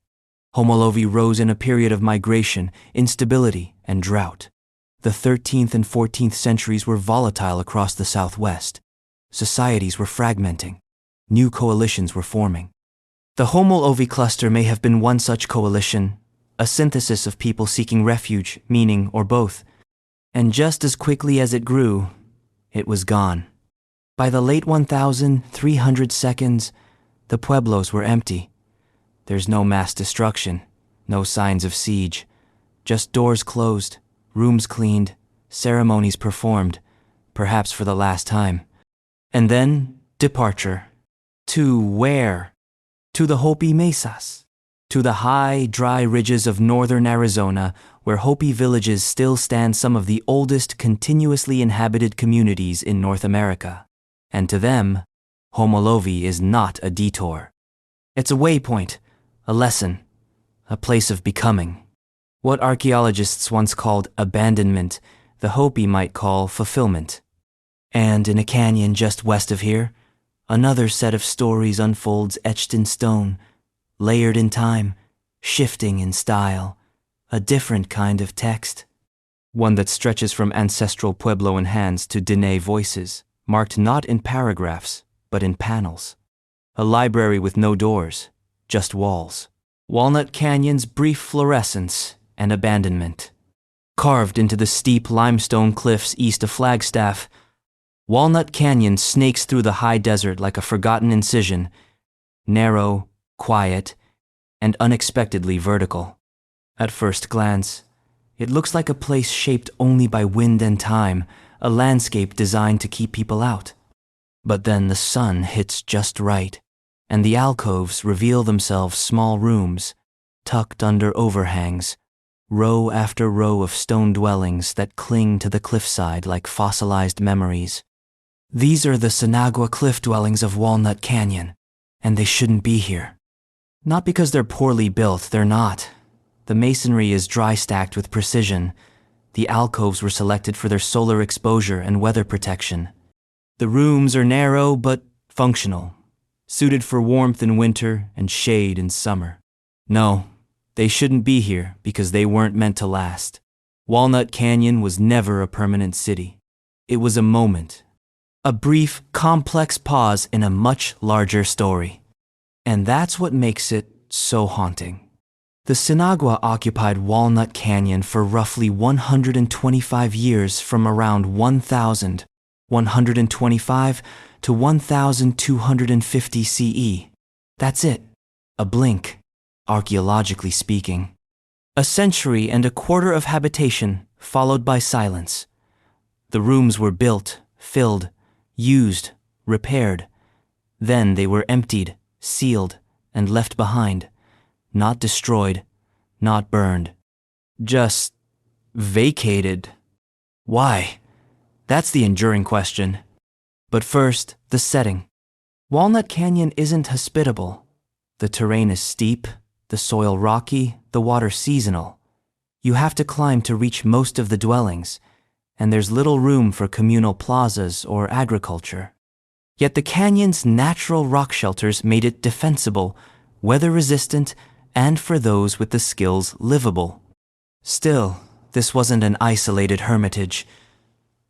Homolovi rose in a period of migration, instability, and drought. The 13th and 14th centuries were volatile across the Southwest. Societies were fragmenting. New coalitions were forming. The Homolovi cluster may have been one such coalition, a synthesis of people seeking refuge, meaning, or both. And just as quickly as it grew, it was gone. By the late 1300 seconds, the pueblos were empty. There's no mass destruction, no signs of siege, just doors closed, rooms cleaned, ceremonies performed, perhaps for the last time. And then, departure. To where? To the Hopi mesas. To the high, dry ridges of northern Arizona, where Hopi villages still stand some of the oldest continuously inhabited communities in North America. And to them, Homolovi is not a detour. It's a waypoint, a lesson, a place of becoming. What archaeologists once called abandonment, the Hopi might call fulfillment. And in a canyon just west of here, another set of stories unfolds etched in stone, layered in time, shifting in style, a different kind of text. One that stretches from ancestral Puebloan hands to Diné voices, marked not in paragraphs, but in panels. A library with no doors, just walls. Walnut Canyon's brief fluorescence and abandonment. Carved into the steep limestone cliffs east of Flagstaff, Walnut Canyon snakes through the high desert like a forgotten incision, narrow, quiet, and unexpectedly vertical. At first glance, it looks like a place shaped only by wind and time, a landscape designed to keep people out. But then the sun hits just right, and the alcoves reveal themselves small rooms, tucked under overhangs, row after row of stone dwellings that cling to the cliffside like fossilized memories. These are the Sinagua cliff dwellings of Walnut Canyon, and they shouldn't be here. Not because they're poorly built, they're not. The masonry is dry stacked with precision. The alcoves were selected for their solar exposure and weather protection. The rooms are narrow but functional, suited for warmth in winter and shade in summer. No, they shouldn't be here because they weren't meant to last. Walnut Canyon was never a permanent city. It was a moment. A brief, complex pause in a much larger story. And that's what makes it so haunting. The Sinagua occupied Walnut Canyon for roughly 125 years from around 1125 to 1250 CE. That's it. A blink, archaeologically speaking. A century and a quarter of habitation, followed by silence. The rooms were built, filled, used, repaired. Then they were emptied, sealed, and left behind. Not destroyed, not burned. Just vacated. Why? That's the enduring question. But first, the setting. Walnut Canyon isn't hospitable. The terrain is steep, the soil rocky, the water seasonal. You have to climb to reach most of the dwellings, and there's little room for communal plazas or agriculture. Yet the canyon's natural rock shelters made it defensible, weather-resistant, and for those with the skills livable. Still, this wasn't an isolated hermitage.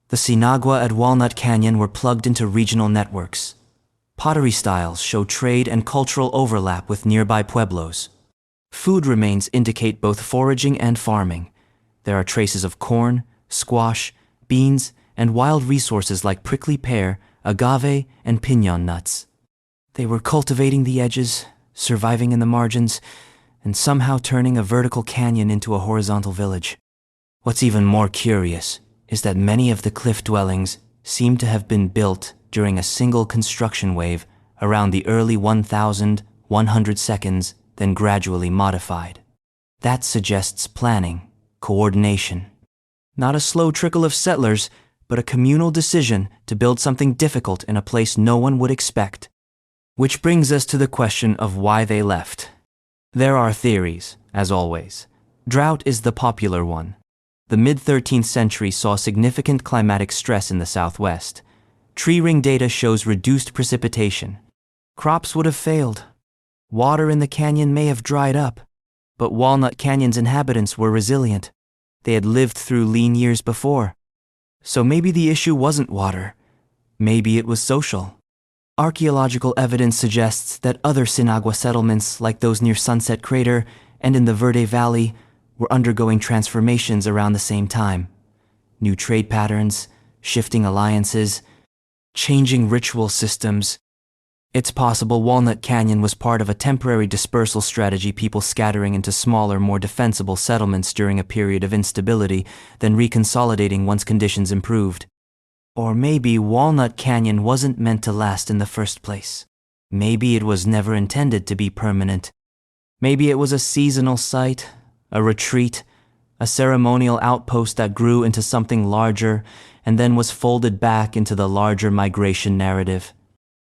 The Sinagua at Walnut Canyon were plugged into regional networks. Pottery styles show trade and cultural overlap with nearby pueblos. Food remains indicate both foraging and farming. There are traces of corn, squash, beans, and wild resources like prickly pear, agave, and piñon nuts. They were cultivating the edges, surviving in the margins, and somehow turning a vertical canyon into a horizontal village. What's even more curious is that many of the cliff dwellings seem to have been built during a single construction wave around the early 1100 seconds, then gradually modified. That suggests planning, coordination. Not a slow trickle of settlers, but a communal decision to build something difficult in a place no one would expect. Which brings us to the question of why they left. There are theories, as always. Drought is the popular one. The mid-13th century saw significant climatic stress in the southwest. Tree ring data shows reduced precipitation. Crops would have failed. Water in the canyon may have dried up, but Walnut Canyon's inhabitants were resilient. They had lived through lean years before. So maybe the issue wasn't water. Maybe it was social. Archaeological evidence suggests that other Sinagua settlements, like those near Sunset Crater and in the Verde Valley, were undergoing transformations around the same time. New trade patterns, shifting alliances, changing ritual systems. It's possible Walnut Canyon was part of a temporary dispersal strategy, people scattering into smaller, more defensible settlements during a period of instability, then reconsolidating once conditions improved. Or maybe Walnut Canyon wasn't meant to last in the first place. Maybe it was never intended to be permanent. Maybe it was a seasonal site, a retreat, a ceremonial outpost that grew into something larger and then was folded back into the larger migration narrative.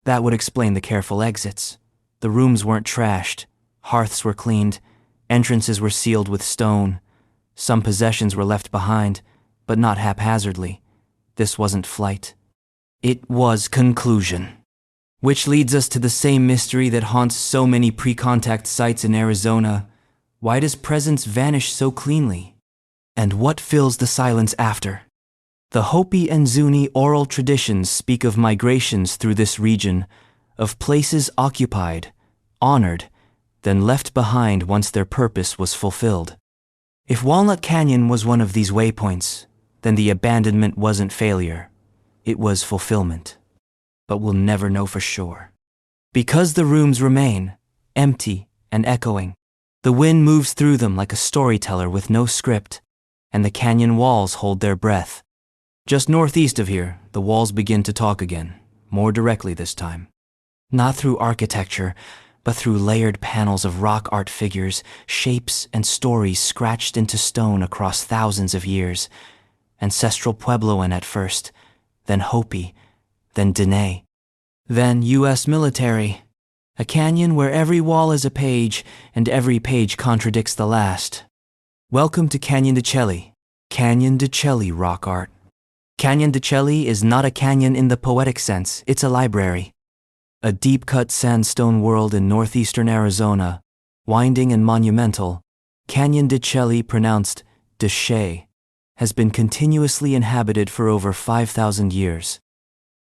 That would explain the careful exits. The rooms weren't trashed, hearths were cleaned, entrances were sealed with stone. Some possessions were left behind, but not haphazardly. This wasn't flight. It was conclusion. Which leads us to the same mystery that haunts so many pre-contact sites in Arizona. Why does presence vanish so cleanly? And what fills the silence after? The Hopi and Zuni oral traditions speak of migrations through this region, of places occupied, honored, then left behind once their purpose was fulfilled. If Walnut Canyon was one of these waypoints, then the abandonment wasn't failure. It was fulfillment. But we'll never know for sure. Because the rooms remain, empty and echoing, the wind moves through them like a storyteller with no script, and the canyon walls hold their breath. Just northeast of here, the walls begin to talk again, more directly this time. Not through architecture, but through layered panels of rock art figures, shapes and stories scratched into stone across thousands of years. Ancestral Puebloan at first, then Hopi, then Dene, then U.S. military. A canyon where every wall is a page, and every page contradicts the last. Welcome to Canyon de Chelly. Canyon de Chelly rock art. Canyon de Chelly is not a canyon in the poetic sense, it's a library. A deep-cut sandstone world in northeastern Arizona, winding and monumental, Canyon de Chelly, pronounced de, has been continuously inhabited for over 5,000 years.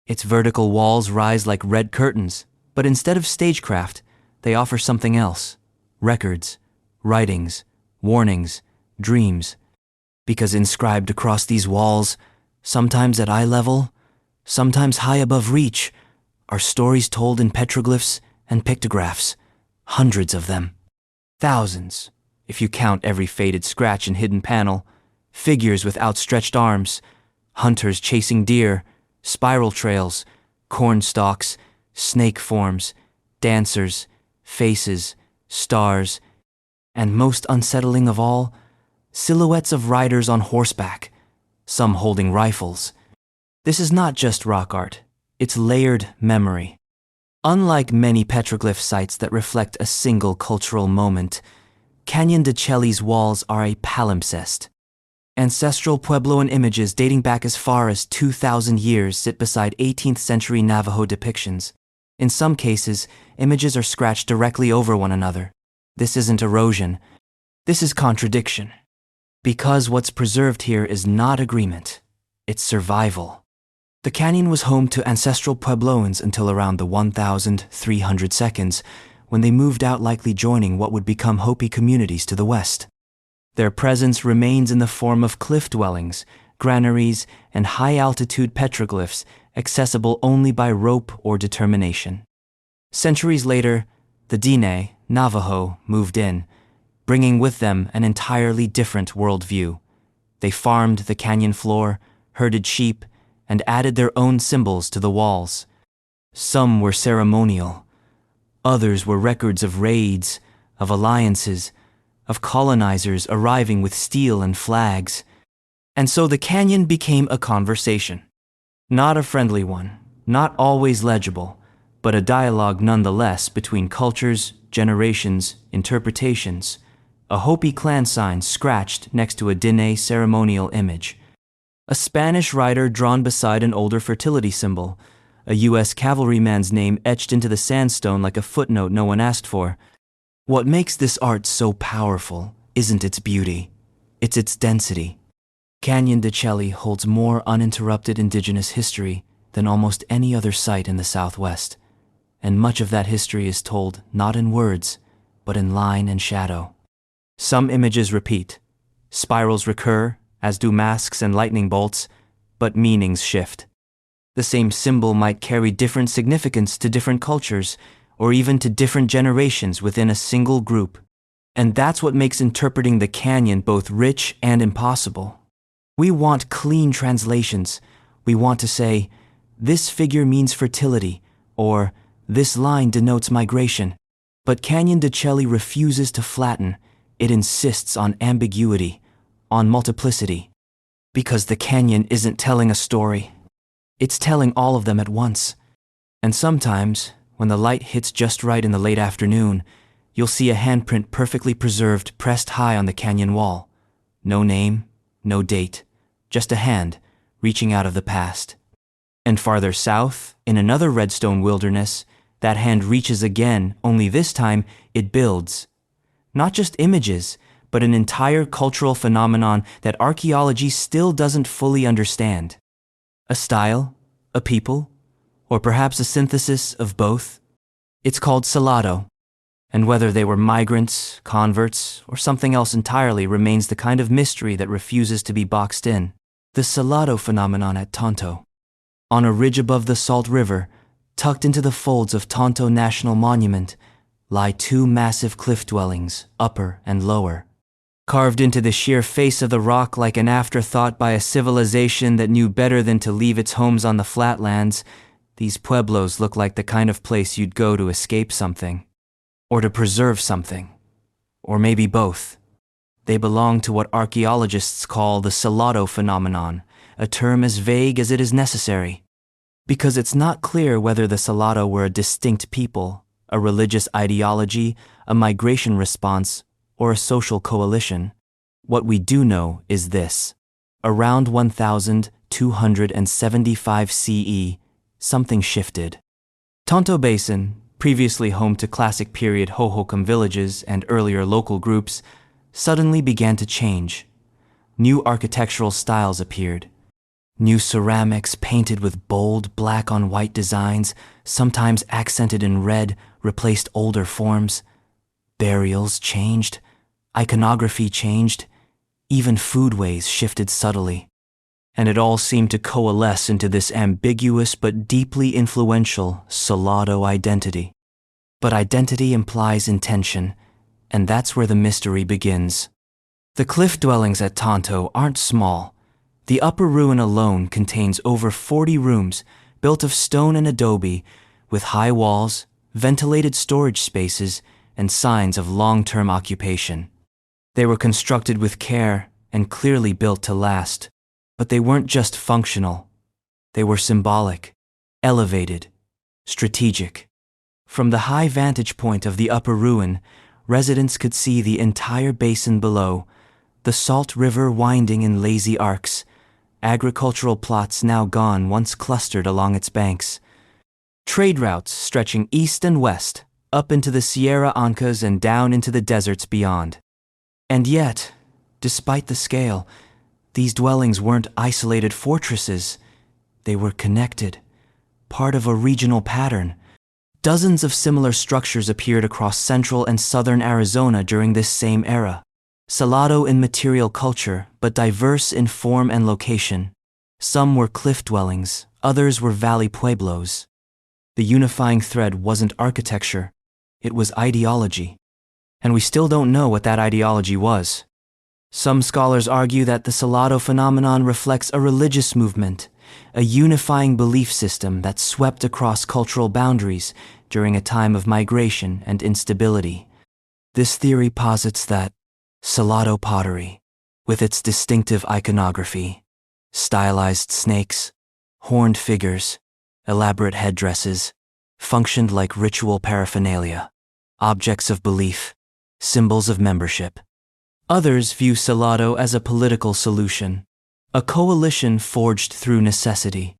Its vertical walls rise like red curtains, but instead of stagecraft, they offer something else: records, writings, warnings, dreams. Because inscribed across these walls, sometimes at eye level, sometimes high above reach, are stories told in petroglyphs and pictographs, hundreds of them. Thousands, if you count every faded scratch and hidden panel, figures with outstretched arms, hunters chasing deer, spiral trails, corn stalks, snake forms, dancers, faces, stars, and most unsettling of all, silhouettes of riders on horseback, some holding rifles. This is not just rock art, it's layered memory. Unlike many petroglyph sites that reflect a single cultural moment, Canyon de Chelly's walls are a palimpsest. Ancestral Puebloan images dating back as far as 2,000 years sit beside 18th century Navajo depictions. In some cases, images are scratched directly over one another. This isn't erosion, this is contradiction. Because what's preserved here is not agreement, it's survival. The canyon was home to ancestral Puebloans until around the 1,300 seconds, when they moved out, likely joining what would become Hopi communities to the west. Their presence remains in the form of cliff dwellings, granaries, and high-altitude petroglyphs accessible only by rope or determination. Centuries later, the Dene, Navajo, moved in, bringing with them an entirely different worldview. They farmed the canyon floor, herded sheep, and added their own symbols to the walls. Some were ceremonial. Others were records of raids, of alliances, of colonizers arriving with steel and flags. And so the canyon became a conversation. Not a friendly one, not always legible, but a dialogue nonetheless between cultures, generations, interpretations. A Hopi clan sign scratched next to a Dene ceremonial image. A Spanish rider drawn beside an older fertility symbol. A U.S. cavalryman's name etched into the sandstone like a footnote no one asked for. What makes this art so powerful isn't its beauty, it's its density. Canyon de Chelly holds more uninterrupted indigenous history than almost any other site in the Southwest. and much of that history is told not in words, but in line and shadow. Some images repeat, spirals recur, as do masks and lightning bolts, but meanings shift. The same symbol might carry different significance to different cultures, or even to different generations within a single group. And that's what makes interpreting the canyon both rich and impossible. We want clean translations. We want to say, this figure means fertility, or this line denotes migration. But Canyon de Chelly refuses to flatten. It insists on ambiguity, on multiplicity. Because the canyon isn't telling a story. It's telling all of them at once. And sometimes, when the light hits just right in the late afternoon, you'll see a handprint perfectly preserved pressed high on the canyon wall. No name, no date, just a hand reaching out of the past. And farther south, in another redstone wilderness, that hand reaches again, only this time it builds. Not just images, but an entire cultural phenomenon that archaeology still doesn't fully understand. A style, a people, or perhaps a synthesis of both. It's called Salado, and whether they were migrants, converts, or something else entirely remains the kind of mystery that refuses to be boxed in. The Salado phenomenon at Tonto. On a ridge above the Salt River, tucked into the folds of Tonto National Monument, lie two massive cliff dwellings, upper and lower. Carved into the sheer face of the rock like an afterthought by a civilization that knew better than to leave its homes on the flatlands, these pueblos look like the kind of place you'd go to escape something. Or to preserve something. Or maybe both. They belong to what archaeologists call the Salado phenomenon, a term as vague as it is necessary. Because it's not clear whether the Salado were a distinct people, a religious ideology, a migration response, or a social coalition. What we do know is this. Around 1275 CE, something shifted. Tonto Basin, previously home to classic period hohokam villages and earlier local groups, suddenly began to change. New architectural styles appeared. New ceramics painted with bold black-on-white designs, sometimes accented in red, replaced older forms. Burials changed. Iconography changed. Even foodways shifted subtly. And it all seemed to coalesce into this ambiguous but deeply influential Salado identity. But identity implies intention, and that's where the mystery begins. The cliff dwellings at Tonto aren't small. The upper ruin alone contains over 40 rooms built of stone and adobe, with high walls, ventilated storage spaces, and signs of long-term occupation. They were constructed with care and clearly built to last, but they weren't just functional. They were symbolic, elevated, strategic. From the high vantage point of the upper ruin, residents could see the entire basin below, the Salt River winding in lazy arcs, agricultural plots now gone once clustered along its banks, trade routes stretching east and west, up into the Sierra Ancas and down into the deserts beyond. And yet, despite the scale, these dwellings weren't isolated fortresses. They were connected, part of a regional pattern. Dozens of similar structures appeared across central and southern Arizona during this same era. Salado in material culture, but diverse in form and location. Some were cliff dwellings, others were valley pueblos. The unifying thread wasn't architecture, it was ideology. And we still don't know what that ideology was. Some scholars argue that the Salado phenomenon reflects a religious movement, a unifying belief system that swept across cultural boundaries during a time of migration and instability. This theory posits that Salado pottery, with its distinctive iconography, stylized snakes, horned figures, elaborate headdresses, functioned like ritual paraphernalia, objects of belief, symbols of membership. Others view Salado as a political solution, a coalition forged through necessity.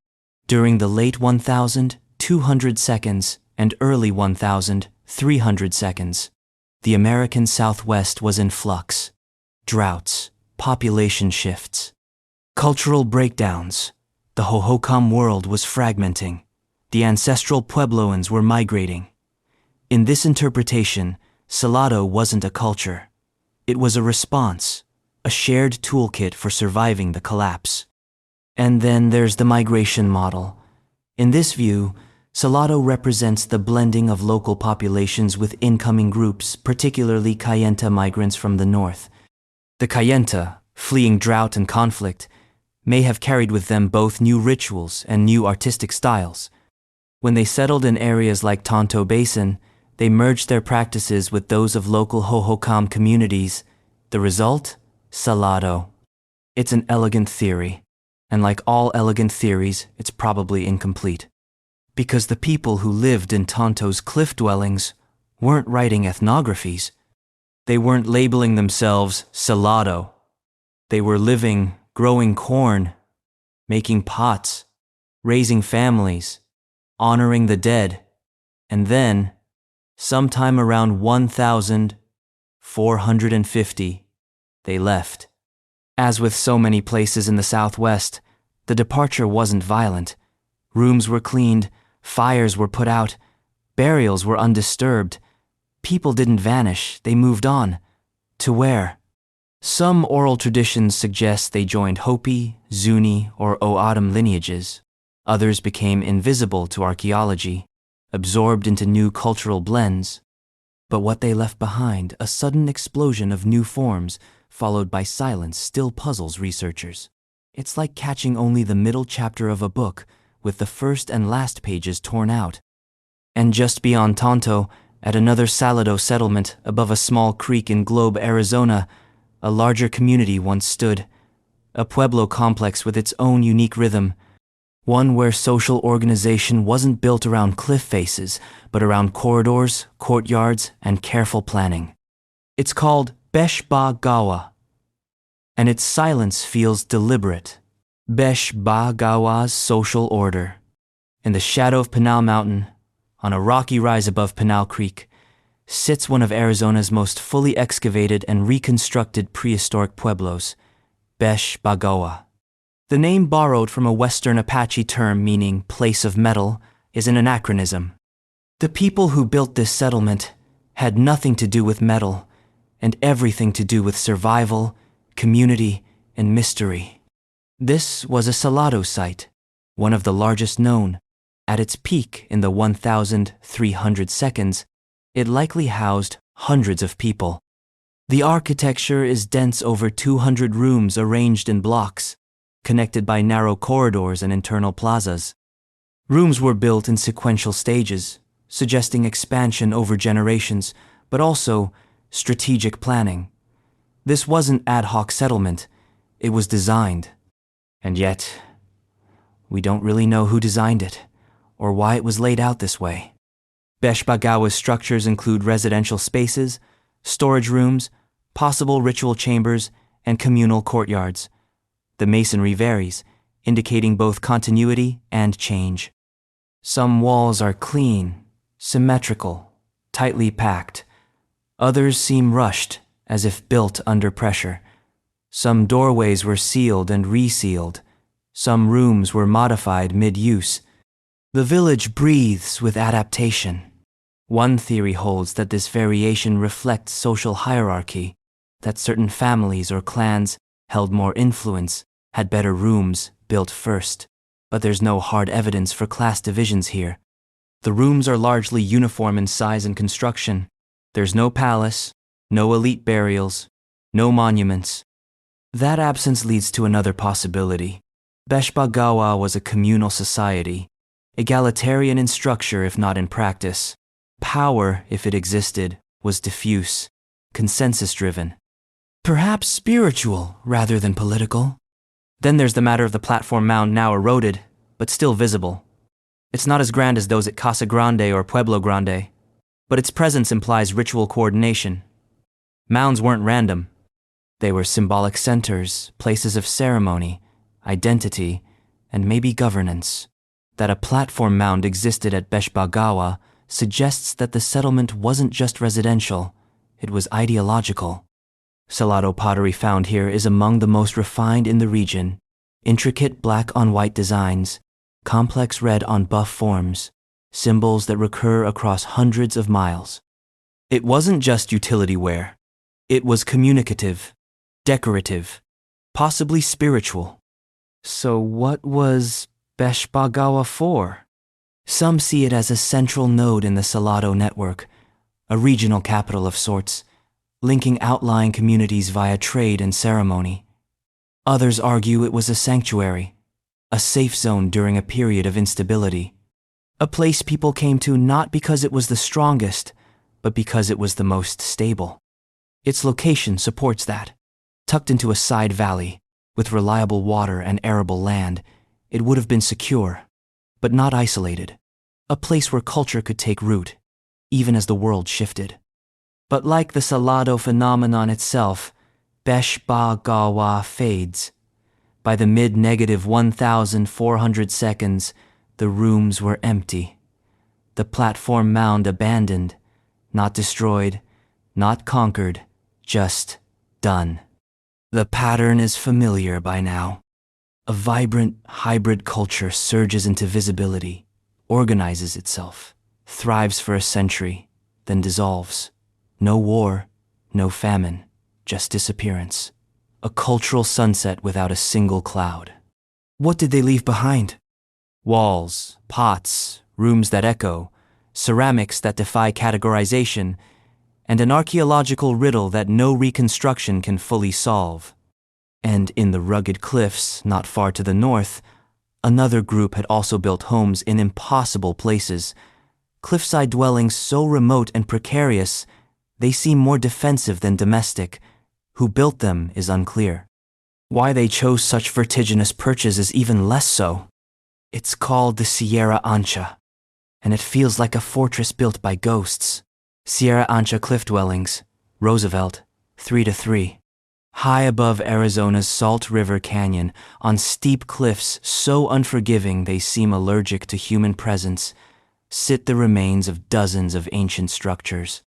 During the late 1200 seconds and early 1300 seconds, the American Southwest was in flux. Droughts, population shifts, cultural breakdowns. The hohokam world was fragmenting. The ancestral Puebloans were migrating. In this interpretation, Salado wasn't a culture. It was a response, a shared toolkit for surviving the collapse. And then there's the migration model. In this view, Salado represents the blending of local populations with incoming groups, particularly Kayenta migrants from the north. The Kayenta, fleeing drought and conflict, may have carried with them both new rituals and new artistic styles. When they settled in areas like Tonto Basin, they merged their practices with those of local hohokam communities. The result? Salado. It's an elegant theory, and like all elegant theories, it's probably incomplete. Because the people who lived in Tonto's cliff dwellings weren't writing ethnographies. They weren't labeling themselves Salado. They were living, growing corn, making pots, raising families, honoring the dead, and then, sometime around 1450, they left. As with so many places in the Southwest, the departure wasn't violent. Rooms were cleaned, fires were put out, burials were undisturbed. People didn't vanish, they moved on. To where? Some oral traditions suggest they joined Hopi, Zuni, or O'odham lineages. Others became invisible to archaeology, absorbed into new cultural blends. But what they left behind, a sudden explosion of new forms, followed by silence, still puzzles researchers. It's like catching only the middle chapter of a book, with the first and last pages torn out. And just beyond Tonto, at another Salado settlement above a small creek in Globe, Arizona, a larger community once stood, a pueblo complex with its own unique rhythm, one where social organization wasn't built around cliff faces, but around corridors, courtyards, and careful planning. It's called Besh ba gowa, and its silence feels deliberate. Besh ba gowa's social order. In the shadow of Pinal Mountain, on a rocky rise above Pinal Creek, sits one of Arizona's most fully excavated and reconstructed prehistoric pueblos, Besh ba gowa. The name, borrowed from a Western Apache term meaning place of metal, is an anachronism. The people who built this settlement had nothing to do with metal and everything to do with survival, community, and mystery. This was a Salado site, one of the largest known. At its peak in the 1,300 seconds, it likely housed hundreds of people. The architecture is dense, over 200 rooms arranged in blocks, connected by narrow corridors and internal plazas. Rooms were built in sequential stages, suggesting expansion over generations, but also strategic planning. This wasn't ad hoc settlement, it was designed. And yet, we don't really know who designed it, or why it was laid out this way. Besh ba gowa's structures include residential spaces, storage rooms, possible ritual chambers, and communal courtyards. The masonry varies, indicating both continuity and change. Some walls are clean, symmetrical, tightly packed. Others seem rushed, as if built under pressure. Some doorways were sealed and resealed. Some rooms were modified mid-use. The village breathes with adaptation. One theory holds that this variation reflects social hierarchy, that certain families or clans held more influence, had better rooms built first. But there's no hard evidence for class divisions here. The rooms are largely uniform in size and construction. There's no palace, no elite burials, no monuments. That absence leads to another possibility. Besh ba gowa was a communal society, egalitarian in structure if not in practice. Power, if it existed, was diffuse, consensus-driven. Perhaps spiritual rather than political. Then there's the matter of the platform mound, now eroded, but still visible. It's not as grand as those at Casa Grande or Pueblo Grande, but its presence implies ritual coordination. Mounds weren't random. They were symbolic centers, places of ceremony, identity, and maybe governance. That a platform mound existed at Besh ba gowa suggests that the settlement wasn't just residential, it was ideological. Salado pottery found here is among the most refined in the region. Intricate black-on-white designs, complex red on buff forms, symbols that recur across hundreds of miles. It wasn't just utility wear. It was communicative, decorative, possibly spiritual. So what was Besh for? Some see it as a central node in the Salado network, a regional capital of sorts, linking outlying communities via trade and ceremony. Others argue it was a sanctuary, a safe zone during a period of instability, a place people came to not because it was the strongest, but because it was the most stable. Its location supports that. Tucked into a side valley, with reliable water and arable land, it would have been secure, but not isolated, a place where culture could take root, even as the world shifted. But like the Salado phenomenon itself, Besh gowa fades. By the mid-1400 seconds, the rooms were empty. The platform mound abandoned, not destroyed, not conquered, just done. The pattern is familiar by now. A vibrant, hybrid culture surges into visibility, organizes itself, thrives for a century, then dissolves. No war, no famine, just disappearance. A cultural sunset without a single cloud. What did they leave behind? Walls, pots, rooms that echo, ceramics that defy categorization, and an archaeological riddle that no reconstruction can fully solve. And in the rugged cliffs not far to the north, another group had also built homes in impossible places, cliffside dwellings so remote and precarious they seem more defensive than domestic. Who built them is unclear. Why they chose such vertiginous perches is even less so. It's called the Sierra Ancha, and it feels like a fortress built by ghosts. Sierra Ancha cliff dwellings, Roosevelt, 3-3. High above Arizona's Salt River Canyon, on steep cliffs so unforgiving they seem allergic to human presence, sit the remains of dozens of ancient structures.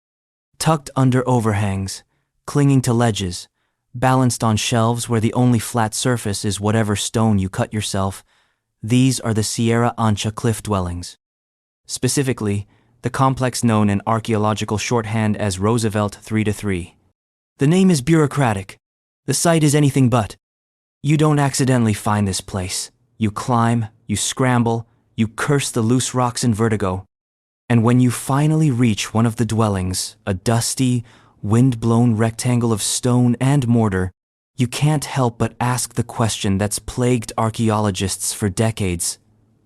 Tucked under overhangs, clinging to ledges, balanced on shelves where the only flat surface is whatever stone you cut yourself, these are the Sierra Ancha cliff dwellings. Specifically, the complex known in archaeological shorthand as Roosevelt 3-3. The name is bureaucratic. The site is anything but. You don't accidentally find this place. You climb, you scramble, you curse the loose rocks in vertigo. And when you finally reach one of the dwellings, a dusty, wind-blown rectangle of stone and mortar, you can't help but ask the question that's plagued archaeologists for decades.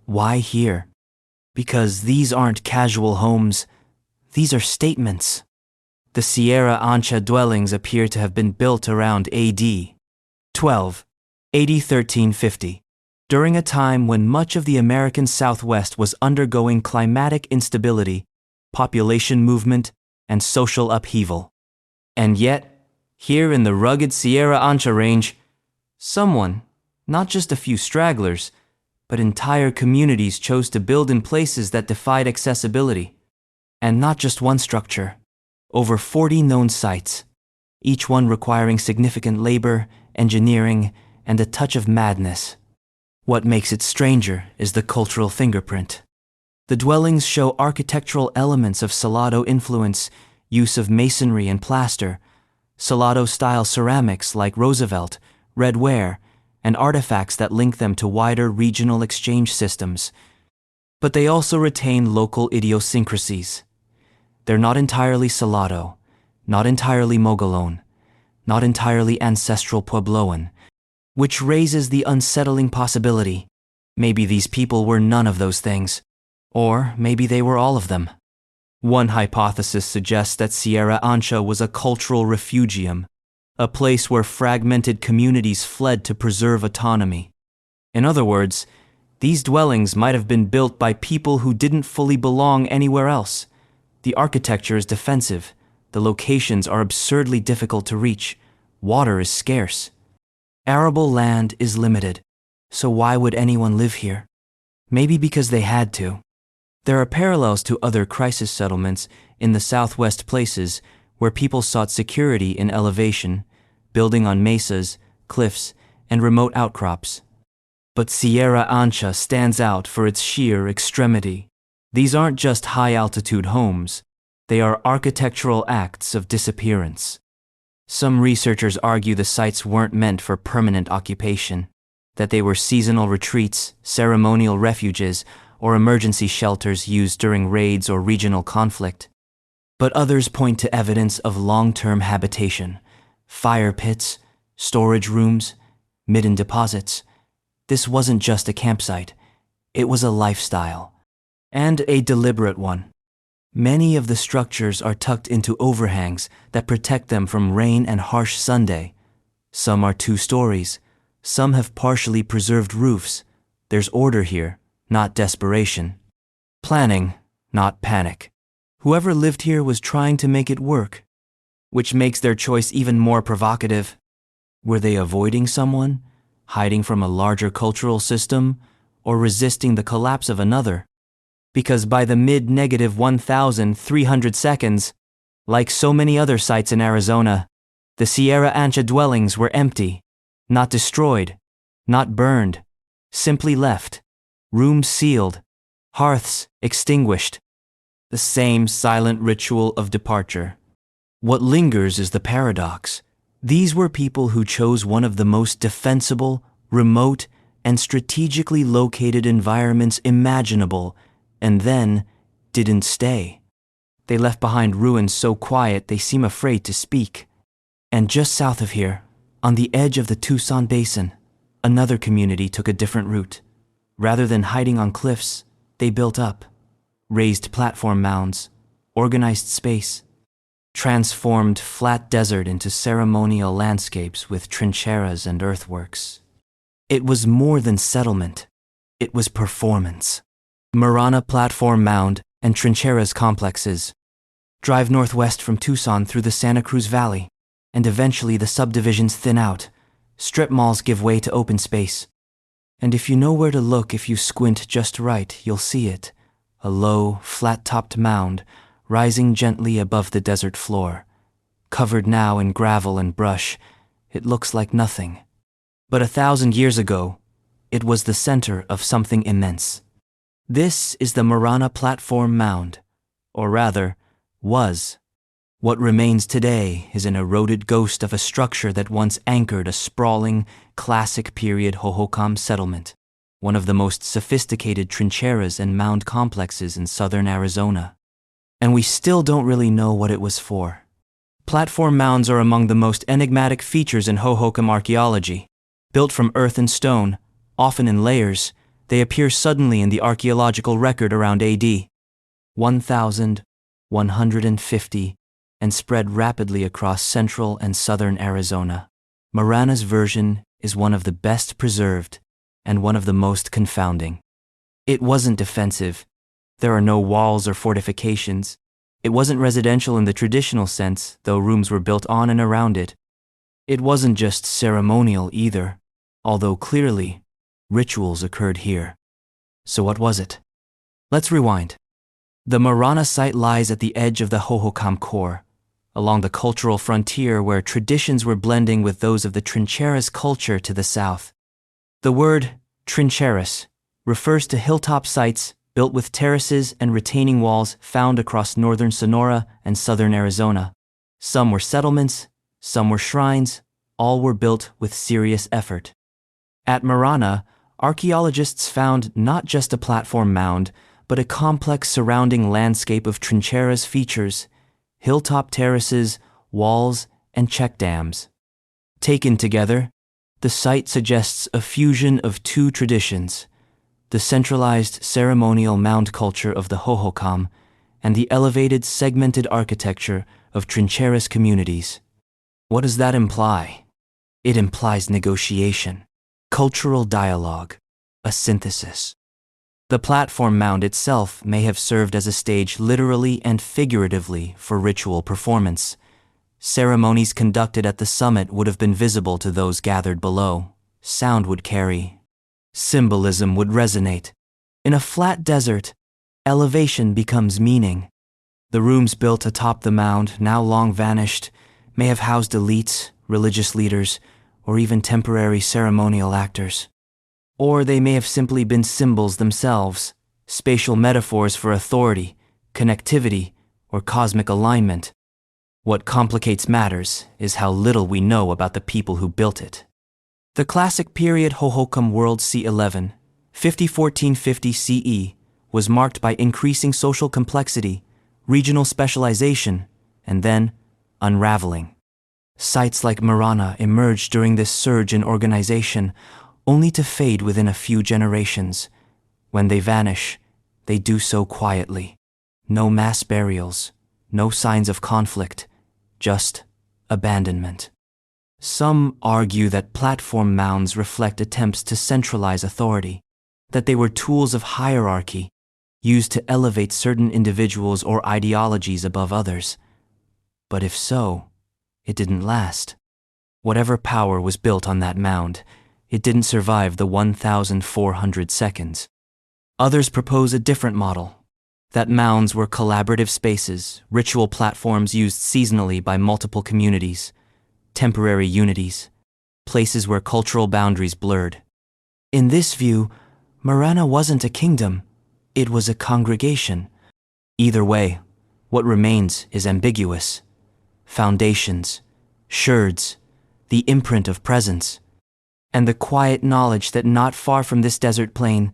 Why here? Because these aren't casual homes, these are statements. The Sierra Ancha dwellings appear to have been built around AD 12, 1350, during a time when much of the American Southwest was undergoing climatic instability, population movement, and social upheaval. And yet, here in the rugged Sierra Ancha range, someone, not just a few stragglers, but entire communities chose to build in places that defied accessibility. And not just one structure. Over 40 known sites, each one requiring significant labor, engineering, and a touch of madness. What makes it stranger is the cultural fingerprint. The dwellings show architectural elements of Salado influence, use of masonry and plaster, Salado-style ceramics like Roosevelt, red ware, and artifacts that link them to wider regional exchange systems. But they also retain local idiosyncrasies. They're not entirely Salado, not entirely Mogollon, not entirely ancestral Puebloan, which raises the unsettling possibility. Maybe these people were none of those things, or maybe they were all of them. One hypothesis suggests that Sierra Ancha was a cultural refugium, a place where fragmented communities fled to preserve autonomy. In other words, these dwellings might have been built by people who didn't fully belong anywhere else. The architecture is defensive, the locations are absurdly difficult to reach, water is scarce. Arable land is limited, so why would anyone live here? Maybe because they had to. There are parallels to other crisis settlements in the Southwest places where people sought security in elevation, building on mesas, cliffs, and remote outcrops. But Sierra Ancha stands out for its sheer extremity. These aren't just high-altitude homes, they are architectural acts of disappearance. Some researchers argue the sites weren't meant for permanent occupation, that they were seasonal retreats, ceremonial refuges, or emergency shelters used during raids or regional conflict. But others point to evidence of long-term habitation, fire pits, storage rooms, midden deposits. This wasn't just a campsite, it was a lifestyle, and a deliberate one. Many of the structures are tucked into overhangs that protect them from rain and harsh Sunday. Some are 2 stories, some have partially preserved roofs. There's order here, not desperation. Planning, not panic. Whoever lived here was trying to make it work, which makes their choice even more provocative. Were they avoiding someone, hiding from a larger cultural system, or resisting the collapse of another? Because by the mid-1300 seconds, like so many other sites in Arizona, the Sierra Ancha dwellings were empty, not destroyed, not burned, simply left, rooms sealed, hearths extinguished. The same silent ritual of departure. What lingers is the paradox. These were people who chose one of the most defensible, remote, and strategically located environments imaginable, and then didn't stay. They left behind ruins so quiet they seem afraid to speak. And just south of here, on the edge of the Tucson basin, another community took a different route. Rather than hiding on cliffs, they built up. Raised platform mounds, organized space, transformed flat desert into ceremonial landscapes with trincheras and earthworks. It was more than settlement. It was performance. Morirana platform mound and trincheras complexes. Drive northwest from Tucson through the Santa Cruz Valley, and eventually the subdivisions thin out. Strip malls give way to open space. And if you know where to look, if you squint just right, you'll see it. A low, flat-topped mound rising gently above the desert floor. Covered now in gravel and brush, it looks like nothing. But 1,000 years ago, it was the center of something immense. This is the Morirana platform mound, or rather, was. What remains today is an eroded ghost of a structure that once anchored a sprawling, classic-period hohokam settlement, one of the most sophisticated trincheras and mound complexes in southern Arizona. And we still don't really know what it was for. Platform mounds are among the most enigmatic features in hohokam archaeology. Built from earth and stone, often in layers, they appear suddenly in the archaeological record around AD 1150 and spread rapidly across central and southern Arizona. Morirana's version is one of the best preserved and one of the most confounding. It wasn't defensive. There are no walls or fortifications. It wasn't residential in the traditional sense, though rooms were built on and around it. It wasn't just ceremonial either, although clearly, rituals occurred here. So what was it? Let's rewind. The Morirana site lies at the edge of the hohokam core, along the cultural frontier where traditions were blending with those of the trincheras culture to the south. The word trincheras refers to hilltop sites built with terraces and retaining walls found across northern Sonora and southern Arizona. Some were settlements, some were shrines, all were built with serious effort. At Morirana, archaeologists found not just a platform mound, but a complex surrounding landscape of trincheras features, hilltop terraces, walls, and check dams. Taken together, the site suggests a fusion of 2 traditions, the centralized ceremonial mound culture of the hohokam and the elevated segmented architecture of trincheras communities. What does that imply? It implies negotiation, cultural dialogue, a synthesis. The platform mound itself may have served as a stage literally and figuratively for ritual performance. Ceremonies conducted at the summit would have been visible to those gathered below. Sound would carry. Symbolism would resonate. In a flat desert, elevation becomes meaning. The rooms built atop the mound, now long vanished, may have housed elites, religious leaders, or even temporary ceremonial actors. Or they may have simply been symbols themselves, spatial metaphors for authority, connectivity, or cosmic alignment. What complicates matters is how little we know about the people who built it. The classic period Hohokam world c11, 501450 CE, was marked by increasing social complexity, regional specialization, and then unraveling. Sites like Morirana emerged during this surge in organization, only to fade within a few generations. When they vanish, they do so quietly. No mass burials, no signs of conflict, just abandonment. Some argue that platform mounds reflect attempts to centralize authority, that they were tools of hierarchy, used to elevate certain individuals or ideologies above others. But if so, it didn't last. Whatever power was built on that mound, it didn't survive the 1,400 seconds. Others propose a different model, that mounds were collaborative spaces, ritual platforms used seasonally by multiple communities, temporary unities, places where cultural boundaries blurred. In this view, Morirana wasn't a kingdom, it was a congregation. Either way, what remains is ambiguous. Foundations, sherds, the imprint of presence, and the quiet knowledge that not far from this desert plain,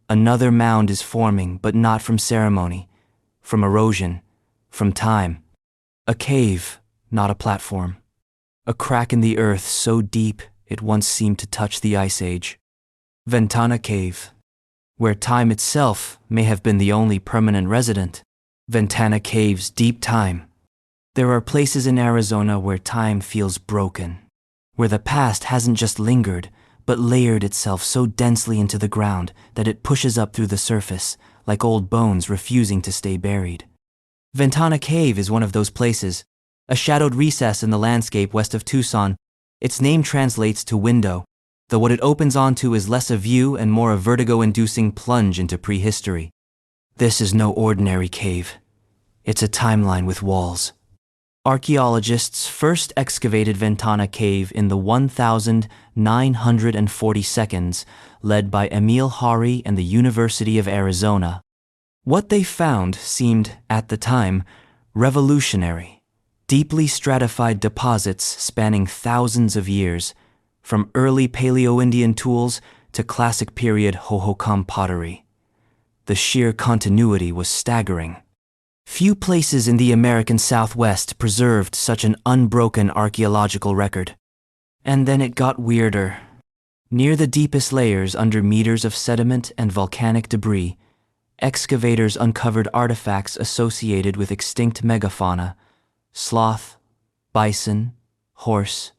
another mound is forming, but not from ceremony, from erosion, from time. A cave, not a platform. A crack in the earth so deep it once seemed to touch the Ice Age. Ventana Cave, where time itself may have been the only permanent resident. Ventana Cave's deep time. There are places in Arizona where time feels broken, where the past hasn't just lingered, but layered itself so densely into the ground that it pushes up through the surface, like old bones refusing to stay buried. Ventana Cave is one of those places, a shadowed recess in the landscape west of Tucson. Its name translates to window, though what it opens onto is less a view and more a vertigo-inducing plunge into prehistory. This is no ordinary cave. It's a timeline with walls. Archaeologists first excavated Ventana Cave in the 1940 seconds, led by Emil Hari and the University of Arizona. What they found seemed, at the time, revolutionary. Deeply stratified deposits spanning thousands of years, from early Paleo-Indian tools to classic period hohokam pottery. The sheer continuity was staggering. Few places in the American Southwest preserved such an unbroken archaeological record. And then it got weirder. Near the deepest layers under meters of sediment and volcanic debris, excavators uncovered artifacts associated with extinct megafauna: sloth, bison, horse.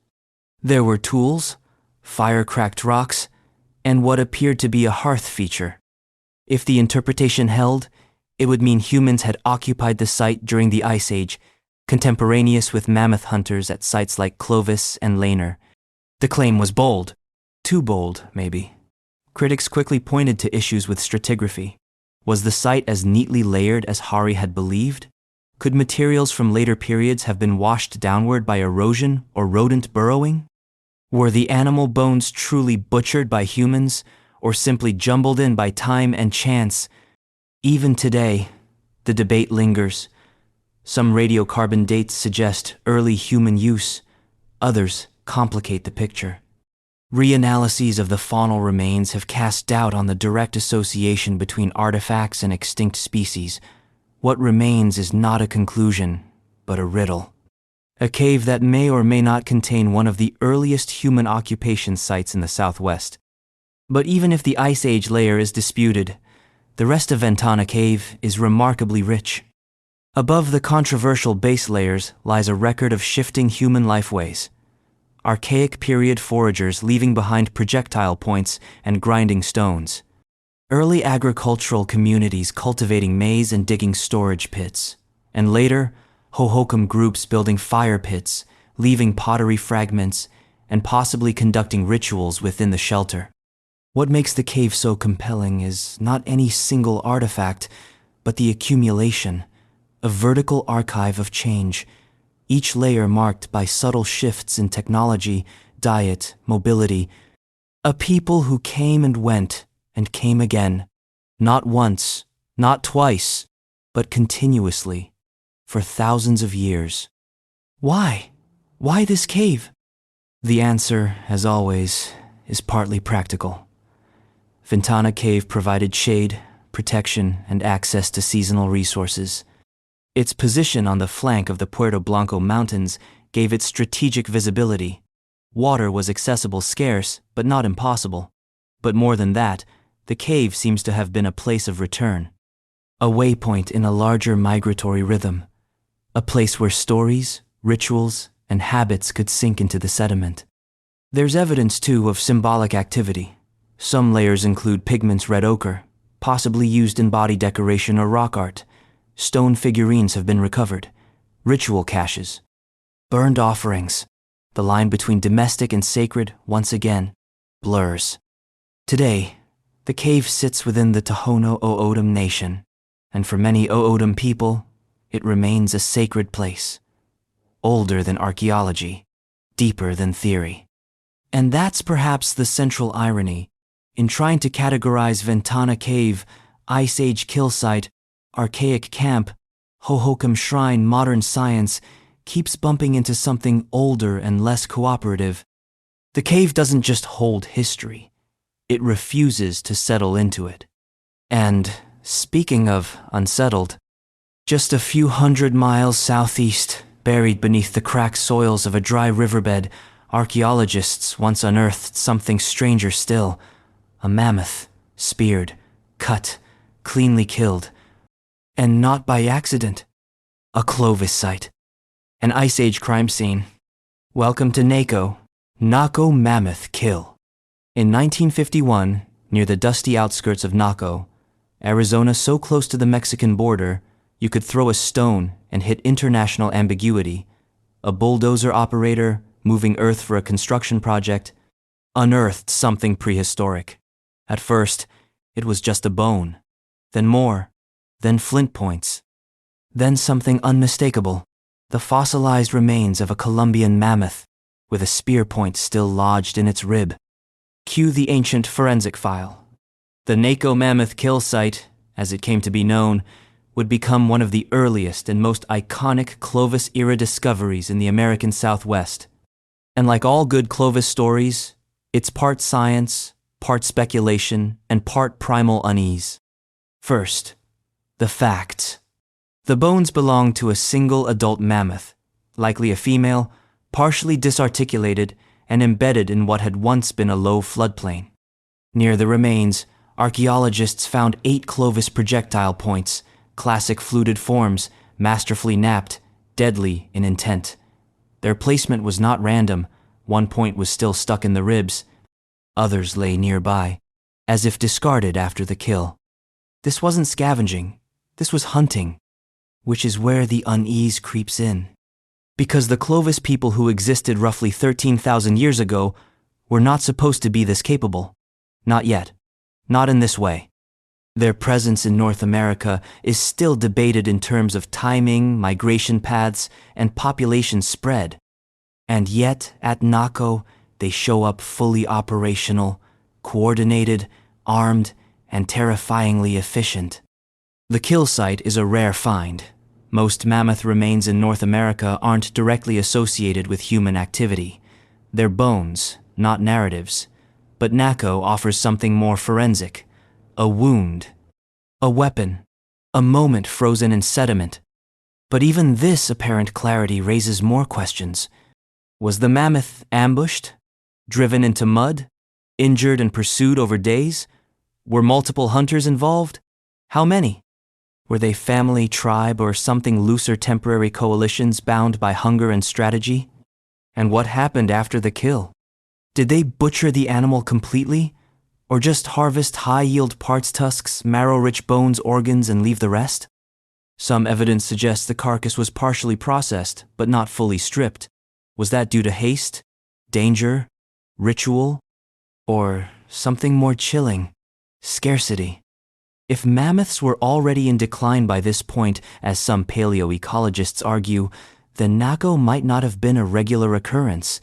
There were tools, fire-cracked rocks, and what appeared to be a hearth feature. If the interpretation held, it would mean humans had occupied the site during the Ice Age, contemporaneous with mammoth hunters at sites like Clovis and Laner. The claim was bold. Too bold, maybe. Critics quickly pointed to issues with stratigraphy. Was the site as neatly layered as Hari had believed? Could materials from later periods have been washed downward by erosion or rodent burrowing? Were the animal bones truly butchered by humans, or simply jumbled in by time and chance? Even today, the debate lingers. Some radiocarbon dates suggest early human use, others complicate the picture. Reanalyses of the faunal remains have cast doubt on the direct association between artifacts and extinct species. What remains is not a conclusion, but a riddle. A cave that may or may not contain one of the earliest human occupation sites in the Southwest. But even if the Ice Age layer is disputed, the rest of Ventana Cave is remarkably rich. Above the controversial base layers lies a record of shifting human lifeways. Archaic period foragers leaving behind projectile points and grinding stones. Early agricultural communities cultivating maize and digging storage pits. And later, hohokam groups building fire pits, leaving pottery fragments, and possibly conducting rituals within the shelter. What makes the cave so compelling is not any single artifact, but the accumulation, a vertical archive of change, each layer marked by subtle shifts in technology, diet, mobility. A people who came and went and came again, not once, not twice, but continuously, for thousands of years. Why? Why this cave? The answer, as always, is partly practical. Ventana Cave provided shade, protection, and access to seasonal resources. Its position on the flank of the Puerto Blanco Mountains gave it strategic visibility. Water was accessible, scarce, but not impossible. But more than that, the cave seems to have been a place of return. A waypoint in a larger migratory rhythm. A place where stories, rituals, and habits could sink into the sediment. There's evidence, too, of symbolic activity. Some layers include pigments red ochre, possibly used in body decoration or rock art. Stone figurines have been recovered. Ritual caches. Burned offerings. The line between domestic and sacred, once again, blurs. Today, the cave sits within the Tohono O'odham Nation, and for many O'odham people, it remains a sacred place. Older than archaeology, deeper than theory. And that's perhaps the central irony. In trying to categorize Ventana Cave, Ice Age kill site, archaic camp, hohokam shrine, modern science keeps bumping into something older and less cooperative. The cave doesn't just hold history, it refuses to settle into it. And, speaking of unsettled, just a few 100 miles southeast, buried beneath the cracked soils of a dry riverbed, archaeologists once unearthed something stranger still. A mammoth, speared, cut, cleanly killed. And not by accident. A Clovis site. An Ice Age crime scene. Welcome to Naco Mammoth Kill. In 1951, near the dusty outskirts of Naco, Arizona so close to the Mexican border, you could throw a stone and hit international ambiguity. A bulldozer operator, moving earth for a construction project, unearthed something prehistoric. At first, it was just a bone, then more, then flint points, then something unmistakable, the fossilized remains of a Colombian mammoth, with a spear point still lodged in its rib. Cue the ancient forensic file. The Naco Mammoth Kill Site, as it came to be known, would become one of the earliest and most iconic Clovis-era discoveries in the American Southwest. And like all good Clovis stories, it's part science, part speculation, and part primal unease. First, the facts. The bones belong to a single adult mammoth, likely a female, partially disarticulated and embedded in what had once been a low floodplain. Near the remains, archaeologists found 8 Clovis projectile points, classic fluted forms, masterfully napped, deadly in intent. Their placement was not random. One point was still stuck in the ribs. Others lay nearby, as if discarded after the kill. This wasn't scavenging. This was hunting, which is where the unease creeps in. Because the Clovis people who existed roughly 13,000 years ago were not supposed to be this capable. Not yet. Not in this way. Their presence in North America is still debated in terms of timing, migration paths, and population spread. And yet, at Naco, they show up fully operational, coordinated, armed, and terrifyingly efficient. The kill site is a rare find. Most mammoth remains in North America aren't directly associated with human activity. They're bones, not narratives. But Naco offers something more forensic. A wound. A weapon. A moment frozen in sediment. But even this apparent clarity raises more questions. Was the mammoth ambushed? Driven into mud? Injured and pursued over days? Were multiple hunters involved? How many? Were they family, tribe, or something looser temporary coalitions bound by hunger and strategy? And what happened after the kill? Did they butcher the animal completely? Or just harvest high-yield parts, tusks, marrow-rich bones, organs, and leave the rest? Some evidence suggests the carcass was partially processed, but not fully stripped. Was that due to haste, danger, ritual, or something more chilling, scarcity? If mammoths were already in decline by this point, as some paleoecologists argue, then Naco might not have been a regular occurrence.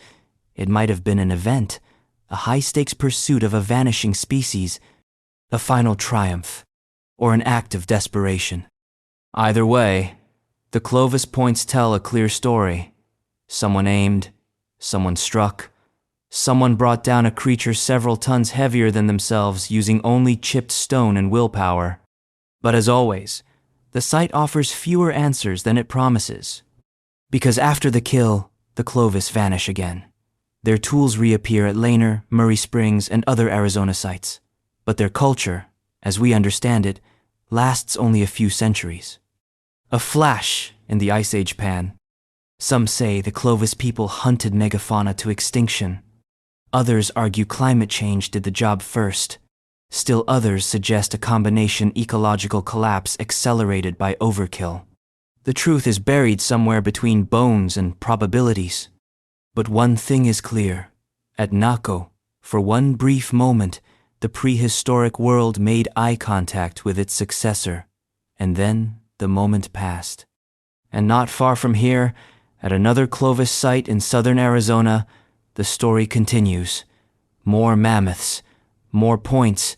It might have been an event, a high-stakes pursuit of a vanishing species, a final triumph, or an act of desperation. Either way, the Clovis points tell a clear story. Someone aimed, someone struck, someone brought down a creature several tons heavier than themselves using only chipped stone and willpower. But as always, the site offers fewer answers than it promises. Because after the kill, the Clovis vanish again. Their tools reappear at Laner, Murray Springs, and other Arizona sites. But their culture, as we understand it, lasts only a few centuries. A flash in the Ice Age pan. Some say the Clovis people hunted megafauna to extinction. Others argue climate change did the job first. Still others suggest a combination ecological collapse accelerated by overkill. The truth is buried somewhere between bones and probabilities. But one thing is clear. At Naco, for one brief moment, the prehistoric world made eye contact with its successor, and then the moment passed. And not far from here, at another Clovis site in southern Arizona, the story continues. More mammoths, more points,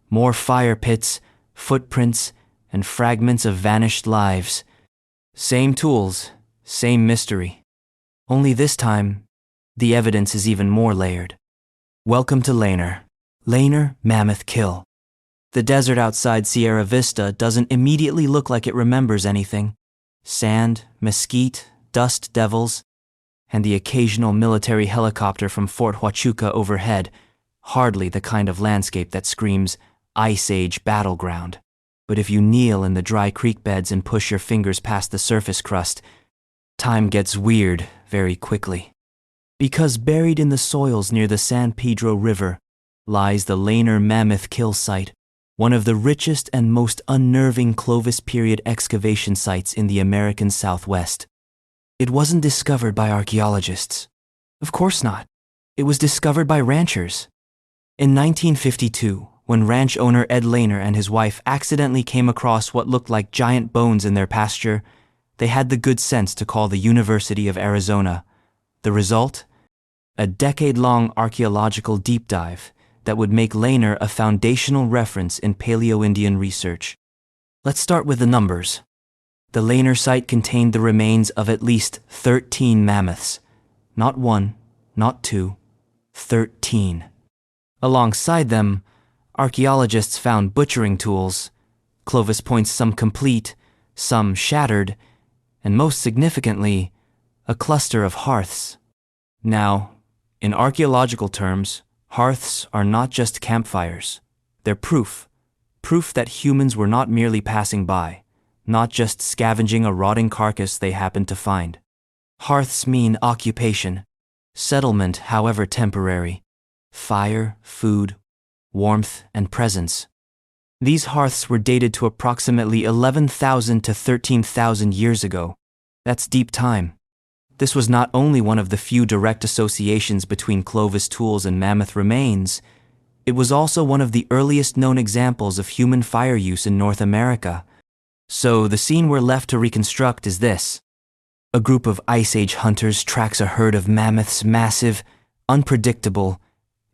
more fire pits, footprints, and fragments of vanished lives. Same tools, same mystery. Only this time, the evidence is even more layered. Welcome to Laner. Laner Mammoth Kill. The desert outside Sierra Vista doesn't immediately look like it remembers anything. Sand, mesquite, dust devils, and the occasional military helicopter from Fort Huachuca overhead, hardly the kind of landscape that screams Ice Age battleground. But if you kneel in the dry creek beds and push your fingers past the surface crust, time gets weird very quickly. Because buried in the soils near the San Pedro River lies the Laner Mammoth Kill Site, one of the richest and most unnerving Clovis period excavation sites in the American Southwest. It wasn't discovered by archaeologists. Of course not. It was discovered by ranchers. In 1952, when ranch owner Ed Laner and his wife accidentally came across what looked like giant bones in their pasture, they had the good sense to call the University of Arizona. The result? A decade-long archaeological deep dive that would make Laner a foundational reference in Paleo-Indian research. Let's start with the numbers. The Laner site contained the remains of at least 13 mammoths. Not one, not two, 13. Alongside them, archaeologists found butchering tools. Clovis points some complete, some shattered, and most significantly, a cluster of hearths. Now, in archaeological terms, hearths are not just campfires. They're proof that humans were not merely passing by, not just scavenging a rotting carcass they happened to find. Hearths mean occupation, settlement however temporary, fire, food, warmth, and presence. These hearths were dated to approximately 11,000 to 13,000 years ago. That's deep time. This was not only one of the few direct associations between Clovis tools and mammoth remains, it was also one of the earliest known examples of human fire use in North America. So the scene we're left to reconstruct is this. A group of Ice Age hunters tracks a herd of mammoths, massive, unpredictable,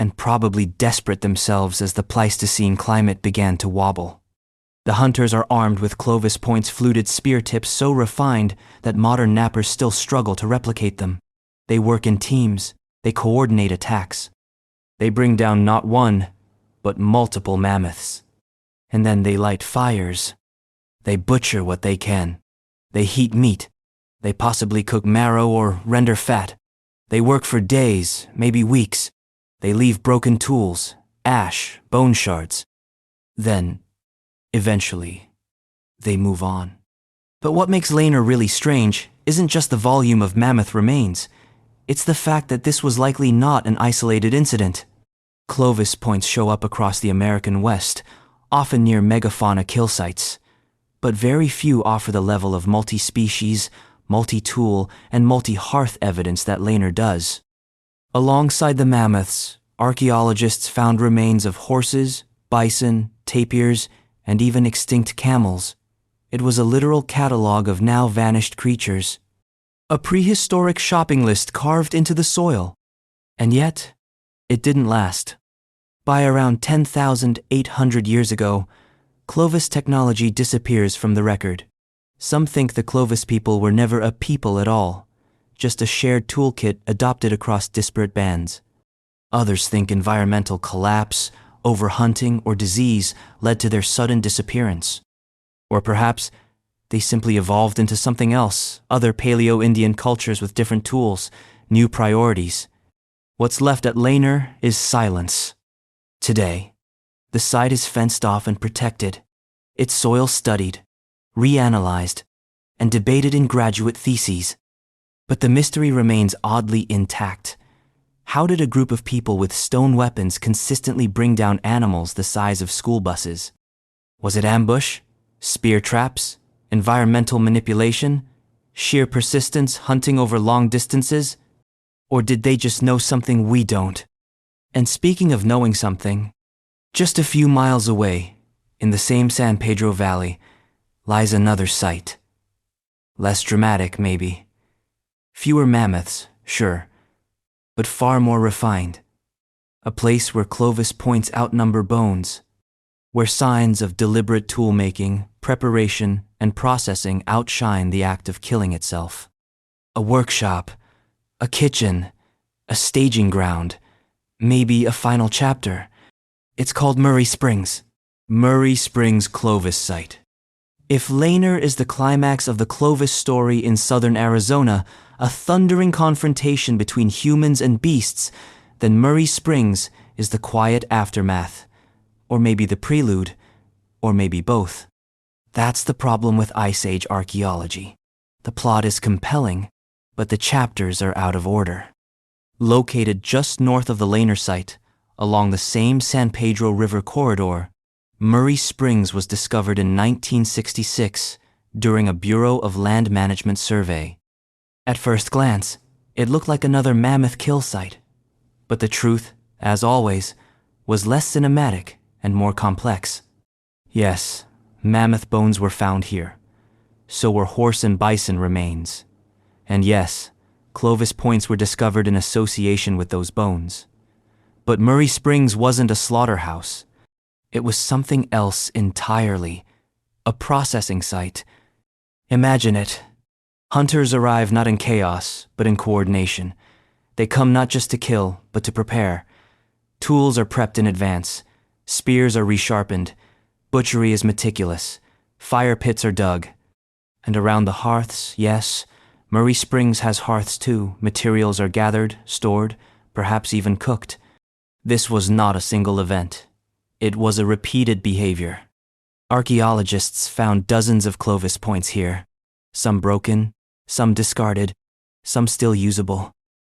and probably desperate themselves as the Pleistocene climate began to wobble. The hunters are armed with Clovis points fluted spear tips so refined that modern knappers still struggle to replicate them. They work in teams, they coordinate attacks. They bring down not one, but multiple mammoths. And then they light fires. They butcher what they can. They heat meat. They possibly cook marrow or render fat. They work for days, maybe weeks. They leave broken tools, ash, bone shards. Then, eventually, they move on. But what makes Laner really strange isn't just the volume of mammoth remains. It's the fact that this was likely not an isolated incident. Clovis points show up across the American West, often near megafauna kill sites. But very few offer the level of multi-species, multi-tool, and multi-hearth evidence that Laner does. Alongside the mammoths, archaeologists found remains of horses, bison, tapirs, and even extinct camels. It was a literal catalog of now vanished creatures. A prehistoric shopping list carved into the soil. And yet, It didn't last. By around 10,800 years ago, Clovis technology disappears from the record. Some think the Clovis people were never a people at all, just a shared toolkit adopted across disparate bands. Others think environmental collapse, overhunting, or disease led to their sudden disappearance. Or perhaps they simply evolved into something else, other Paleo-Indian cultures with different tools, new priorities. What's left at Laner is silence. Today, the site is fenced off and protected, its soil studied, reanalyzed, and debated in graduate theses. But the mystery remains oddly intact. How did a group of people with stone weapons consistently bring down animals the size of school buses? Was it ambush, spear traps, environmental manipulation, sheer persistence hunting over long distances? Or did they just know something we don't? And speaking of knowing something, just a few miles away, in the same San Pedro Valley, lies another site. Less dramatic, maybe. Fewer mammoths, sure, but far more refined. A place where Clovis points outnumber bones, where signs of deliberate tool-making, preparation, and processing outshine the act of killing itself. A workshop, a kitchen, a staging ground, maybe a final chapter. It's called Murray Springs. Murray Springs Clovis Site. If Laner is the climax of the Clovis story in southern Arizona, a thundering confrontation between humans and beasts, then Murray Springs is the quiet aftermath, or maybe the prelude, or maybe both. That's the problem with Ice Age archaeology. The plot is compelling, but the chapters are out of order. Located just north of the Laner site, along the same San Pedro River corridor, Murray Springs was discovered in 1966 during a Bureau of Land Management survey. At first glance, it looked like another mammoth kill site, but the truth, as always, was less cinematic and more complex. Yes, mammoth bones were found here. So were horse and bison remains. And yes, Clovis points were discovered in association with those bones. But Murray Springs wasn't a slaughterhouse. It was something else entirely. A processing site. Imagine it. Hunters arrive not in chaos, but in coordination. They come not just to kill, but to prepare. Tools are prepped in advance. Spears are resharpened. Butchery is meticulous. Fire pits are dug. And around the hearths, yes, Murray Springs has hearths too. Materials are gathered, stored, perhaps even cooked. This was not a single event. It was a repeated behavior. Archaeologists found dozens of Clovis points here. Some broken, some discarded, some still usable.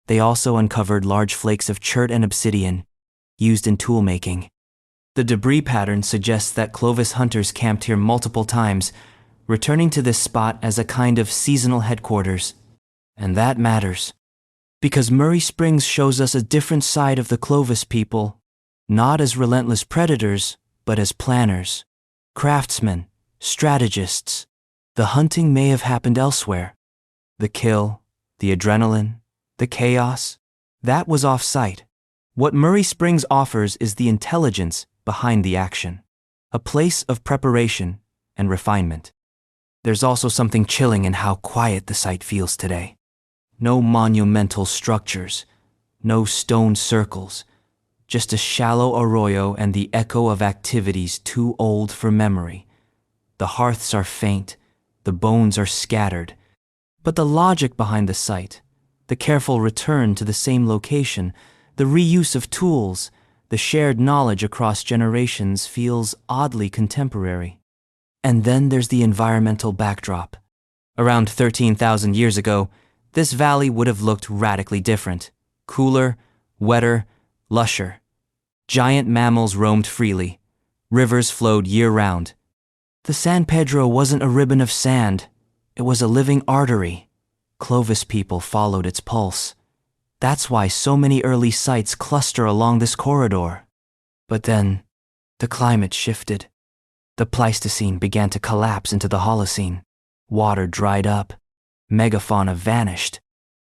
They also uncovered large flakes of chert and obsidian, used in tool making. The debris pattern suggests that Clovis hunters camped here multiple times, returning to this spot as a kind of seasonal headquarters. And that matters, because Murray Springs shows us a different side of the Clovis people, not as relentless predators, but as planners, craftsmen, strategists. The hunting may have happened elsewhere. The kill, the adrenaline, the chaos, that was off-site. What Murray Springs offers is the intelligence behind the action, a place of preparation and refinement. There's also something chilling in how quiet the site feels today. No monumental structures, no stone circles, just a shallow arroyo and the echo of activities too old for memory. The hearths are faint, the bones are scattered, but the logic behind the site, the careful return to the same location, the reuse of tools, the shared knowledge across generations feels oddly contemporary. And then there's the environmental backdrop. Around 13,000 years ago, this valley would have looked radically different. Cooler, wetter, lusher. Giant mammals roamed freely. Rivers flowed year-round. The San Pedro wasn't a ribbon of sand. It was a living artery. Clovis people followed its pulse. That's why so many early sites cluster along this corridor. But then, the climate shifted. The Pleistocene began to collapse into the Holocene. Water dried up. Megafauna vanished.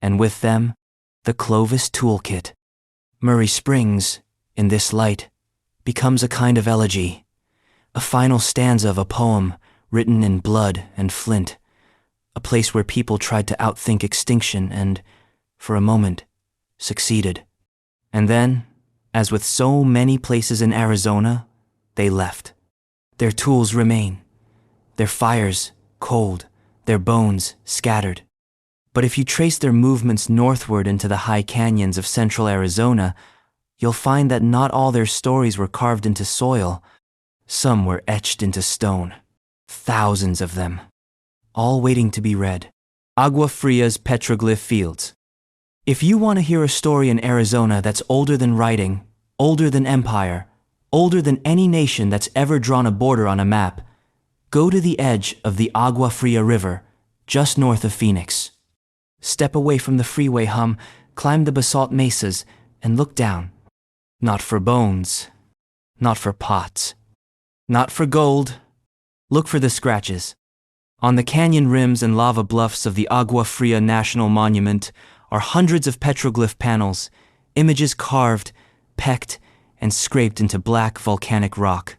And with them, the Clovis toolkit. Murray Springs, in this light, becomes a kind of elegy, a final stanza of a poem written in blood and flint, a place where people tried to outthink extinction and, for a moment, succeeded. And then, as with so many places in Arizona, they left. Their tools remain, their fires cold, their bones scattered. But if you trace their movements northward into the high canyons of central Arizona, you'll find that not all their stories were carved into soil. Some were etched into stone. Thousands of them, all waiting to be read. Agua Fria's petroglyph fields. If you want to hear a story in Arizona that's older than writing, older than empire, older than any nation that's ever drawn a border on a map, go to the edge of the Agua Fria River, just north of Phoenix. Step away from the freeway hum, climb the basalt mesas, and look down. Not for bones, not for pots, not for gold. Look for the scratches. On the canyon rims and lava bluffs of the Agua Fria National Monument are hundreds of petroglyph panels, images carved, pecked, and scraped into black volcanic rock.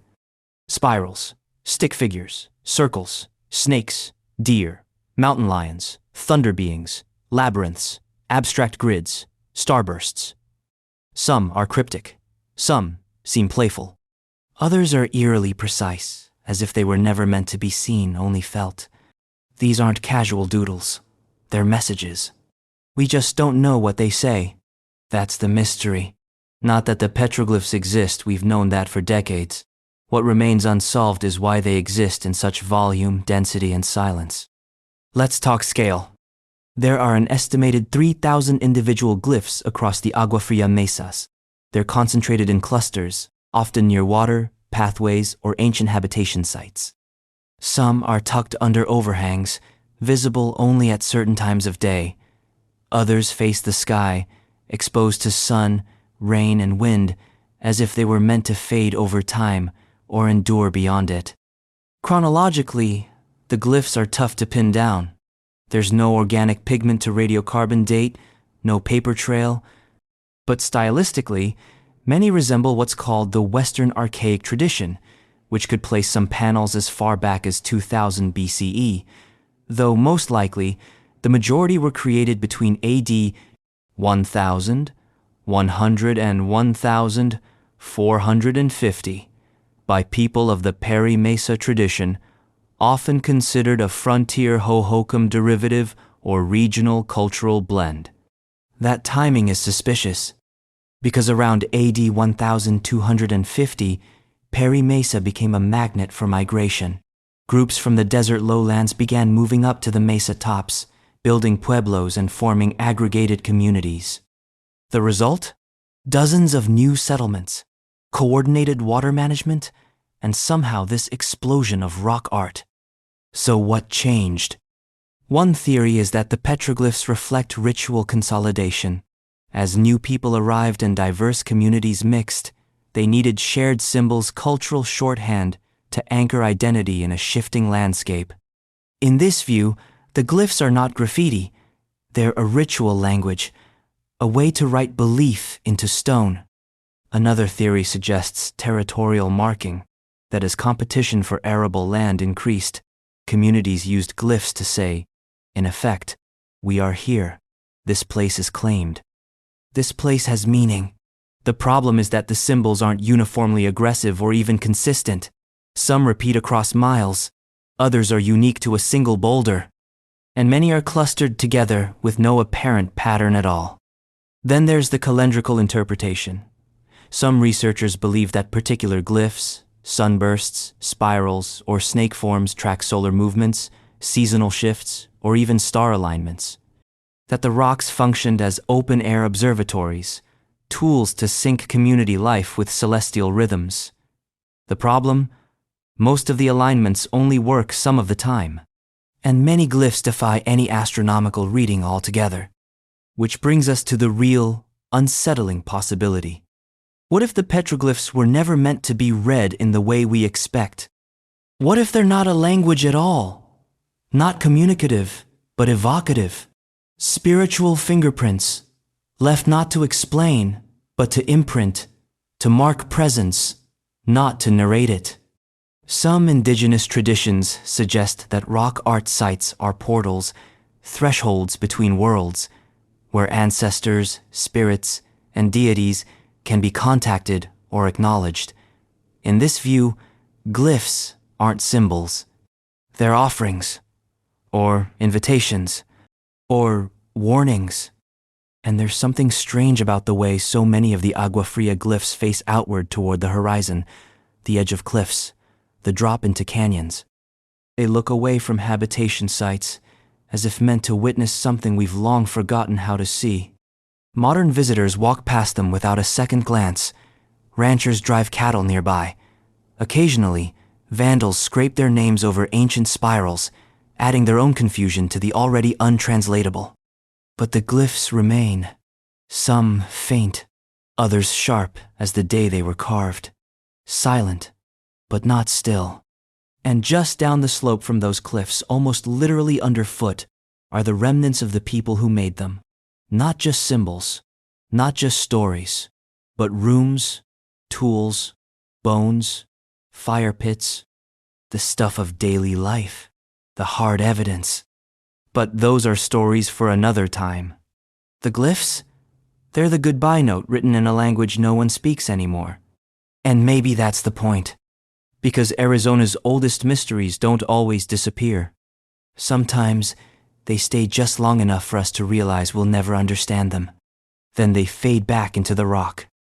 Spirals, stick figures, circles, snakes, deer, mountain lions, thunder beings, labyrinths, abstract grids, starbursts. Some are cryptic, some seem playful. Others are eerily precise, as if they were never meant to be seen, only felt. These aren't casual doodles, they're messages. We just don't know what they say. That's the mystery. Not that the petroglyphs exist, we've known that for decades. What remains unsolved is why they exist in such volume, density, and silence. Let's talk scale. There are an estimated 3,000 individual glyphs across the Agua Fria mesas. They're concentrated in clusters, often near water, pathways, or ancient habitation sites. Some are tucked under overhangs, visible only at certain times of day. Others face the sky, exposed to sun, rain, and wind, as if they were meant to fade over time or endure beyond it. Chronologically, the glyphs are tough to pin down. There's no organic pigment to radiocarbon date, no paper trail, but stylistically, many resemble what's called the Western Archaic tradition, which could place some panels as far back as 2000 BCE, though most likely, the majority were created between AD 1000, 100, and 1450 by people of the Peri Mesa tradition, often considered a frontier hohokam derivative or regional cultural blend. That timing is suspicious, because around AD 1250, Peri Mesa became a magnet for migration. Groups from the desert lowlands began moving up to the mesa tops, building pueblos and forming aggregated communities. The result? Dozens of new settlements, coordinated water management, and somehow this explosion of rock art. So what changed? One theory is that the petroglyphs reflect ritual consolidation. As new people arrived and diverse communities mixed, they needed shared symbols, cultural shorthand, to anchor identity in a shifting landscape. In this view, the glyphs are not graffiti. They're a ritual language, a way to write belief into stone. Another theory suggests territorial marking, that as competition for arable land increased, communities used glyphs to say, in effect, we are here. This place is claimed. This place has meaning. The problem is that the symbols aren't uniformly aggressive or even consistent. Some repeat across miles, others are unique to a single boulder, and many are clustered together with no apparent pattern at all. Then there's the calendrical interpretation. Some researchers believe that particular glyphs, sunbursts, spirals, or snake forms track solar movements, seasonal shifts, or even star alignments. That the rocks functioned as open-air observatories, tools to sync community life with celestial rhythms. The problem? Most of the alignments only work some of the time, and many glyphs defy any astronomical reading altogether. Which brings us to the real, unsettling possibility. What if the petroglyphs were never meant to be read in the way we expect? What if they're not a language at all? Not communicative, but evocative. Spiritual fingerprints, left not to explain, but to imprint, to mark presence, not to narrate it. Some indigenous traditions suggest that rock art sites are portals, thresholds between worlds, where ancestors, spirits, and deities can be contacted or acknowledged. In this view, glyphs aren't symbols. They're offerings, or invitations, or warnings. And there's something strange about the way so many of the agua fria glyphs face outward toward the horizon, the edge of cliffs, the drop into canyons. They look away from habitation sites, as if meant to witness something we've long forgotten how to see. Modern visitors walk past them without a second glance. Ranchers drive cattle nearby. Occasionally, vandals scrape their names over ancient spirals, adding their own confusion to the already untranslatable. But the glyphs remain, some faint, others sharp as the day they were carved, silent, but not still. And just down the slope from those cliffs, almost literally underfoot, are the remnants of the people who made them. Not just symbols, not just stories, but rooms, tools, bones, fire pits, the stuff of daily life, the hard evidence. But those are stories for another time. The glyphs? They're the goodbye note written in a language no one speaks anymore. And maybe that's the point. Because Arizona's oldest mysteries don't always disappear. Sometimes they stay just long enough for us to realize we'll never understand them. Then they fade back into the rock.